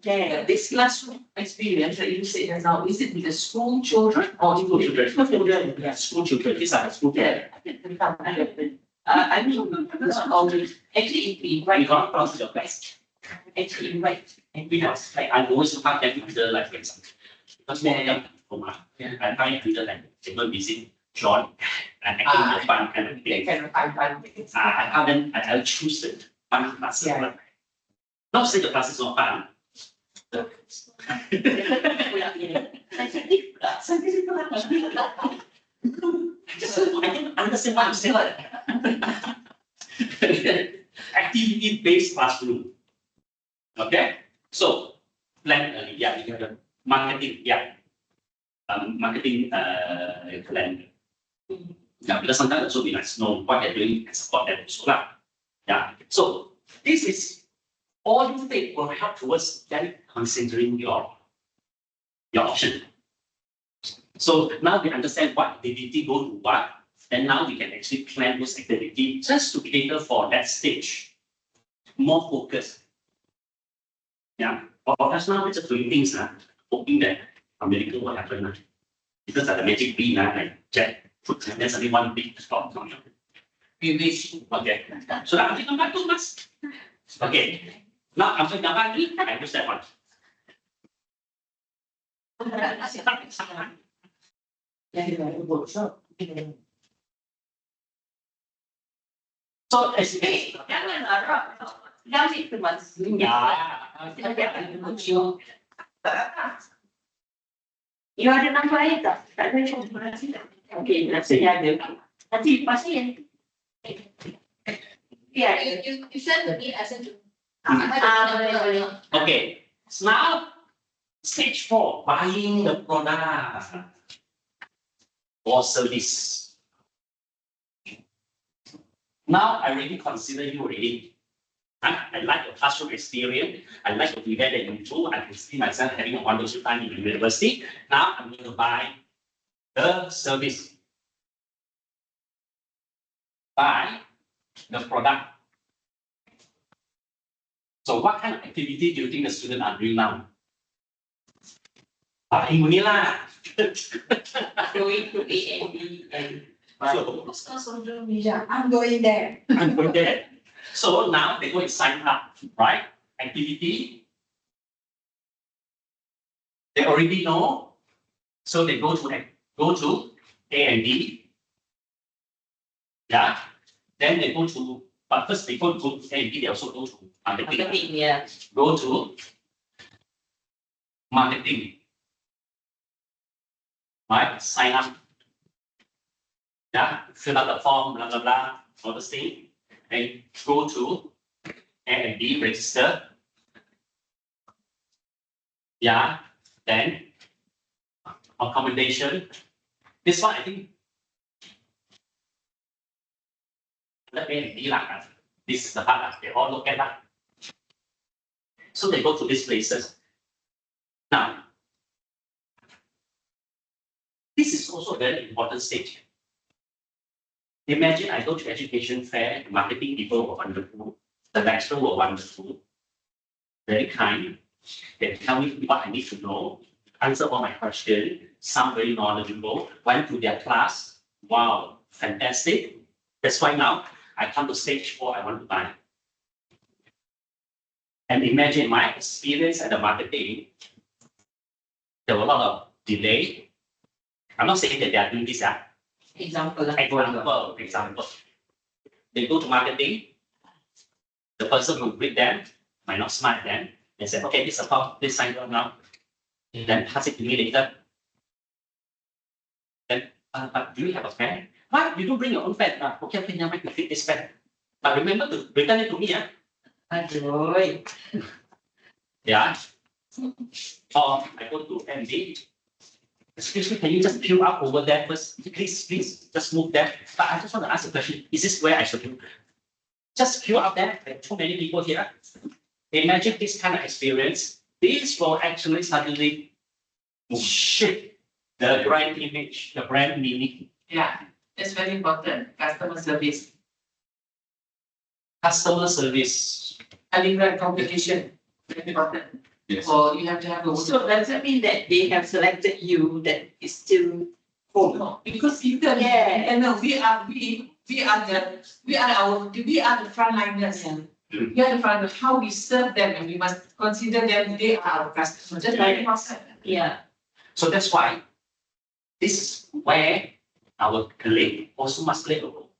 Yeah. This classroom experience that you said just now, is it with the school children or School children. School children, Yeah, school children, these are school children. I mean, not always, actually, if we We invite, got across your best. actually invite, and We have, like, I always have them under like, for example, because one of them from I find under like, they were busy, John, and acting the fun kind of They thing. can find things. I have them, I'll choose the fun classes. Yeah. Not say the classes are fun. I don't understand why you say that. Activity-based classroom. Okay, so plan early, yeah, you have the marketing, yeah. Marketing, plan. Yeah, because sometimes also we must know what they're doing and support them also lah. Yeah, so this is all you think will help towards then considering your option. So now we understand what activity go to what, and now we can actually plan those activity just to cater for that stage. More focus. Yeah, for us now, we're just doing things, hoping that a miracle will happen. Because of the magic bean, like Jack put, and there's only one big stop. We wish. Okay, so now I'm gambar tu, Mas. Okay, now after gambar ni, I use that one. So as Jangan harap, jangan itu mas. You ada nama air tak? Tak ada nombor nasi tak? Okey, nasi ada. Nanti pasti yang. Ya. You send to me, I send to. Boleh. Okay, so now stage 4, buying the product or service. Now I already consider you already. I like your classroom experience. I like the event that you do. I can see myself having a wonderful time in the university. Now I'm going to buy the service. Buy the product. So what kind of activity do you think the students are doing now? Buying money lah. Going to A&B and. So I'm going there. I'm going there. So now they go and sign up, right? Activity. They already know. So they go to A and B. Yeah. Then they go to, but first they go to A and B, they also go to marketing. Marketing, yeah. Go to marketing. Right? Sign up. Yeah, fill out the form, blah, blah, blah, all the thing. And go to A and B, register. Yeah, then accommodation. This one, I think. Let A and B lah. This is the part that they all look at that. So they go to these places. Now, this is also a very important stage. Imagine I go to education fair, marketing people were wonderful, the lecturer were wonderful, very kind. They tell me what I need to know, answer all my questions, some very knowledgeable, went to their class, wow, fantastic. That's why now I come to stage 4, I want to buy. And imagine my experience at the marketing, there were a lot of delay. I'm not saying that they are doing this, Example. Example. They go to marketing. The person who greet them might not smile at them. They say, okay, this account, this sign up now. Then pass it to me later. Then, but do you have a pen? Why you don't bring your own pen? Okay, never mind, you fit this pen. But remember to return it to me, Aduh. Yeah. Or I go to MD. Excuse me, can you just queue up over there first? Please, just move there. But I just want to ask a question. Is this where I should do? Just queue up there. There are too many people here. Imagine this kind of experience. This will actually suddenly shift the brand image, the brand meaning. Yeah, it's very important, customer service. customer service. Having that communication, very important. Yes. So you have to have a. So does that mean that they have selected you that is still home? No, because intern, Yeah. and no, we are the frontliners. We are the front, how we serve them, and we must consider them, they are our customers, just like you said. Yeah. So that's why this is where our colleague also must play a role.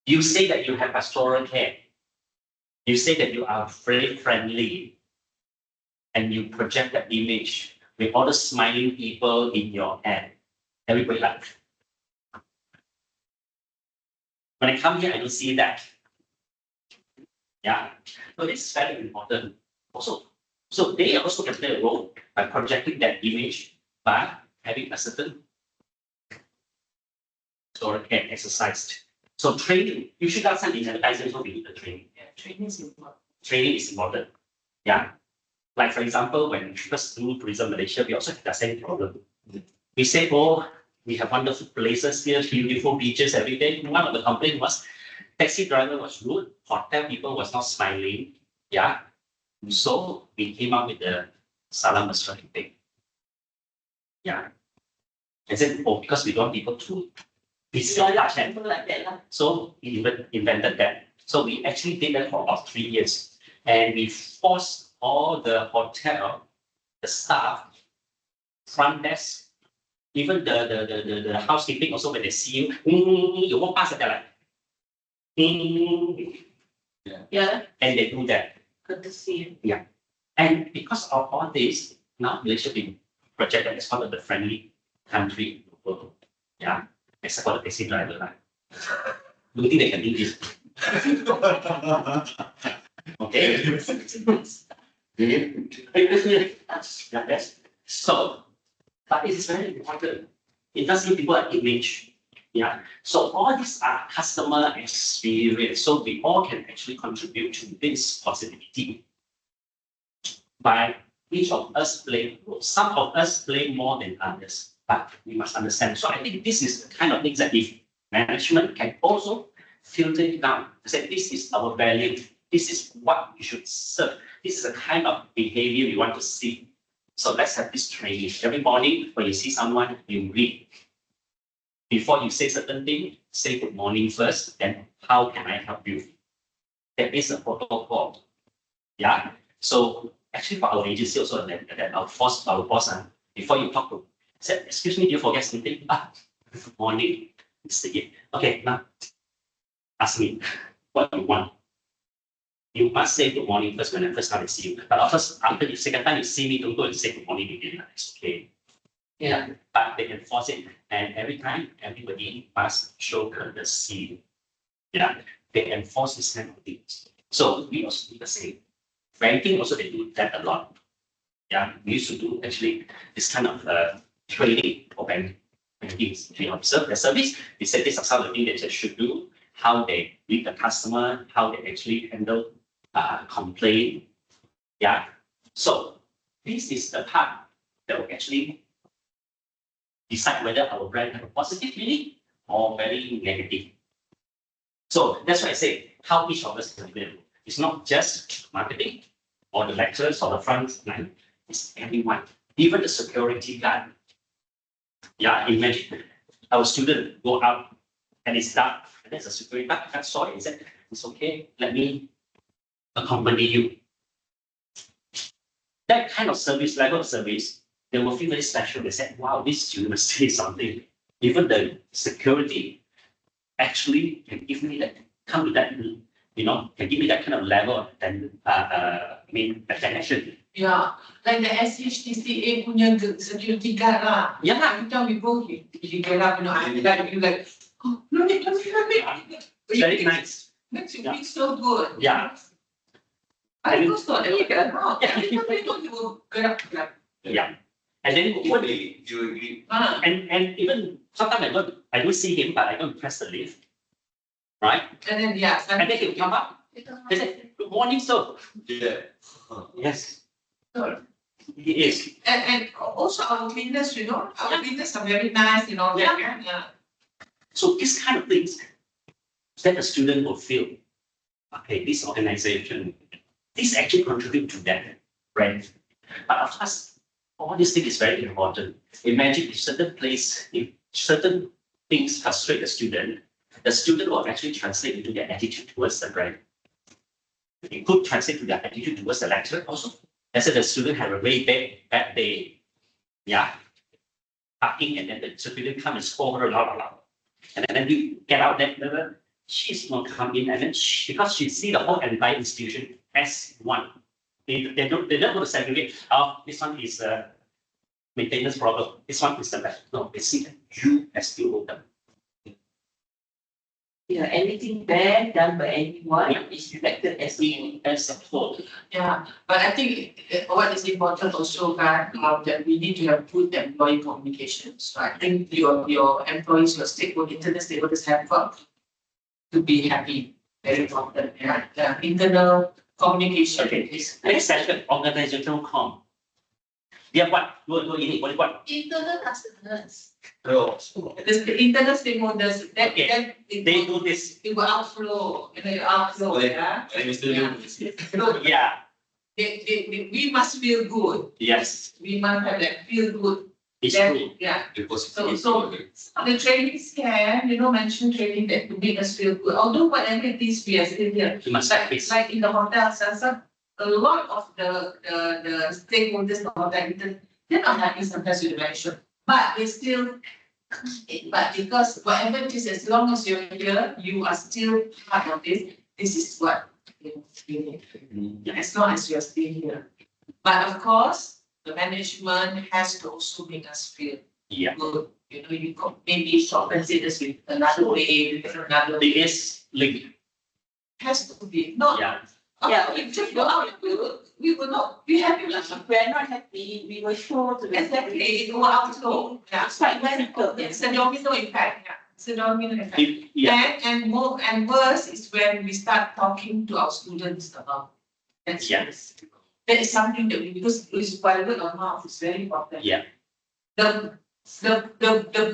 You say that you have pastoral care. You say that you are very friendly, and you project that image with all the smiling people in your ad. Everybody like. When I come here, I don't see that. Yeah, so this is very important. Also, so they also can play a role by projecting that image by having a certain pastoral care exercised. So training, you should have something in advertising, so we need the training. Yeah, training is important. Training is important. Yeah. Like for example, when we first do Tourism Malaysia, we also had the same problem. We say, oh, we have wonderful places here, beautiful beaches every day. One of the complaints was taxi driver was rude, hotel people was not smiling. Yeah. So we came up with the salam mesra thing. Yeah. I said, oh, because we don't want people to be so large and Something like that lah. so we invented that. So we actually did that for about 3 years. And we forced all the hotel, the staff, front desk, even the housekeeping also when they see you, you walk past, they're like, Yeah, and they do that. courtesy. And because of all this, now Malaysia being projected as one of the friendly country in the world. Yeah, except for the taxi driver. Right? Do you think they can do this? Okay. Yeah, that's so. But it is very important. It does give people an image. Yeah. So all these are customer experience. So we all can actually contribute to this positivity by each of us play role. Some of us play more than others, but we must understand. So I think this is the kind of things that if management can also filter it down, say this is our value, this is what you should serve, this is the kind of behavior we want to see. So let's have this training. Every morning when you see someone, you read. Before you say certain thing, say good morning first, then how can I help you? There is a protocol. Yeah. So actually for our agency also that our boss, before you talk to, say, excuse me, do you forget something? Good morning, Mr. Yip. Okay, now ask me what you want. You must say good morning first when I first time I see you. But after the second time you see me, don't go and say good morning again. It's okay. Yeah, but they enforce it, and every time everybody must show courtesy. Yeah, they enforce this kind of things. So we also do the same. Banking also they do that a lot. Yeah, we used to do actually this kind of training for banking. We observe their service. We said these are some of the things that they should do. How they meet the customer, how they actually handle complaint. Yeah, so this is the part that will actually decide whether our brand have a positive meaning or very negative. So that's why I say how each of us can play. It's not just marketing or the lecturers or the front line. It's everyone, even the security guard. Yeah, imagine our student go out and it's dark, and there's a security guard saw it and said, "It's okay, let me accompany you." That kind of service, level of service, they will feel very special. They said, wow, this student must say something. Even the security actually can give me that, come to that, can give me that kind of level of attention. Yeah, like the SHTCA punya security guard lah. Yeah. Every time we go, he get up, I'm like, oh, no need. Very nice. Makes you Yeah. feel so good. Yeah. I was not like that. Yeah. You will get up, like, Yeah. And then You agree? You agree? and even sometimes I don't see him, but I don't press the lift. Right? and then, yeah. And then he'll come up. They say, good morning, sir. Yeah. Yes. Sure. He is. And also our cleaners, our cleaners are very nice, Yeah. Yeah. So these kind of things, then the student will feel, okay, this organization, this actually contribute to that brand. But of course, all these things is very important. Imagine if if certain things frustrate the student will actually translate into their attitude towards the brand. It could translate to their attitude towards the lecturer also. Let's say the student have a very bad day, yeah, parking, and then the student come and scold her, blah, blah, blah. And then you get out there, she's not come in, and then because she see the whole entire institution as one. They don't go to segregate. Oh, this one is a maintenance problem. This one is the best. No, they see that you as the owner. Yeah, anything bad done by anyone is reflected as As a whole. Yeah, but I think what is important also that we need to have good employee communications. So I think your employees, your stakeholders, internal stakeholders have got to be happy. Very important. Yeah, internal communication Okay. is Next section, organizational com. Dia what? Internal customers. Oh, the internal stakeholders that Okay. that They do this. it will outflow, outflow. Like- Yeah. like Mr. Yeah. Liu. So Yeah, we must feel good. yes, We must have that feel good. it's Then, true. yeah. Because So- The trainings can, mention training that to make us feel good. Although whatever it is, we are still here. You must Like, practice. like in the hotel, a lot of the stakeholders, the hotel, they're not happy sometimes with the management, but they still. But because whatever it is, as long as you're here, you are still part of this. This is what we need. Yeah. As long as you're still here. But of course, the management has to also make us feel Yeah. good. You could maybe compensate us with another way, with another It way. is linked. Has to be, not. Yeah. Yeah, If just go out, we will not be happy with If we're not happy, we will show to the. exactly, it will outflow. Yeah. It's quite difficult. It's a domino effect, yeah. It's a domino effect. Yeah. And worse is when we start talking to our students about. That's Yes. That is something that because it's by word of mouth, it's very important. Yeah. The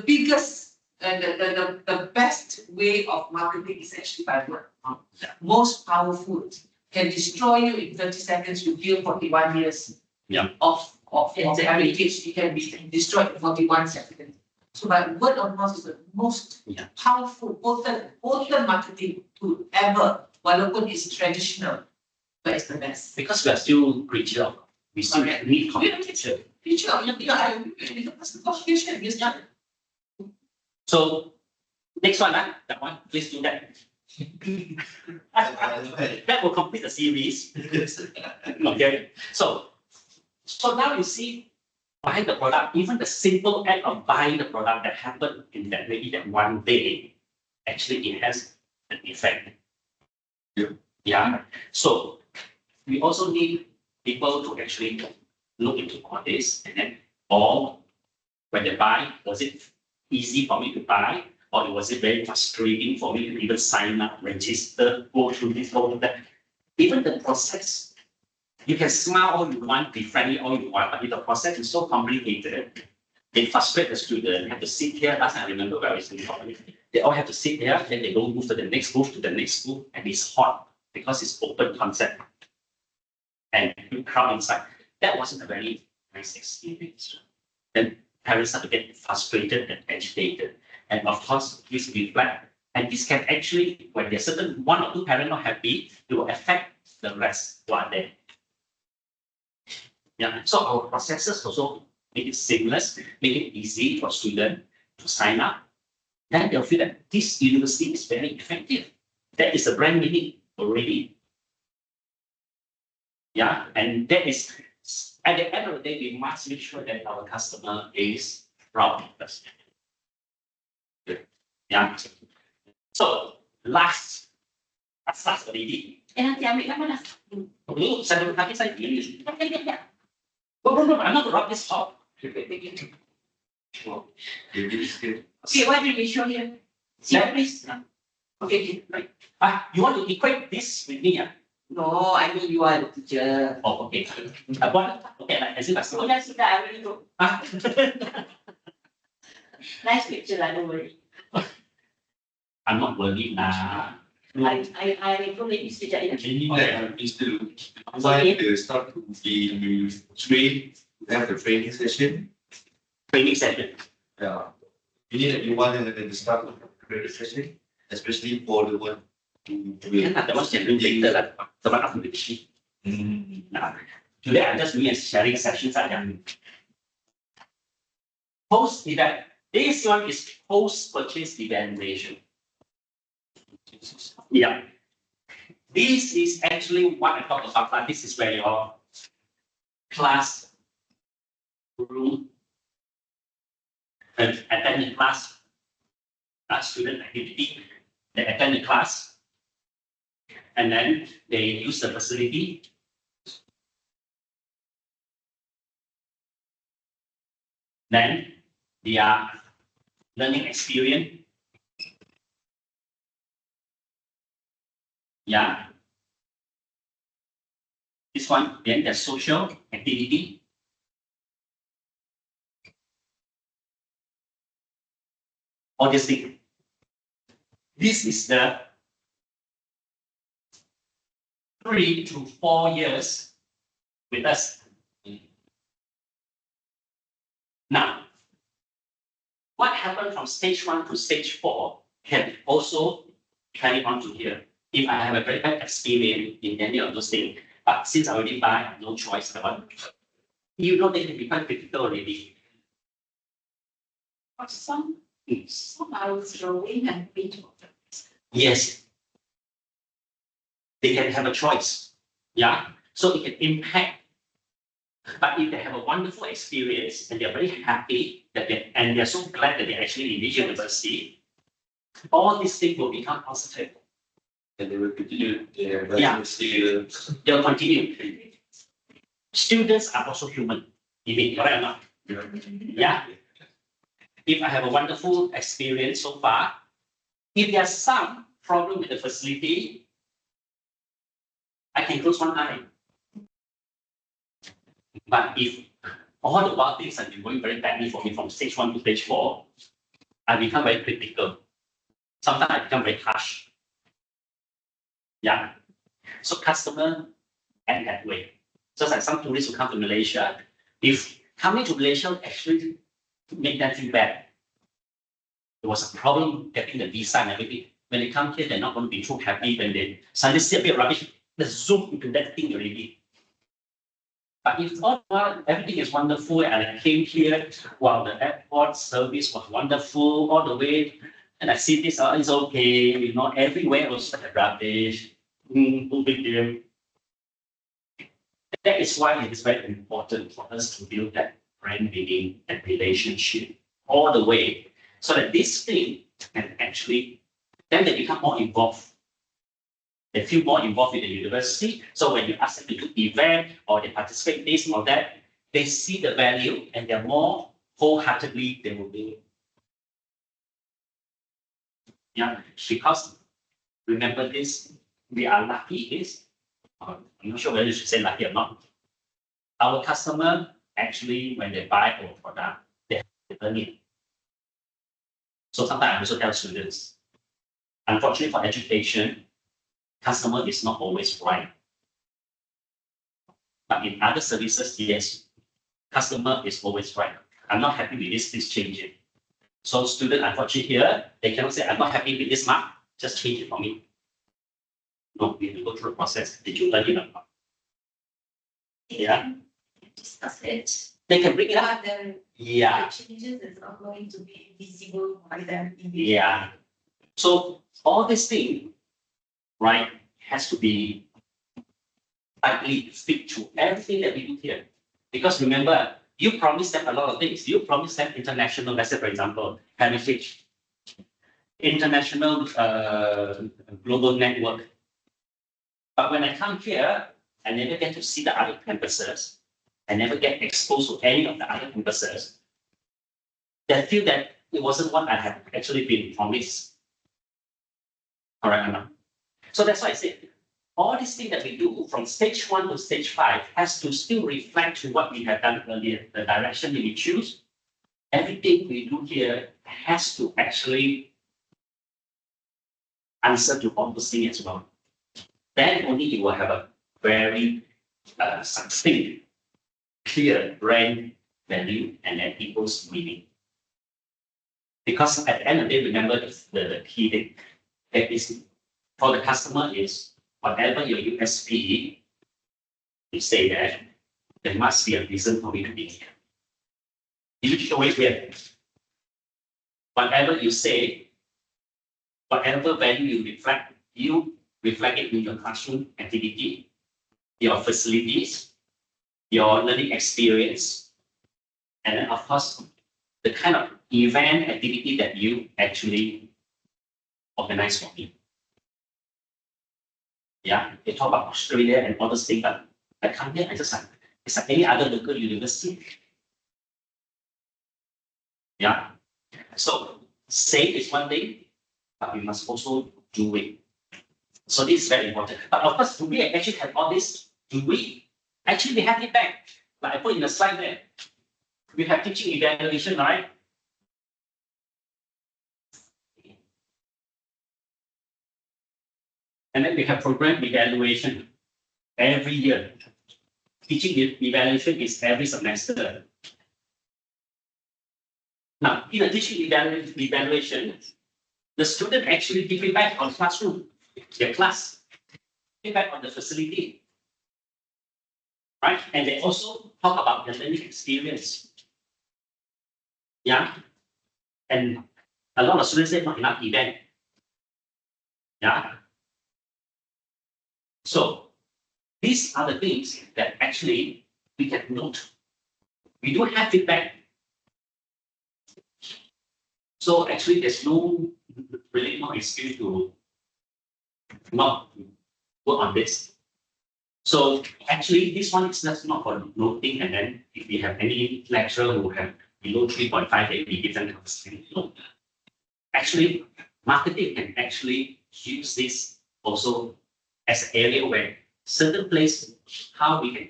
biggest, the best way of marketing is actually by word of mouth. Yeah. Most powerful, can destroy you in 30 seconds, you feel 41 years. Yeah. Of Exactly. heritage, it can be destroyed in 41 seconds. So by word of mouth is the most Yeah. powerful, potent marketing tool ever, walaupun it's traditional, but it's the best. Because we are still creature. We still Correct. need communication. Teacher, that's the communication, it's not. So next one, that one, please do that. That will complete the series. Okay, so now you see, buying the product, even the simple act of buying the product that happened in that maybe that one day, actually it has an effect. Yeah. Yeah, so we also need people to actually look into all this and then, or when they buy, was it easy for me to buy? Or was it very frustrating for me to even sign up, register, go through this, go through that? Even the process, you can smile all you want, be friendly all you want, but if the process is so complicated, they frustrate the student, have to sit here. Last time I remember where I was in college, they all have to sit there, then they go move to the next booth, to the next booth, and it's hot because it's open concept. And you crowd inside. That wasn't a very nice experience. Then parents start to get frustrated and agitated. And of course, this reflect, and this can actually, when there's certain one or two parents not happy, it will affect the rest who are there. Yeah, so our processes also make it seamless, make it easy for students to sign up. Then they'll feel that this university is very effective. That is a brand meaning already. Yeah, and that is, at the end of the day, we must make sure that our customer is proud of us. Yeah. So last already. Nanti ambil nama dah. Dulu saya tapi saya pilih. Ya. No, I'm not rub this off. Okay, what did we show here? See, Yeah. please. Okay, right. You want to equate this with me? No, I mean you are the teacher. Oh, okay. Okay, like, as if I saw. Sudah, I already know. Nice picture lah, don't worry. I'm not worried now. I don't make this sekejap ya. Meaning that instead of like the start to be trained, have the training session. Training session. Yeah. Meaning that you want at the start of the training session, especially for the one to Can that was scheduled later lah. Sebab aku beri. Nah, today I'm just doing a sharing session saja. Post event. This one is post purchase evaluation. Yeah. This is actually what I talk about. This is where your class room and attend the class, student activity, they attend the class, and then they use the facility. Then their learning experience. Yeah. This one, then the social activity. All these things. This is the 3 to 4 years with us. Now, what happened from stage 1 to stage 4 can also carry on to here. If I have a very bad experience in any of those things, but since I already buy, I have no choice. You know they can become critical already. But some are throwing and beat. Yes. They can have a choice. Yeah. So it can impact. But if they have a wonderful experience and they're very happy that and they're so glad that they're actually in the university, all these things will become positive. and they will continue their Yeah. skills. They'll continue. Students are also human. You mean correct or not? Yeah. If I have a wonderful experience so far, if there's some problem with the facility, I can close one eye. But if all the wild things have been going very badly for me from stage 1 to stage 4, I become very critical. Sometimes I become very harsh. Yeah. So customer act that way. Just like some tourists who come to Malaysia, if coming to Malaysia actually make them feel bad. There was a problem getting the visa and everything. When they come here, they're not going to be too happy when they suddenly see a bit of rubbish. Let's zoom into that thing already. But if all everything is wonderful and I came here while the airport service was wonderful all the way, and I see this, it's okay, you know, everywhere was such a rubbish, no big deal. That is why it is very important for us to build that brand building and relationship all the way, so that this thing can actually, then they become more involved. They feel more involved with the university. So when you ask them to do event or they participate in this or that, they see the value and they're more wholeheartedly they will do it. Yeah, because remember this, we are lucky is, I'm not sure whether you should say lucky or not. Our customer actually, when they buy our product, they earn it. So sometimes I also tell students, unfortunately for education, customer is not always right. But in other services, yes, customer is always right. I'm not happy with this, please change it. So student, unfortunately here, they cannot say, I'm not happy with this mark, just change it for me. No, we have to go through a process. Did you learn it or not? Yeah. Discuss it. They can bring it up. But the Yeah. changes is not going to be visible by them. Yeah. So all this thing, right, has to be tightly fit to everything that we do here. Because remember, you promised them a lot of things. You promised them international, let's say for example, heritage, international global network. But when I come here, I never get to see the other campuses. I never get exposed to any of the other campuses. They feel that it wasn't what I had actually been promised. Correct or not? So that's why I said, all these things that we do from stage 1 to stage 5 has to still reflect to what we have done earlier, the direction that we choose. Everything we do here has to actually answer to all those things as well. Then only you will have a very succinct, clear brand value and then people's meaning. Because at the end of the day, remember the key thing that is for the customer is whatever your USP, you say that there must be a reason for me to be here. You show it here. Whatever you say, whatever value you reflect it in your classroom activity, your facilities, your learning experience, and then of course, the kind of event activity that you actually organize for me. Yeah, they talk about Australia and all those things, but I come here, I just like, it's like any other local university. Yeah, so say is one thing, but we must also do it. So this is very important. But of course, do we actually have all this? Do we? Actually, we have it back. Like I put in the slide there. We have teaching evaluation, right? And then we have program evaluation every year. Teaching evaluation is every semester. Now, in a teaching evaluation, the student actually give feedback on classroom, their class, feedback on the facility, right? And they also talk about their learning experience. Yeah, and a lot of students say not enough event. Yeah. So these are the things that actually we can note. We do have feedback. So actually there's really no excuse to not work on this. So actually this one is just not for noting, and then if we have any lecturer who have below 3.5, then we give them counseling. No. Actually, marketing can actually use this also as an area where certain place how we can.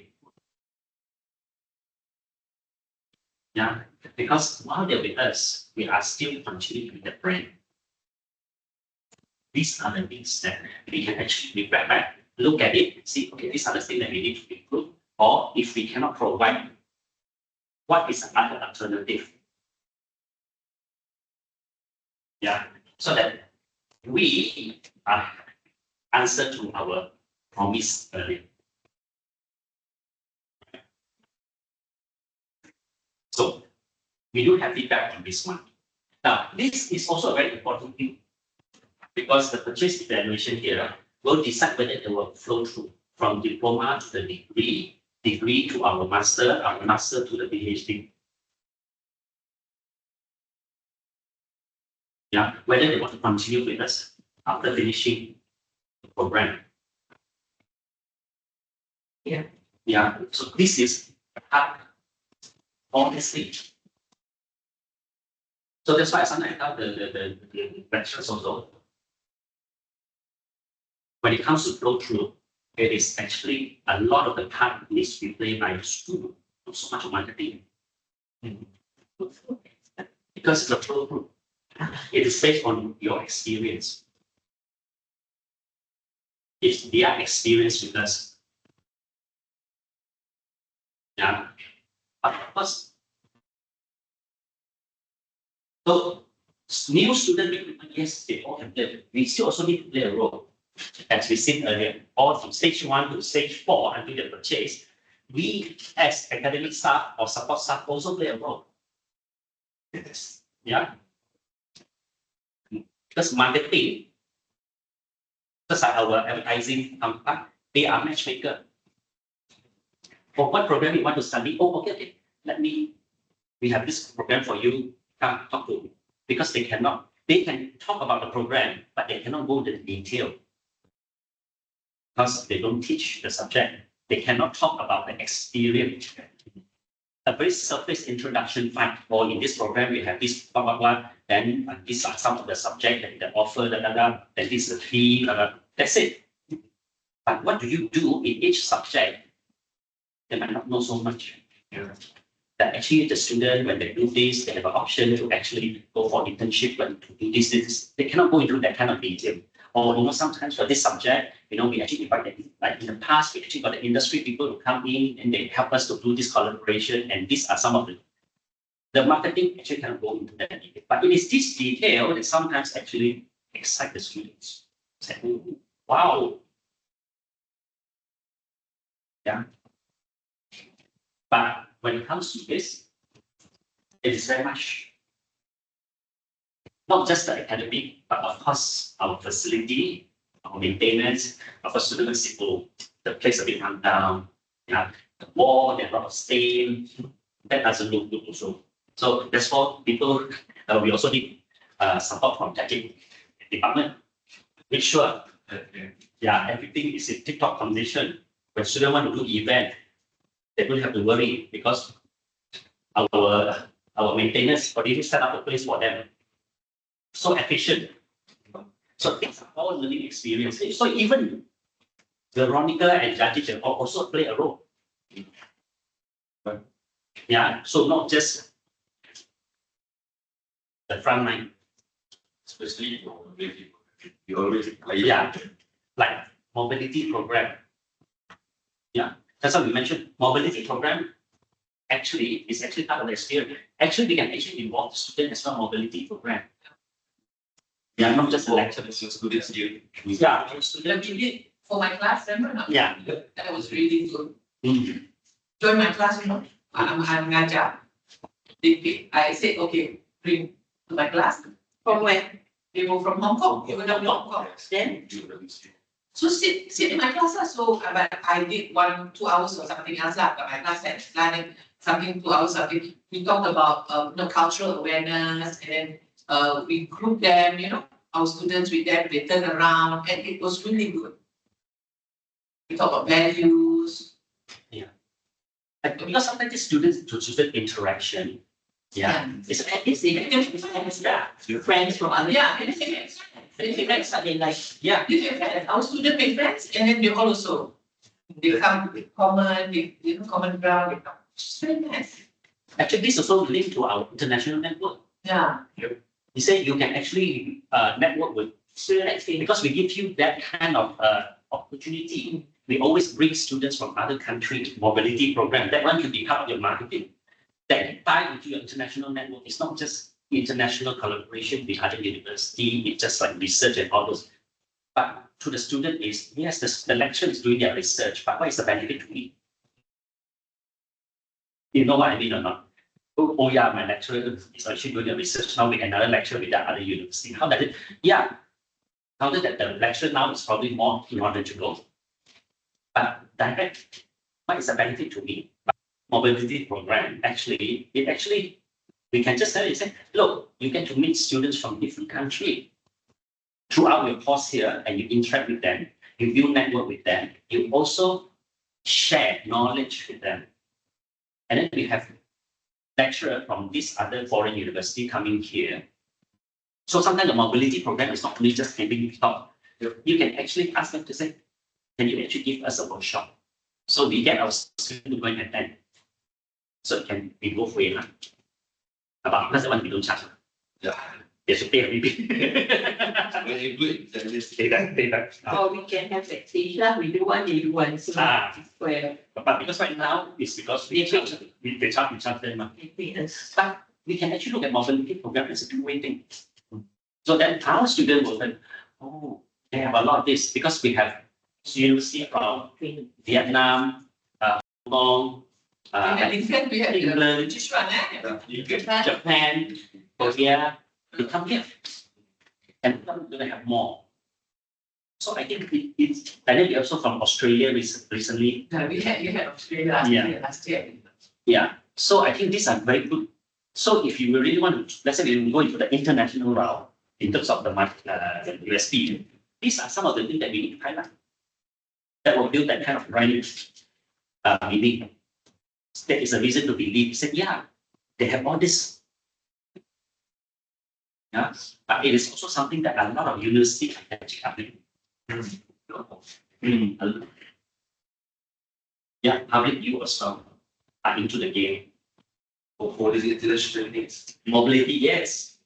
Yeah, because while they're with us, we are still continuing with the brand. These are the things that we can actually reflect back, look at it, see, okay, these are the things that we need to improve. Or if we cannot provide, what is another alternative? Yeah, so that we are answer to our promise earlier. So we do have feedback on this one. Now, this is also a very important thing because the purchase evaluation here will decide whether it will flow through from diploma to the degree to our master to the PhD. Yeah, whether they want to continue with us after finishing the program. Yeah, so this is hard, honestly. So that's why sometimes I tell the lecturers also, when it comes to flow through, it is actually a lot of the part needs to be played by the school, not so much of marketing. Because it's a flow through. It is based on your experience. If they are experienced with us, yeah, but of course, so new student recruitment, yes, they all can play. We still also need to play a role. As we said earlier, all from stage 1 to stage 4 until the purchase, we as academic staff or support staff also play a role. Yeah. Because marketing, just like our advertising company, they are matchmaker. For what program you want to study? Oh, okay. We have this program for you. Come talk to me. Because they can talk about the program, but they cannot go into detail. Because they don't teach the subject. They cannot talk about the experience. A very surface introduction, fine. Or in this program, we have this, blah, blah, blah. Then these are some of the subjects that offer, then this is the fee, that's it. But what do you do in each subject? They might not know so much. Yeah. That actually the student, when they do this, they have an option to actually go for internship and to do this. They cannot go into that kind of detail. Or, sometimes for this subject, we actually invite them, like in the past, we actually got the industry people to come in and they help us to do this collaboration. And these are some of the marketing actually cannot go into that detail. But it is this detail that sometimes actually excite the students. It's like, "Oh, wow." Yeah. But when it comes to this, it is very much not just the academic, but of course our facility, our maintenance, of course students people, the place a bit run down, yeah, the wall, there's a lot of stain, that doesn't look good also. So that's for people, we also need support from technical department. Make sure, yeah, everything is in tip-top condition. When students want to do event, they don't have to worry because our maintenance already set up a place for them. So efficient. So things are all learning experience. So even Veronica and Jati also play a role. Yeah, so not just the front line. Especially for mobility. You always Yeah, like mobility program. Yeah, that's what we mentioned. Mobility program actually is actually part of the experience. Actually, we can actually involve the student as well mobility program. Yeah, not just the lecture. So students here. Yeah, our The student. video for my class, remember? Not? Yeah. That was really good. Mm. Join my class, I'm ngajar. I said, okay, bring to my class. From where? They were from Hong Kong, even though Hong Kong. Then? So sit in my class lah. So but I did 1-2 hours or something else lah. But my class had planning something 2 hours something. We talked about cultural awareness, and then we grouped them, our students with them, they turned around, and it was really good. We talked about values. Because sometimes the student interaction, yeah, it's yeah, Friends from other. Yeah, and then Friends are they like, yeah. our student make friends, and then they all also they come with common, common ground. It's very nice. Actually, this also linked to our international network. Yeah. You say you can actually network with students because we give you that kind of opportunity. We always bring students from other countries mobility program. That one should be part of your marketing. That tie into your international network. It's not just international collaboration with other university. It's just like research and all those. But to the student is, yes, the lecturer is doing their research, but what is the benefit to me? You know what I mean or not? Oh yeah, my lecturer is actually doing the research now with another lecturer with that other university. How does it? Yeah. Now that the lecturer now is probably more knowledgeable. But direct, what is the benefit to me? Mobility program, we can just tell you, say, look, you get to meet students from different countries throughout your course here, and you interact with them, you build network with them, you also share knowledge with them. And then we have lecturer from this other foreign university coming here. So sometimes the mobility program is not only just giving talk. You can actually ask them to say, can you actually give us a workshop? So we get our students to go and attend. So it can be both way. But that's the one we don't charge. Yeah. They should pay everything. When you do it, then it's Pay back. or we can have that stage lah, we do one, they do one, so it's where But because right now, it's because we charge them. they pay us. But we can actually look at mobility program as a two-way thing. So that our students will think, oh, they have a lot of this because we have university from Vietnam, Hong Kong, In fact, we have the England, British one, Japan, Korea, they come here. And we're going to have more. So I think it's, and then we also from Australia recently. We had Australia last year. Yeah. So I think these are very good. So if you really want to, let's say we go into the international route in terms of the USP, these are some of the things that we need to highlight. That will build that kind of brand meaning. That is a reason to believe. He said, yeah, they have all this. Yeah, but it is also something that a lot of universities are actually doing. Yeah, public view as well are into the game. for these international needs. Mobility, yes.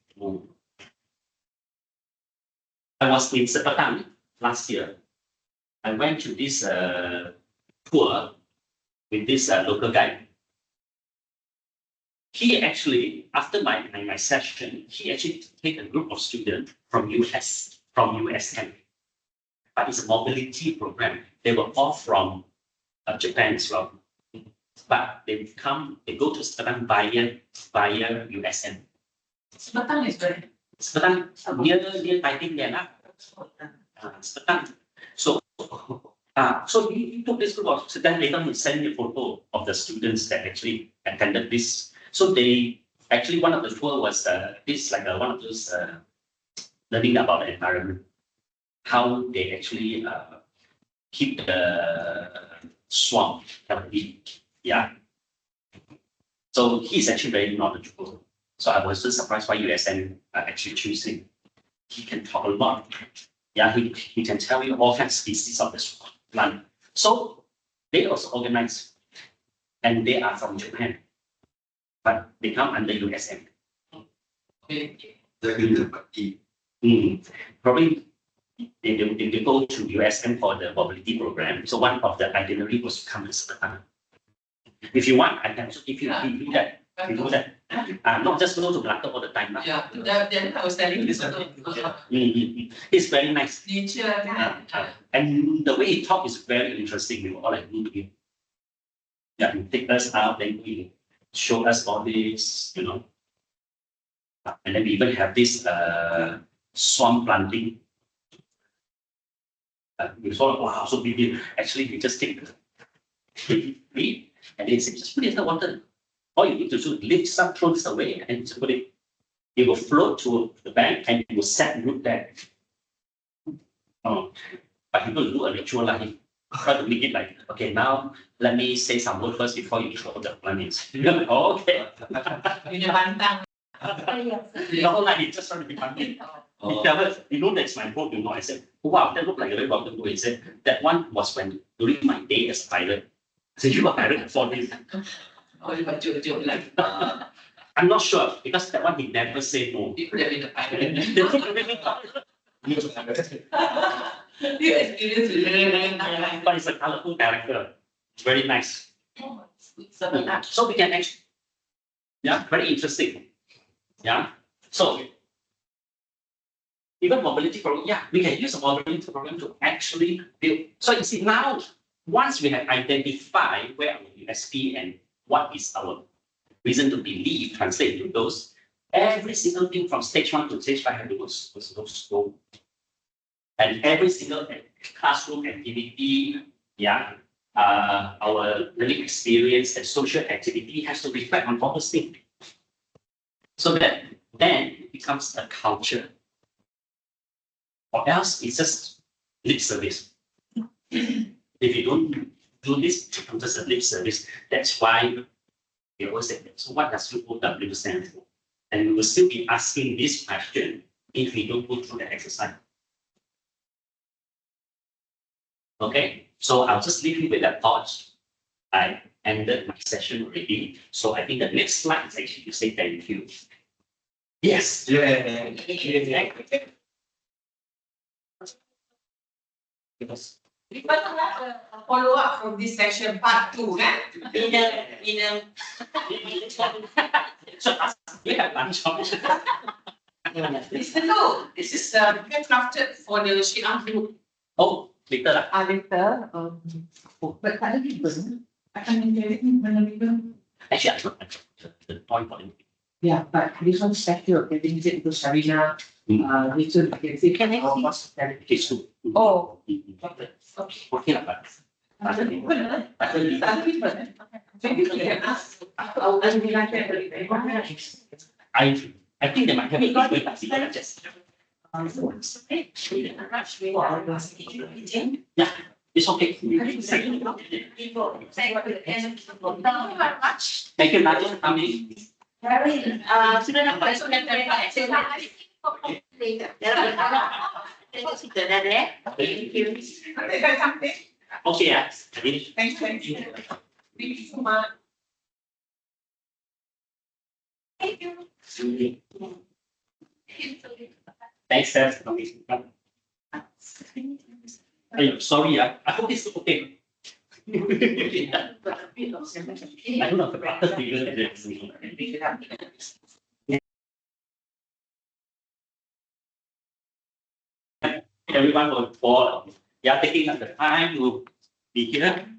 I was in Sepang last year. I went to this tour with this local guide. He actually, after my session, he actually take a group of students from USM, but it's a mobility program. They were all from Japan as well, but they go to Sepang via USM. Sepang is very. Sepang near Taiping there lah. Sepang. So he took this group of students. Later he sent me a photo of the students that actually attended this. So they actually, one of the tour was this like one of those learning about the environment, how they actually keep the swamp healthy. Yeah. So he's actually very knowledgeable. So I was just surprised why USM actually choosing. He can talk a lot. Yeah, he can tell you all kinds of species of this plant. So they also organize, and they are from Japan, but they come under USM. Probably they go to USM for the mobility program. So one of the itinerary was to come to Sepang. If you want, I can also give you do that. You do that. Not just go to Malacca all the time. Yeah, then I was telling this. It's very nice. Nature. And the way he talk is very interesting. We were all like, yeah, he take us out, then he show us all this, you know. And then we even have this swamp planting. We saw, wow, so big. Actually, we just take it, and then say, just put it in the water. All you need to do is lift some, throw this away, and just put it. It will float to the bank, and it will set root there. But people do a ritual like try to make it like, okay, now let me say some word first before you throw the plants. Okay. Punya bantang. No, like he just trying to be funny. He tell us, you know, that's my boat, you know. I said, wow, that looked like a very welcome boat. He said, that one was when during my day as a pilot. I said, you were a pilot before this. Oh, you got joke like. I'm not sure because that one he never said no. You could have been a pilot. But You experience it. it's a colorful character. It's very nice. So we can actually, yeah, very interesting. Yeah. So even mobility program, yeah, we can use a mobility program to actually build. So you see now, once we have identified where our USP and what is our reason to believe translate into those, every single thing from stage 1 to stage 5 have to go. And every single classroom activity, yeah, our learning experience and social activity has to reflect on all those things. So that then it becomes a culture. Or else it's just lip service. If you don't do this, it becomes just a lip service. That's why we always say, so what does UOW stand for? And we will still be asking this question if we don't go through the exercise. Okay, so I'll just leave you with that thought. I ended my session already. So I think the next slide is actually to say thank you. Yes. Yeah. Because We better have a follow up from this session part 2, kan? so we have lunch. Listen to, this is crafted for the Shiang group. Oh, later lah. Later, but tak ada ribbon. Akan menjadi mana ribbon? Actually, I don't the point for it. Yeah, but this one special, they didn't it to Sharina. This one, you can see. Can I see? Okay, so. Oh. Okay lah, but. Tak ada ribbon, tak ada ribbon. Maybe we can ask. Oh, and we like that. I think they might have a good just. Yeah, it's okay. Thank you, Nadia, for coming. Sudah dapat Okay, yeah. Finish. Thank you. Thank you so much. Thank you. Thanks, Steph. Sorry, I hope it's okay. I don't have the butter figure in this. Everyone was for taking up the time to be here.